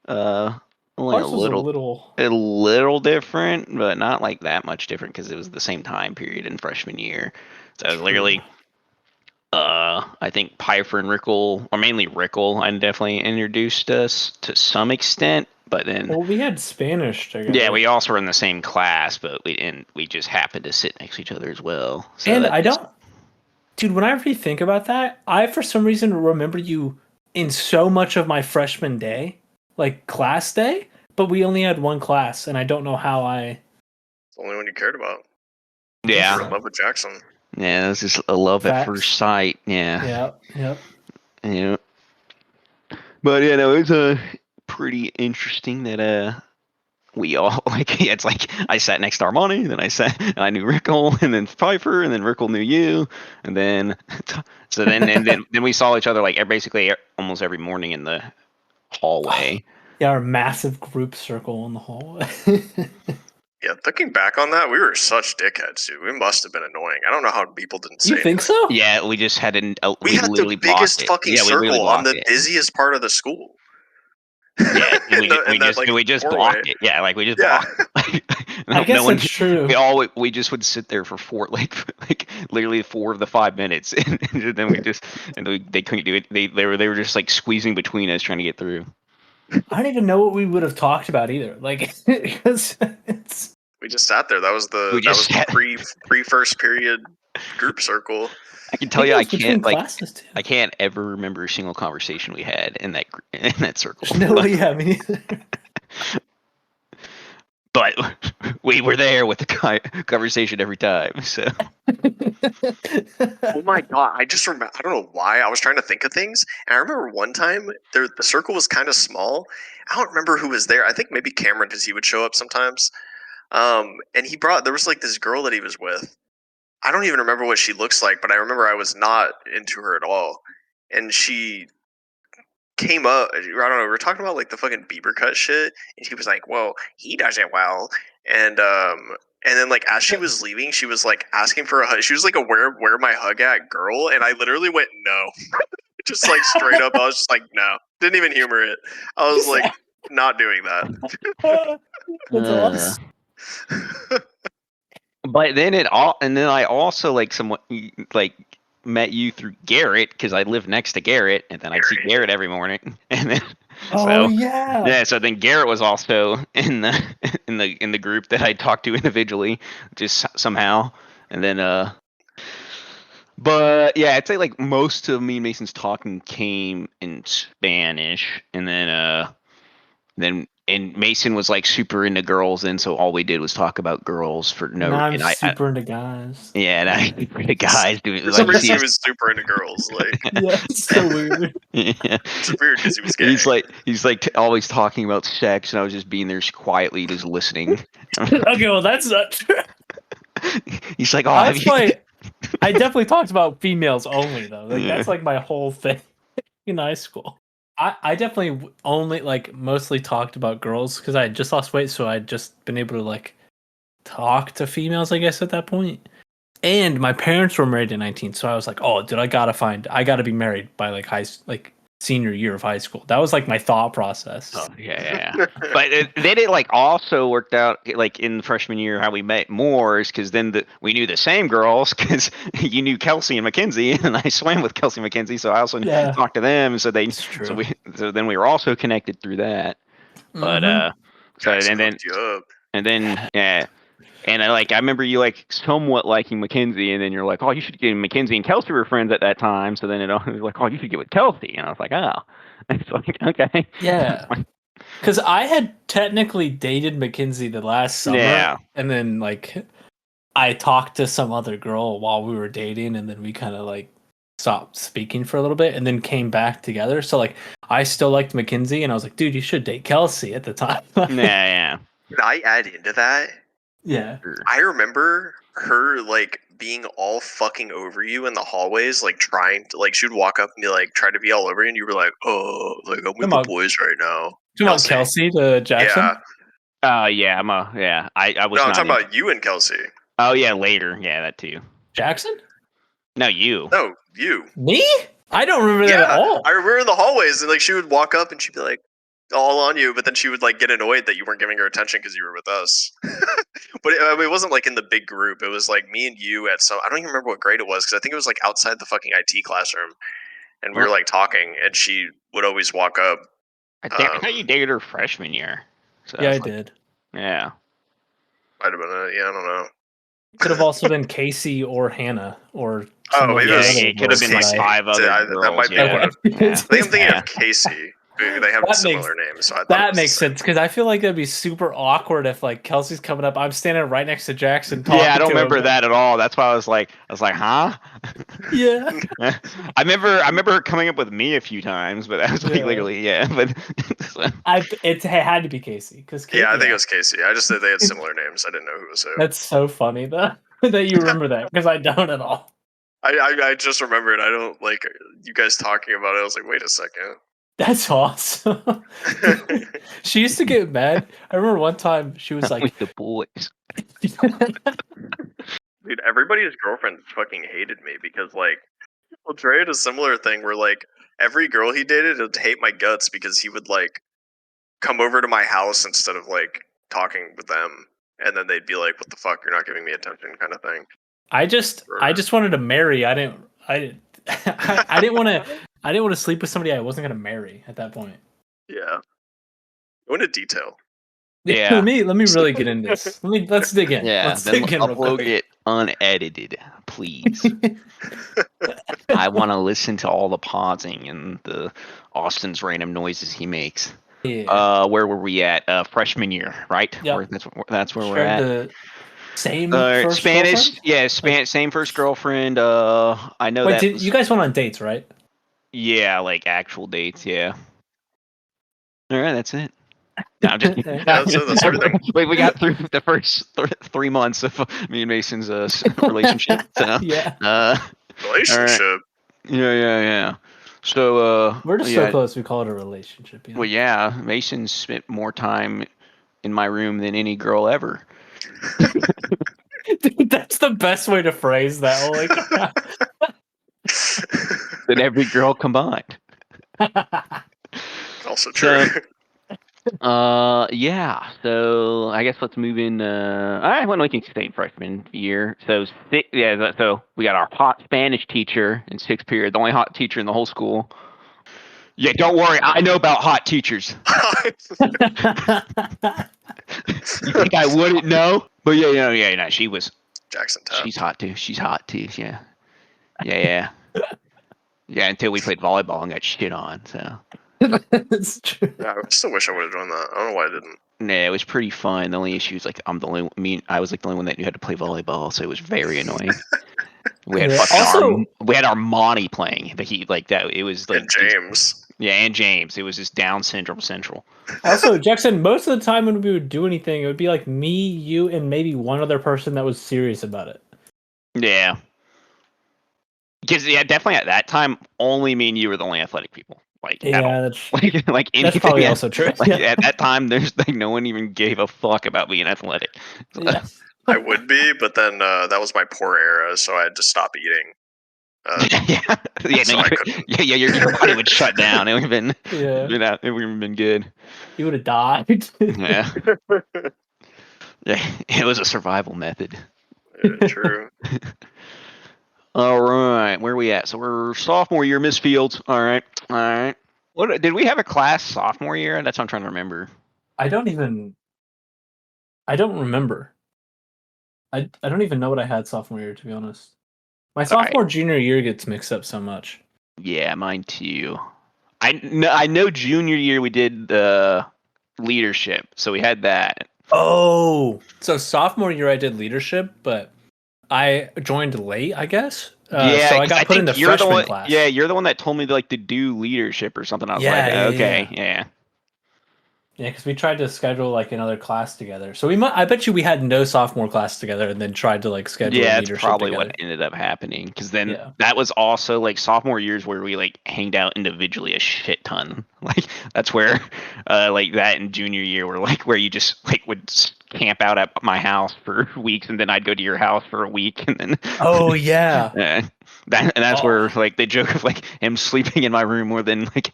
Only Ours was a little different, but not like that much different because it was the same time period in freshman year. So it was literally, I think Pifer and Rickle, or mainly Rickle, and definitely introduced us to some extent. But then, Well, we had Spanish together. yeah, we also were in the same class, but we just happened to sit next to each other as well. So And I don't, dude. When I rethink about that, I for some reason remember you in so much of my freshman day, like class day. But we only had one class, and I don't know how I. It's the only one you cared about. Yeah. You were in love with Jackson. Yeah, it was just a love at Facts. first sight. Yeah. Yep. Yeah. But yeah, no, it was pretty interesting that we all it's like I sat next to Armani, then I knew Rickle, and then Piper, and then Rickle knew you, and then then we saw each other like basically almost every morning in the hallway. Yeah, our massive group circle in the hallway. Yeah, looking back on that, we were such dickheads, dude. We must have been annoying. I don't know how people didn't say You think anything. so? Yeah, we just had We had literally the blocked biggest it. fucking Yeah, we literally circle on blocked the it. busiest part of the school. Yeah, and In that, like, we just doorway. blocked it. Yeah, like we just Yeah. blocked it. I guess that's true. We just would sit there for like literally 4 of the 5 minutes, and then they couldn't do it. They were just like squeezing between us trying to get through. I don't even know what we would have talked about either. Like, because it's. We just sat there. That was the pre first period group circle. I can tell you, I between can't like classes too. I can't ever remember a single conversation we had in that circle. No, yeah, me neither. But we were there with the conversation every time. So. Oh my god! I just remember. I don't know why. I was trying to think of things, and I remember one time the circle was kind of small. I don't remember who was there. I think maybe Cameron, because he would show up sometimes. And there was like this girl that he was with. I don't even remember what she looks like, but I remember I was not into her at all. And she came up, I don't know, we were talking about like the fucking Bieber cut shit, and she was like, "Well, he does it well." And then like as she was leaving, she was like asking for a hug. She was like a where my hug at girl, and I literally went no. Just like straight up, I was just like no. Didn't even humor it. I was like not doing that. That's awesome. But then I also like somewhat like met you through Garrett because I live next to Garrett, and then I'd see Garrett every morning, and then so then Garrett was also in the group that I talked to individually, just somehow, and then but yeah, I'd say like most of me and Mason's talking came in Spanish, and then and Mason was like super into girls, and so all we did was talk about girls for no. Now I'm and super into guys. Yeah, and I into guys. Dude, for some reason, he was super into girls. Like, yeah, it's so weird. Yeah, it's weird because he was gay. He's like always talking about sex, and I was just being there quietly, just listening. Okay, well that's not true. He's like, oh, I definitely talked about females only though. Like that's like my whole thing in high school. I definitely only like mostly talked about girls because I had just lost weight, so I'd just been able to like talk to females, I guess, at that point. And my parents were married at 19, so I was like, oh, dude, I gotta be married by like senior year of high school. That was like my thought process. Oh, yeah. But then it like also worked out like in freshman year how we met more is because then we knew the same girls because you knew Kelsey and Mackenzie, and I swam with Kelsey and Mackenzie, so I also talked to them. So then we were also connected through that. But and then yeah. And I remember you like somewhat liking Mackenzie, and then you're like, oh, you should get Mackenzie and Kelsey were friends at that time. So then it was like, oh, you should get with Kelsey, and I was like, oh, it's like okay, yeah, because I had technically dated Mackenzie the last summer, and then like I talked to some other girl while we were dating, and then we kind of like stopped speaking for a little bit, and then came back together. So like I still liked Mackenzie, and I was like, dude, you should date Kelsey at the time. Yeah. Did I add into that? Yeah. I remember her like being all fucking over you in the hallways, like trying to like she'd walk up and be like try to be all over you, and you were like, oh, like I'm with the boys right now. Come on, Kelsey to Jackson. Yeah. I was. No, I'm talking about you and Kelsey. Oh yeah, later. Yeah, that too. Jackson? No, you. No, you. Me? I don't remember that at all. I remember in the hallways, and like she would walk up and she'd be like all on you, but then she would like get annoyed that you weren't giving her attention because you were with us. But it wasn't like in the big group. It was like me and you at some. I don't even remember what grade it was because I think it was like outside the fucking IT classroom, and we were like talking, and she would always walk up. I thought you dated her freshman year. So yeah, I did. Yeah. Might have been I don't know. Could have also been Casey or Hannah or. Maybe it could have been like 5 other girls. That might be one of. I think I'm thinking of Casey. They have similar names, so that makes sense because I feel like it'd be super awkward if like Kelsey's coming up, I'm standing right next to Jackson. Yeah, I don't remember that at all. That's why I was like, huh? Yeah. I remember her coming up with me a few times, but that was like literally But it had to be Casey because I think it was Casey. I just said they had similar names. I didn't know who was who. That's so funny though that you remember that because I don't at all. I just remembered. I don't like you guys talking about it. I was like, wait a second. That's awesome. She used to get mad. I remember one time she was like, with the boys. Dude, everybody's girlfriend fucking hated me because, like, well, Dre had a similar thing where, like, every girl he dated would hate my guts because he would, like, come over to my house instead of, like, talking with them. And then they'd be like, what the fuck, you're not giving me attention, kind of thing. I just wanted to marry. I didn't want to sleep with somebody I wasn't going to marry at that point. Yeah. Go into detail. Yeah. Let me really get into this. Let's dig in. Yeah, Let's then dig in real upload quick. it unedited, please. I want to listen to all the pausing and the Austen's random noises he makes. Yeah. Where were we at? Freshman year, right? Yep. That's where we're Shared at. the same first Spanish, girlfriend? yeah, same first girlfriend. I know Wait, that. you guys went on dates, right? Yeah, like actual dates. Yeah. All right, that's it. No, I'm just Okay. That's everything. Wait, we got through the first 3 months of me and Mason's relationship. So, Yeah. Relationship. Yeah. So, We're just yeah, so close we call it a relationship. You know? well, yeah, Mason spent more time in my room than any girl ever. Dude, that's the best way to phrase that. Holy crap. Than every girl combined. Also true. Yeah. So I guess let's move in. I went to State freshman year. So so we got our hot Spanish teacher in 6th period, the only hot teacher in the whole school. Yeah, don't worry. I know about hot teachers. You think I wouldn't know? But yeah. She was. Jackson Tapp. She's hot too. Yeah. Yeah. Until we played volleyball and got shit on. So. That's true. Yeah, I still wish I would have joined that. I don't know why I didn't. Yeah, it was pretty fun. The only issue is like I was like the only one that knew how to play volleyball, so it was very annoying. We had we had Armani playing, but he like that. It was like And James. And James. It was just Down Syndrome Central. Also, Jackson, most of the time when we would do anything, it would be like me, you, and maybe one other person that was serious about it. Yeah. Because definitely at that time, only me and you were the only athletic people. Like that's anything, probably also true. Like, at that time, there's like no one even gave a fuck about being athletic. So, Yeah. I would be, but then that was my poor era, so I had to stop eating. Your body would shut down. It would have been Yeah. it would have been good. You would have died. Yeah. Yeah, it was a survival method. Yeah, true. All right, where are we at? So we're sophomore year, Miss Fields. All right. What did we have a class sophomore year? That's what I'm trying to remember. I don't remember. I don't even know what I had sophomore year, to be honest. My sophomore junior year gets mixed up so much. Yeah, mine too. I know junior year we did leadership, so we had that. Oh, so sophomore year I did leadership, but I joined late, I guess. So I got put into freshman class. Yeah, you're the one that told me to do leadership or something. I was okay. Yeah, because we tried to schedule like another class together. So I bet you we had no sophomore class together, and then tried to like schedule. Yeah, leadership that's probably together. what ended up happening. Because then that was also like sophomore years where we like hanged out individually a shit ton. Like that's where, like that in junior year were like where you just like would camp out at my house for weeks, and then I'd go to your house for a week, and then. Oh yeah. That's where like they joke of like him sleeping in my room more than like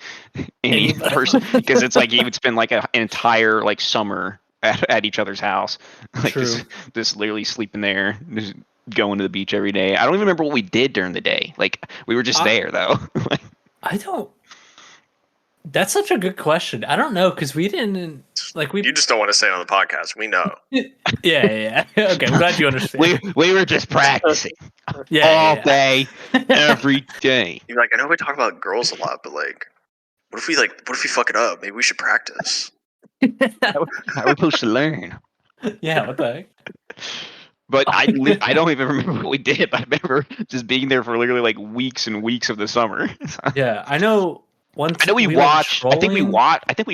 any person, because it's like he would spend like an entire like summer at each other's house, like just literally sleeping there, just going to the beach every day. I don't even remember what we did during the day. Like we were just there though. I don't. That's such a good question. I don't know because we didn't like we. You just don't want to say it on the podcast. We know. Yeah. Okay, I'm glad you understand. We were just practicing all day, every day. You're like, I know we talk about girls a lot, but like, what if we fuck it up? Maybe we should practice. How are we supposed to learn? Yeah, what the heck? But I don't even remember what we did. But I remember just being there for literally like weeks and weeks of the summer. Yeah, I know. I know we watched. I think we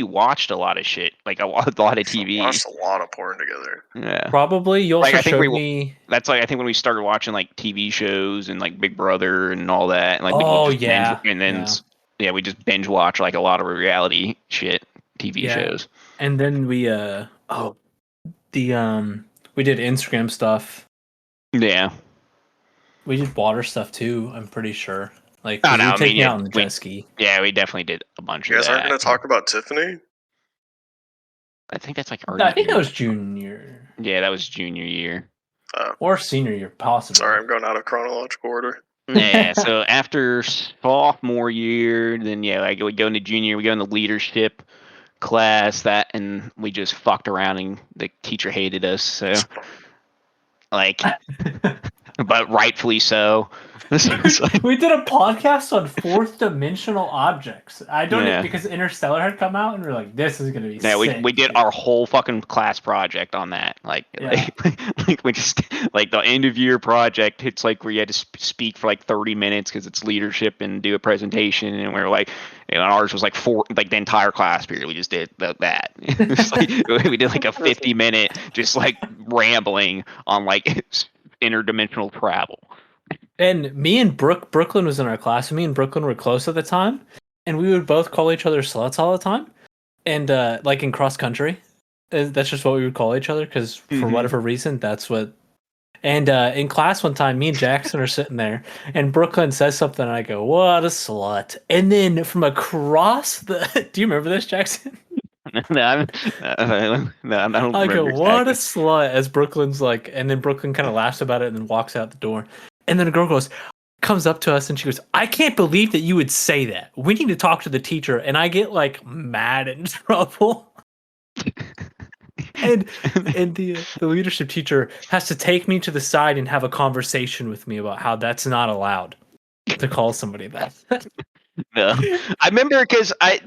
watched a lot of shit, like a lot of TV. We watched a lot of porn together. Yeah, probably. You also showed me. That's like I think when we started watching like TV shows and like Big Brother and all that. And, like, yeah, we just binge watch like a lot of reality shit, TV shows. And then we we did Instagram stuff. Yeah. We did water stuff too, I'm pretty sure. Like, Oh, we no, were I mean, taking yeah, out on the jet ski. Yeah, we definitely did a bunch You of guys aren't that. going to talk about Tiffany? I think that's like I think that was junior. Yeah, that was junior year. Or senior year, possibly. Sorry, I'm going out of chronological order. Yeah, so after sophomore year, then we go into junior, we go into leadership class, and we just fucked around and the teacher hated us, so like but rightfully so. We did a podcast on fourth dimensional objects. I don't Yeah. because Interstellar had come out and we are like, this is gonna be Yeah, sick. we did our whole fucking class project on that. Like we just like the end of year project. It's like where you had to speak for like 30 minutes because it's leadership and do a presentation, and we were like, ours was like the entire class period. We just did that. It's like, we did like a 50-minute just like rambling on like interdimensional travel. And me and Brooklyn was in our class, and me and Brooklyn were close at the time, and we would both call each other sluts all the time. And like in cross country, that's just what we would call each other because for whatever reason, that's what. And in class one time, me and Jackson are sitting there, and Brooklyn says something, and I go, "What a slut!" And then from across the, do you remember this, Jackson? No, I don't I go, remember "What a exactly. slut!" As Brooklyn's like, and then Brooklyn kind of laughs about it and then walks out the door. And then a girl comes up to us and she goes, "I can't believe that you would say that. We need to talk to the teacher." And I get like mad and in trouble. and the leadership teacher has to take me to the side and have a conversation with me about how that's not allowed to call somebody that. No, I remember because I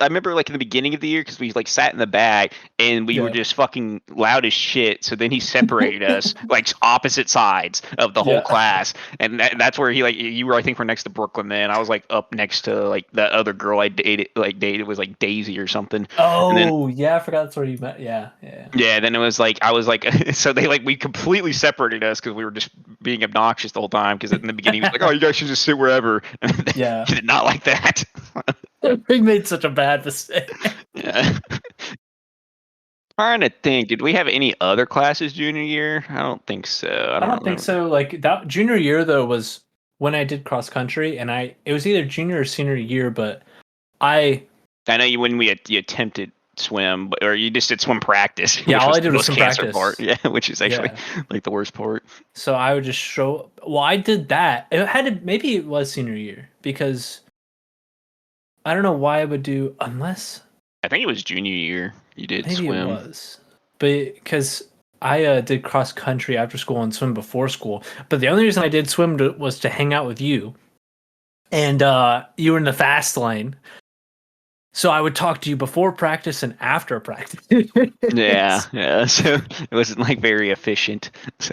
remember like in the beginning of the year because we like sat in the back and we were just fucking loud as shit. So then he separated us like opposite sides of the whole class, and that's where he like you were I think were next to Brooklyn. Then I was like up next to like that other girl I dated was like Daisy or something. Oh yeah, I forgot that's where you met. Yeah. Yeah, then it was like I was like so they like we completely separated us because we were just being obnoxious the whole time because in the beginning he was like, "Oh, you guys should just sit wherever." Yeah. He did not like that. We made such a bad mistake. Yeah. Trying to think, did we have any other classes junior year? I don't think so. I don't think so. Like that junior year though was when I did cross country, and it was either junior or senior year, but I know you when you attempted swim, or you just did swim practice. Yeah, all I did was the swim cancer practice. part. Yeah, which is actually like the worst part. So I would just show. Well, I did that. It had to. Maybe it was senior year because I don't know why I would do unless. I think it was junior year. You did maybe swim. It was, but because I did cross country after school and swim before school. But the only reason I did swim was to hang out with you, and you were in the fast lane. So I would talk to you before practice and after practice. Yeah. So it wasn't like very efficient.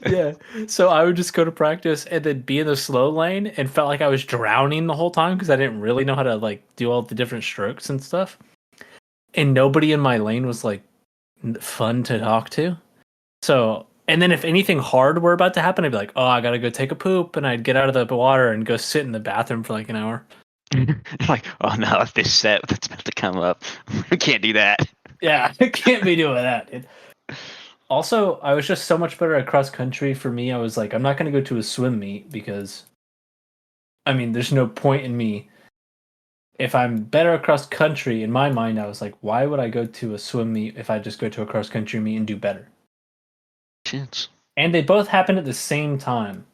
Yeah. So I would just go to practice and then be in the slow lane and felt like I was drowning the whole time because I didn't really know how to like do all the different strokes and stuff. And nobody in my lane was like fun to talk to. So, and then if anything hard were about to happen, I'd be like, "Oh, I gotta go take a poop," and I'd get out of the water and go sit in the bathroom for like an hour. Like, oh no, this set that's about to come up. We can't do that. Yeah, I can't be doing that, dude. Also, I was just so much better at cross country. For me, I was like, I'm not going to go to a swim meet because, I mean, there's no point in me. If I'm better at cross country, in my mind, I was like, why would I go to a swim meet if I just go to a cross country meet and do better? Chance. And they both happened at the same time.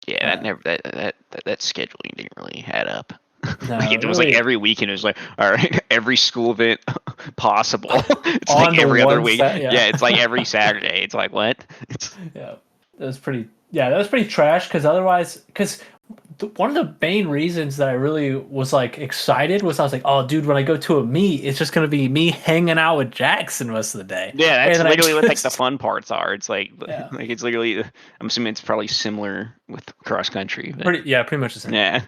Yeah, that scheduling didn't really add up. No, like it was like every weekend. It was like, all right, every school event possible. It's On like every other one week. Yeah, it's like every Saturday. It's like what? Yeah, that was pretty. Yeah, that was pretty trash. Because otherwise, one of the main reasons that I really was like excited was I was like, "Oh, dude, when I go to a meet, it's just gonna be me hanging out with Jackson most of the day." Yeah, that's literally what like the fun parts are. It's like, Yeah. like it's literally. I'm assuming it's probably similar with cross country. But pretty much the same. Yeah.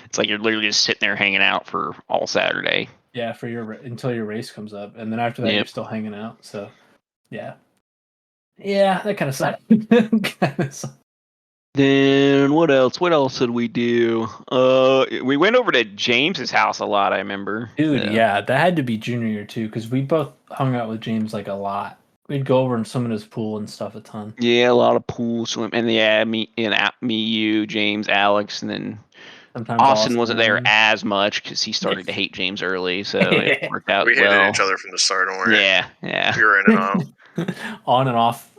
It's like you're literally just sitting there hanging out for all Saturday. Yeah, for until your race comes up, and then after that you're still hanging out. So, yeah, that kind of sucks. Then what else? What else did we do? We went over to James's house a lot. I remember. Dude, yeah, that had to be junior year too, because we both hung out with James like a lot. We'd go over and swim in his pool and stuff a ton. Yeah, a lot of pool swim, and me, you, James, Alex, and then Sometimes Austen wasn't there as much because he started to hate James early, so it worked out We hated well. each other from the start. Don't worry. Yeah. We were in and out. On and off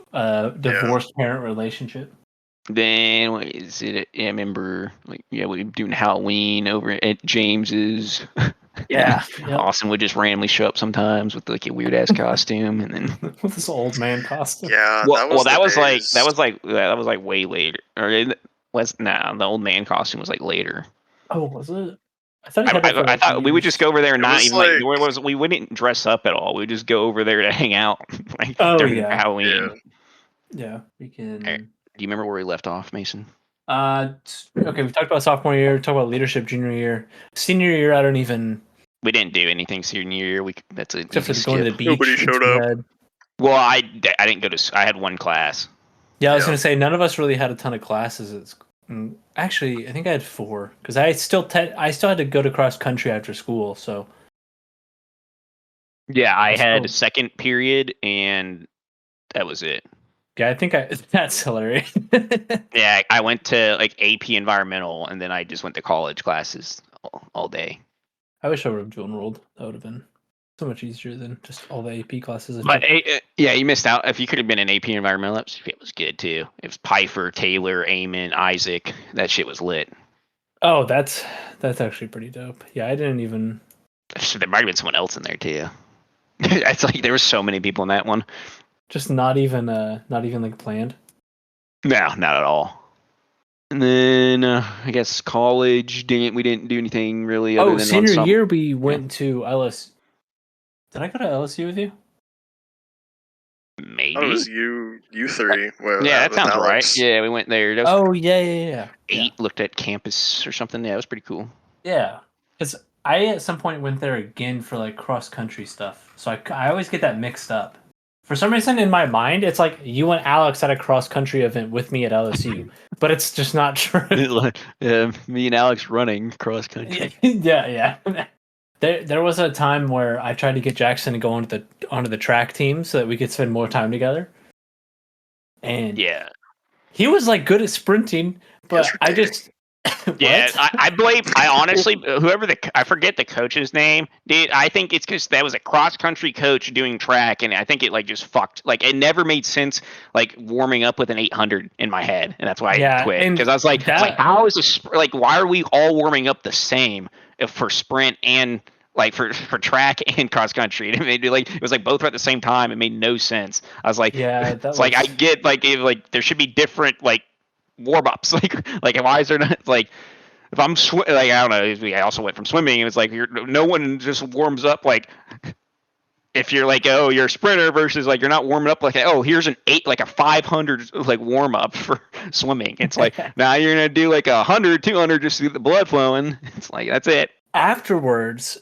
divorced parent relationship. Then what is it? I remember, we were doing Halloween over at James's. Yeah. Austen would just randomly show up sometimes with like a weird ass costume, and then with this old man costume. Yeah, that was like way later. Or the old man costume was like later. Oh, was it? I thought I thought we would just go over there and not even like we wouldn't dress up at all. We would just go over there to hang out during Halloween. Yeah, we can. Right. Do you remember where we left off, Mason? Okay, we talked about sophomore year, we talked about leadership junior year. Senior year, I don't even. We didn't do anything senior year. That's a except for going to the beach. Nobody showed up. Well, I didn't go to. I had one class. Yeah, I was gonna say none of us really had a ton of classes. Actually, I think I had 4 because I still had to go to cross country after school. So. Yeah, I had a second period, and that was it. Yeah, I think that's hilarious. Yeah, I went to like AP environmental, and then I just went to college classes all day. I wish I would have dual enrolled. That would have been so much easier than just all the AP classes. But yeah, you missed out. If you could have been an AP environmental, it was good too. It was Pifer, Taylor, Eamon, Isaac. That shit was lit. Oh, that's actually pretty dope. Yeah, I didn't even. So there might have been someone else in there too. It's like there were so many people in that one. Just not even like planned. No, not at all. And then I guess college we didn't do anything really. Other than senior year we went to LSU. Did I go to LSU with you? Maybe. Oh, it was you three. Well, yeah, that sounds Alex. right. Yeah, we went there. Yeah. 8 looked at campus or something. Yeah, it was pretty cool. Yeah, because I at some point went there again for like cross country stuff. So I always get that mixed up. For some reason in my mind, it's like you and Alex at a cross country event with me at LSU, but it's just not true. Me and Alex running cross country. Yeah. There was a time where I tried to get Jackson to go onto the track team so that we could spend more time together. And yeah, he was like good at sprinting, but I just yeah, I honestly, I forget the coach's name, dude. I think it's because that was a cross country coach doing track, and I think it like just fucked. Like it never made sense, like warming up with an 800 in my head, and that's why I quit. Because I was like, how is this? Like, why are we all warming up the same for sprint and like for track and cross country? And it was like both at the same time. It made no sense. I was like, like I get like there should be different like warm ups. Like why is there not like if I'm like I don't know. I also went from swimming. It was like no one just warms up like if you're like you're a sprinter versus like you're not warming up like here's an 500 like warm up for swimming. It's like now you're gonna do like 100, 200 just to get the blood flowing. It's like that's it. Afterwards,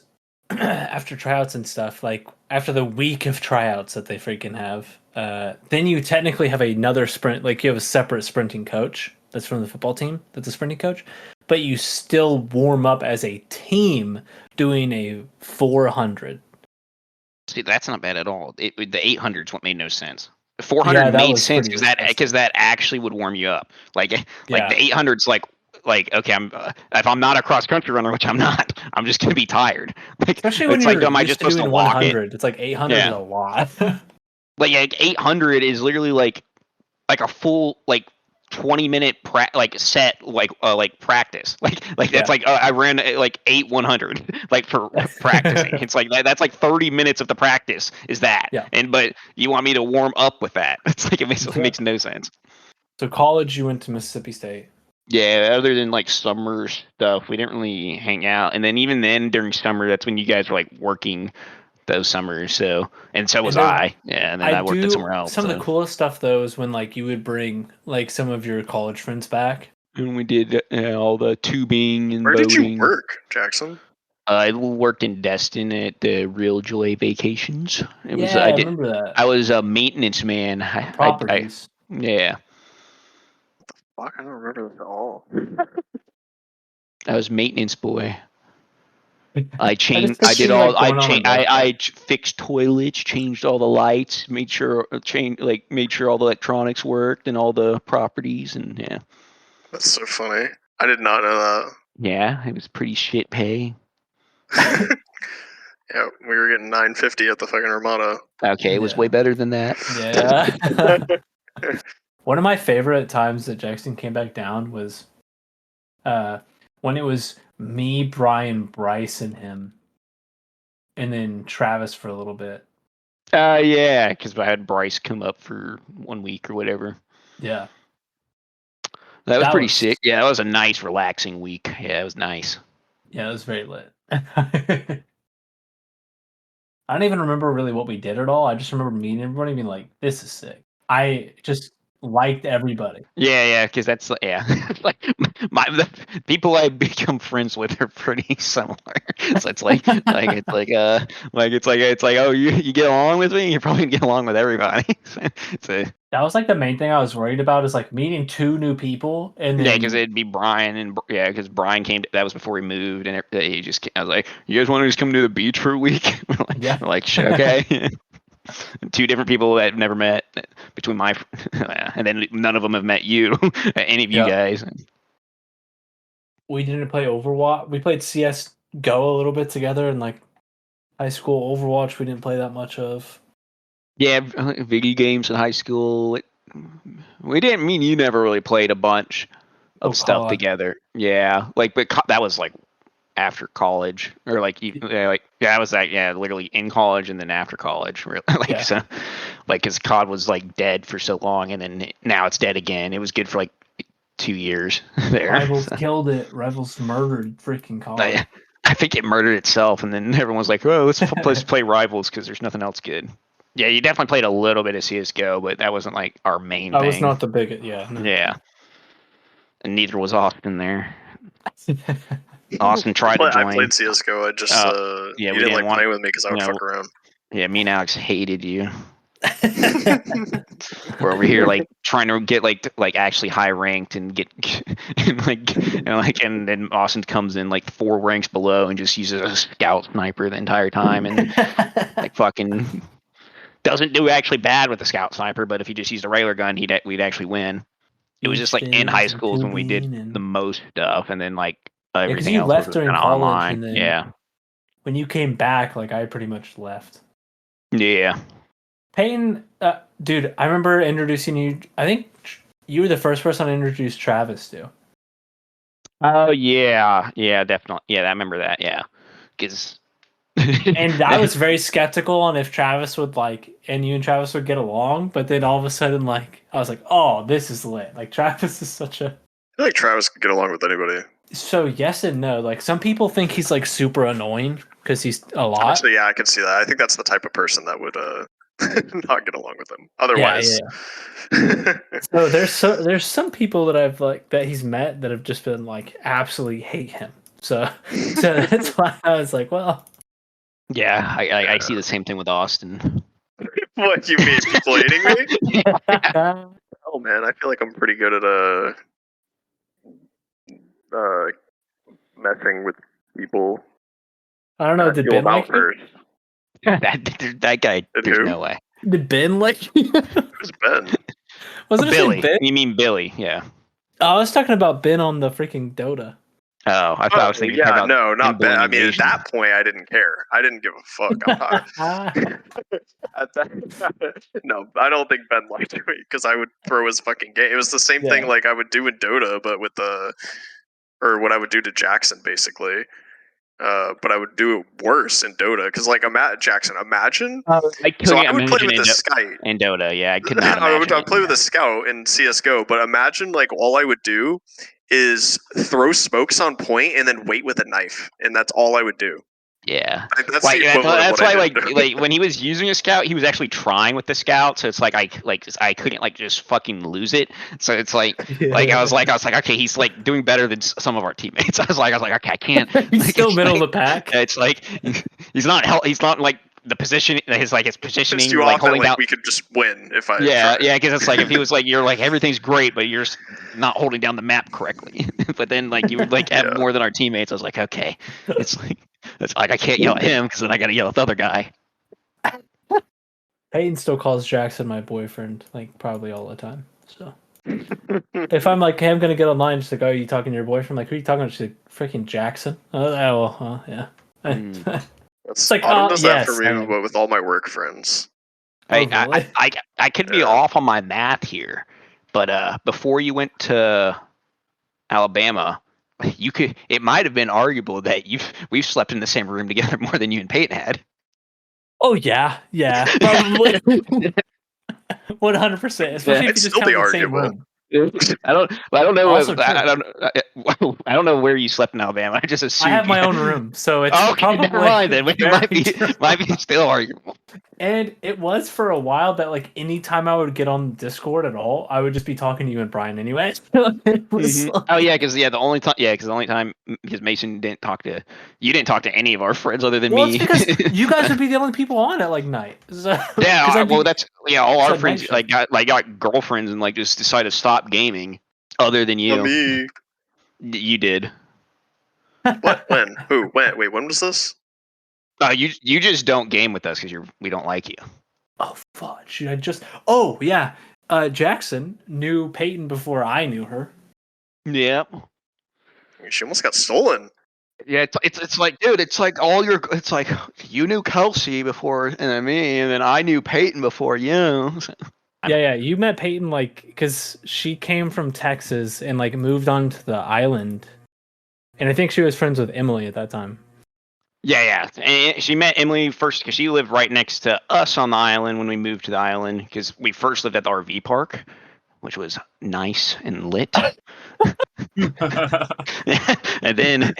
after tryouts and stuff, like after the week of tryouts that they freaking have, then you technically have another sprint. Like you have a separate sprinting coach that's from the football team. That's a sprinting coach, but you still warm up as a team doing a 400. See, that's not bad at all. The 800's what made no sense. The 400 made sense because that actually would warm you up. Like the 800's like okay, if I'm not a cross country runner, which I'm not, I'm just gonna be tired. Like, especially when you're am I just supposed to walk 100? It's like 800 is a lot. like 800 is literally like a full like 20-minute set like practice. Like that's like I ran like 8 100 like for practicing. It's like that's like 30 minutes of the practice is that. Yeah. But you want me to warm up with that? It's like it makes no sense. So college, you went to Mississippi State. Yeah, other than like summer stuff, we didn't really hang out. And then even then during summer, that's when you guys were like working those summers. So was I. Yeah, and then I worked at somewhere else. Some of the coolest stuff though is when like you would bring like some of your college friends back. And we did all the tubing and Where boating. did you work, Jackson? I worked in Destin at the Real Joy Vacations. I remember that. I was a maintenance man. Properties. Yeah. Fuck, I don't remember this at all. I was maintenance boy. I just changed. picture I did you, all. like, going on a road I fixed toilets, changed all the lights, made sure all the electronics worked and all the properties, and yeah. That's so funny. I did not know Yeah, it was pretty shit pay. that. Yeah, we were getting $9.50 at the fucking Ramada. Okay, it was Yeah. way better than that. Yeah. One of my favorite times that Jackson came back down was when it was me, Brian, Bryce, and him, and then Travis for a little bit. Yeah, because I had Bryce come up for 1 week or whatever. Yeah. That was pretty sick. Yeah, that was a nice, relaxing week. Yeah, it was nice. Yeah, it was very lit. I don't even remember really what we did at all. I just remember meeting everybody and being like, this is sick. I just liked everybody. Yeah, because that's like the people I become friends with are pretty similar. So it's like oh you get along with me, you're probably gonna get along with everybody. So that was like the main thing I was worried about is like meeting 2 new people and then because it'd be Brian and because Brian came. That was before he moved, and he just. I was like, you guys want to just come to the beach for a week? Yeah. Like sure, okay. 2 different people that I've never met between my, and then none of them have met you, any of you guys. We didn't play Overwatch. We played CS:GO a little bit together, and like high school Overwatch, we didn't play that much of. Yeah, video games in high school. We didn't mean you never really played a bunch of stuff together. Yeah, like but that was like after college or like I was like literally in college and then after college so like because COD was like dead for so long and then now it's dead again. It was good for like 2 years there. Rivals killed it. Rivals murdered freaking COD. I think it murdered itself and then everyone's like, oh, let's play Rivals because there's nothing else good. Yeah, you definitely played a little bit of CSGO, but that wasn't like our main thing. That was not the biggest. Yeah. No. Yeah. And neither was Austen there. Austen tried to join. I played CSGO. I just you didn't like playing with me because I would fuck around. Yeah, me and Alex hated you. We're over here like trying to get like actually high ranked and get and then Austen comes in like 4 ranks below and just uses a scout sniper the entire time and like fucking doesn't do actually bad with the scout sniper, but if he just used a regular gun, we'd actually win. It was just like in high schools when we did the most stuff, and then like everything else left was during kind of college, online. and then Yeah. When you came back, like I pretty much left. Yeah. Peyton, dude, I remember introducing you. I think you were the first person I introduced Travis to. Oh yeah, definitely. Yeah, I remember that. Yeah, because. And I was very skeptical on if Travis would and you and Travis would get along, but then all of a sudden, I was like, oh, this is lit. Like, Travis is such a... I feel like Travis could get along with anybody. So, yes and no. Like, some people think he's, super annoying because he's a lot. Actually, yeah, I can see that. I think that's the type of person that would not get along with him. Otherwise... Yeah. So, there's some people that I've, that he's met that have just been, absolutely hate him. So that's why I was like, well... Yeah, I see the same thing with Austen. What, you mean people hating me? Oh man, I feel like I'm pretty good at messing with people. I don't know, did Ben like you? that guy, there's no way. Did Ben like you? Who's Ben? Wasn't Billy. Ben? You mean Billy, yeah. Oh, I was talking about Ben on the freaking Dota. Oh, I thought I was thinking about no, not Ben. I mean, at that point, I didn't care. I didn't give a fuck. No, I don't think Ben liked me because I would throw his fucking game. It was the same thing I would do in Dota, but with or what I would do to Jackson, basically. But I would do it worse in Dota because, Jackson, imagine. I would play with the Scout in Dota. Yeah, I could not. I would play with the Scout in CS:GO, but imagine all I would do is throw smokes on point and then wait with a knife, and that's all I would do. Yeah, that's why when he was using a Scout, he was actually trying with the Scout. So it's I couldn't just fucking lose it. So it's I was like okay, he's doing better than some of our teammates. I was like okay, I can't. He's still middle of the pack. It's he's not the position. His positioning, too like often, holding down. we could just win if I. Yeah, tried. yeah, because it's like if he was like you're like everything's great, but you're not holding down the map correctly. But then like you would like have more than our teammates. I was like, okay, it's like I can't yell at him because then I got to yell at the other guy. Peyton still calls Jackson my boyfriend, like probably all the time. So if I'm like, hey, I'm gonna get online, just like, oh, you talking to your boyfriend? Like, who are you talking to? She's like, freaking Jackson. Yeah. It's like, Autumn does that for yes, me, but with all my work friends. Hey, Oh, really? I could be off on my math here, but before you went to Alabama, it might have been arguable that we've slept in the same room together more than you and Peyton had. Oh yeah, probably 100%. Especially if you just still count be the same arguable. room. I don't know. Also I don't know where you slept in Alabama. I just assumed I have my own room, so it's okay, probably never mind then. It might be still arguable. And it was for a while that like anytime I would get on Discord at all, I would just be talking to you and Brian anyway. It was like- Oh yeah, because the only time because Mason didn't talk to any of our friends other than well, me. it's because you guys would be the only people on at like night. So, Yeah, well that's all our it's a friends night shift. got girlfriends and like just decided to stop gaming. Other than you, Me. You did. What? When? Who? When? Wait, when was this? You just don't game with us because we don't like you. Oh fudge! Oh yeah, Jackson knew Peyton before I knew her. Yeah. She almost got stolen. Yeah, it's like, dude, it's like you knew Kelsey before and me, and then I knew Peyton before you. Yeah, you met Peyton like because she came from Texas and like moved on to the island, and I think she was friends with Emily at that time. Yeah. And she met Emily first because she lived right next to us on the island when we moved to the island because we first lived at the RV park, which was nice and lit. and then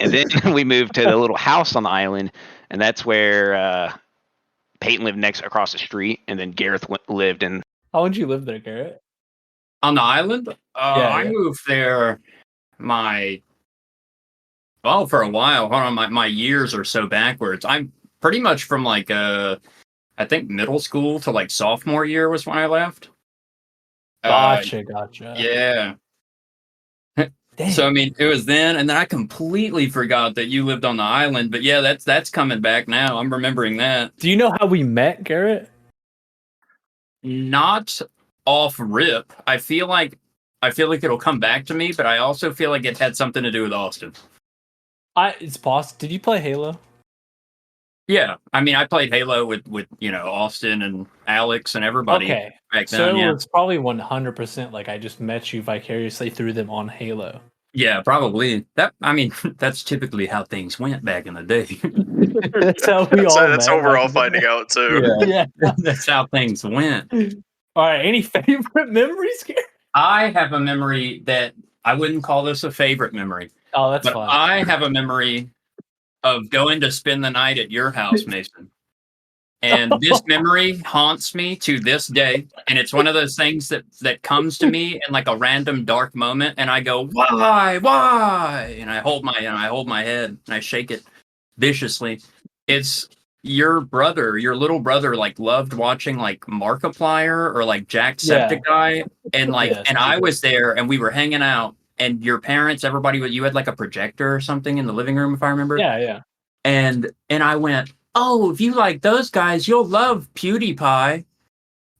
we moved to the little house on the island, and that's where Peyton lived across the street, and then Garrett lived in. How long did you live there, Garrett? On the island? I Yeah. moved there for a while. Hold on, my years are so backwards. I'm pretty much from like I think middle school to like sophomore year was when I left. Gotcha. Yeah. Dang. So I mean, it was then, and then I completely forgot that you lived on the island. But yeah, that's coming back now. I'm remembering that. Do you know how we met, Garrett? Not off rip. I feel like it'll come back to me, but I also feel like it had something to do with Austen. It's possible. Did you play Halo? Yeah, I mean, I played Halo with Austen and Alex and everybody. Okay, back so then, it's probably 100% like I just met you vicariously through them on Halo. Yeah, probably. That's typically how things went back in the day. That's how we all. That's what we're all finding out too. Yeah, that's how things went. All right. Any favorite memories, Garrett? I have a memory that I wouldn't call this a favorite memory. Oh, that's but fine. I have a memory of going to spend the night at your house, Mason. And this memory haunts me to this day. And it's one of those things that comes to me in like a random dark moment. And I go, why? And I hold my head and I shake it viciously. It's your little brother, like loved watching like Markiplier or like Jacksepticeye. And like, and I was there and we were hanging out. And your parents, everybody, you had like a projector or something in the living room, if I remember. Yeah. And I went, oh, if you like those guys, you'll love PewDiePie.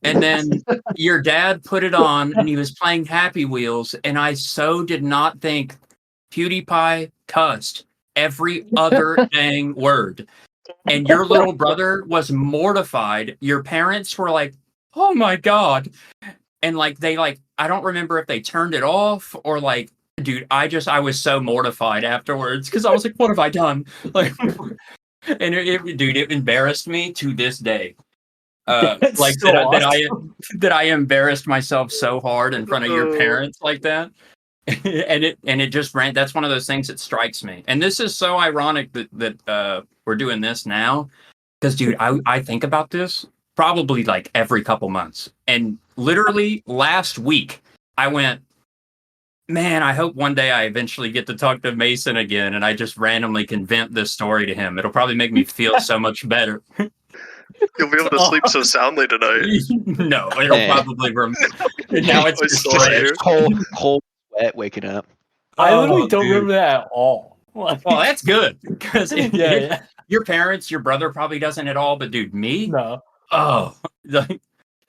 And then your dad put it on and he was playing Happy Wheels. And I so did not think PewDiePie cussed every other dang word. And your little brother was mortified. Your parents were like, oh my God. And like, I don't remember if they turned it off or like, dude, I was so mortified afterwards because I was like, what have I done? Like, and it embarrassed me to this day. Like so that I embarrassed myself so hard in front of your parents like that. and it just ran. That's one of those things that strikes me. And this is so ironic that we're doing this now. Because dude, I think about this probably like every couple months. And literally last week, I went, man, I hope one day I eventually get to talk to Mason again. And I just randomly can vent this story to him. It'll probably make me feel so much better. You'll be able to sleep so soundly tonight. No, it'll probably now it's I just still trash. do. Cold sweat waking up. I literally Oh, don't dude. remember that at all. Like, Well, that's good because yeah. your parents, your brother probably doesn't at all, but dude, me, No. oh, like,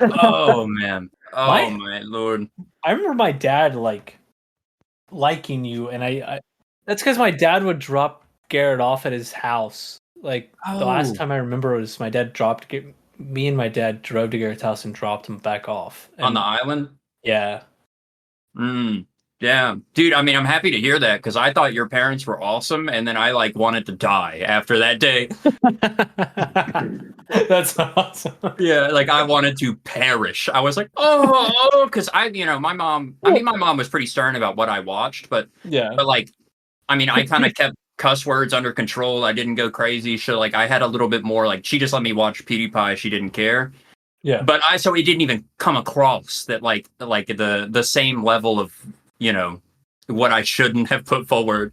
oh man, oh my lord. I remember my dad liking you, and I that's because my dad would drop Garrett off at his house. Like the last Oh. time I remember was my dad me and my dad drove to Garrett's house and dropped him back off On the island. Yeah. Yeah, dude. I mean, I'm happy to hear that because I thought your parents were awesome, and then I wanted to die after that day. That's awesome. Yeah, like I wanted to perish. I was like, oh, because my mom. I mean, my mom was pretty stern about what I watched, but like, I mean, I kind of kept cuss words under control. I didn't go crazy. So like, I had a little bit more. Like, she just let me watch PewDiePie. She didn't care. Yeah, but so it didn't even come across that like the same level of what I shouldn't have put forward.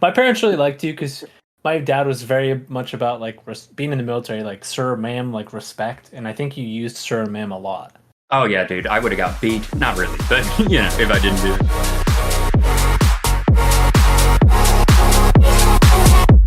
My parents really liked you because my dad was very much about like being in the military, like sir, ma'am, like respect, and I think you used sir, ma'am a lot. Oh yeah, dude, I would have got beat. Not really, but if I didn't do it.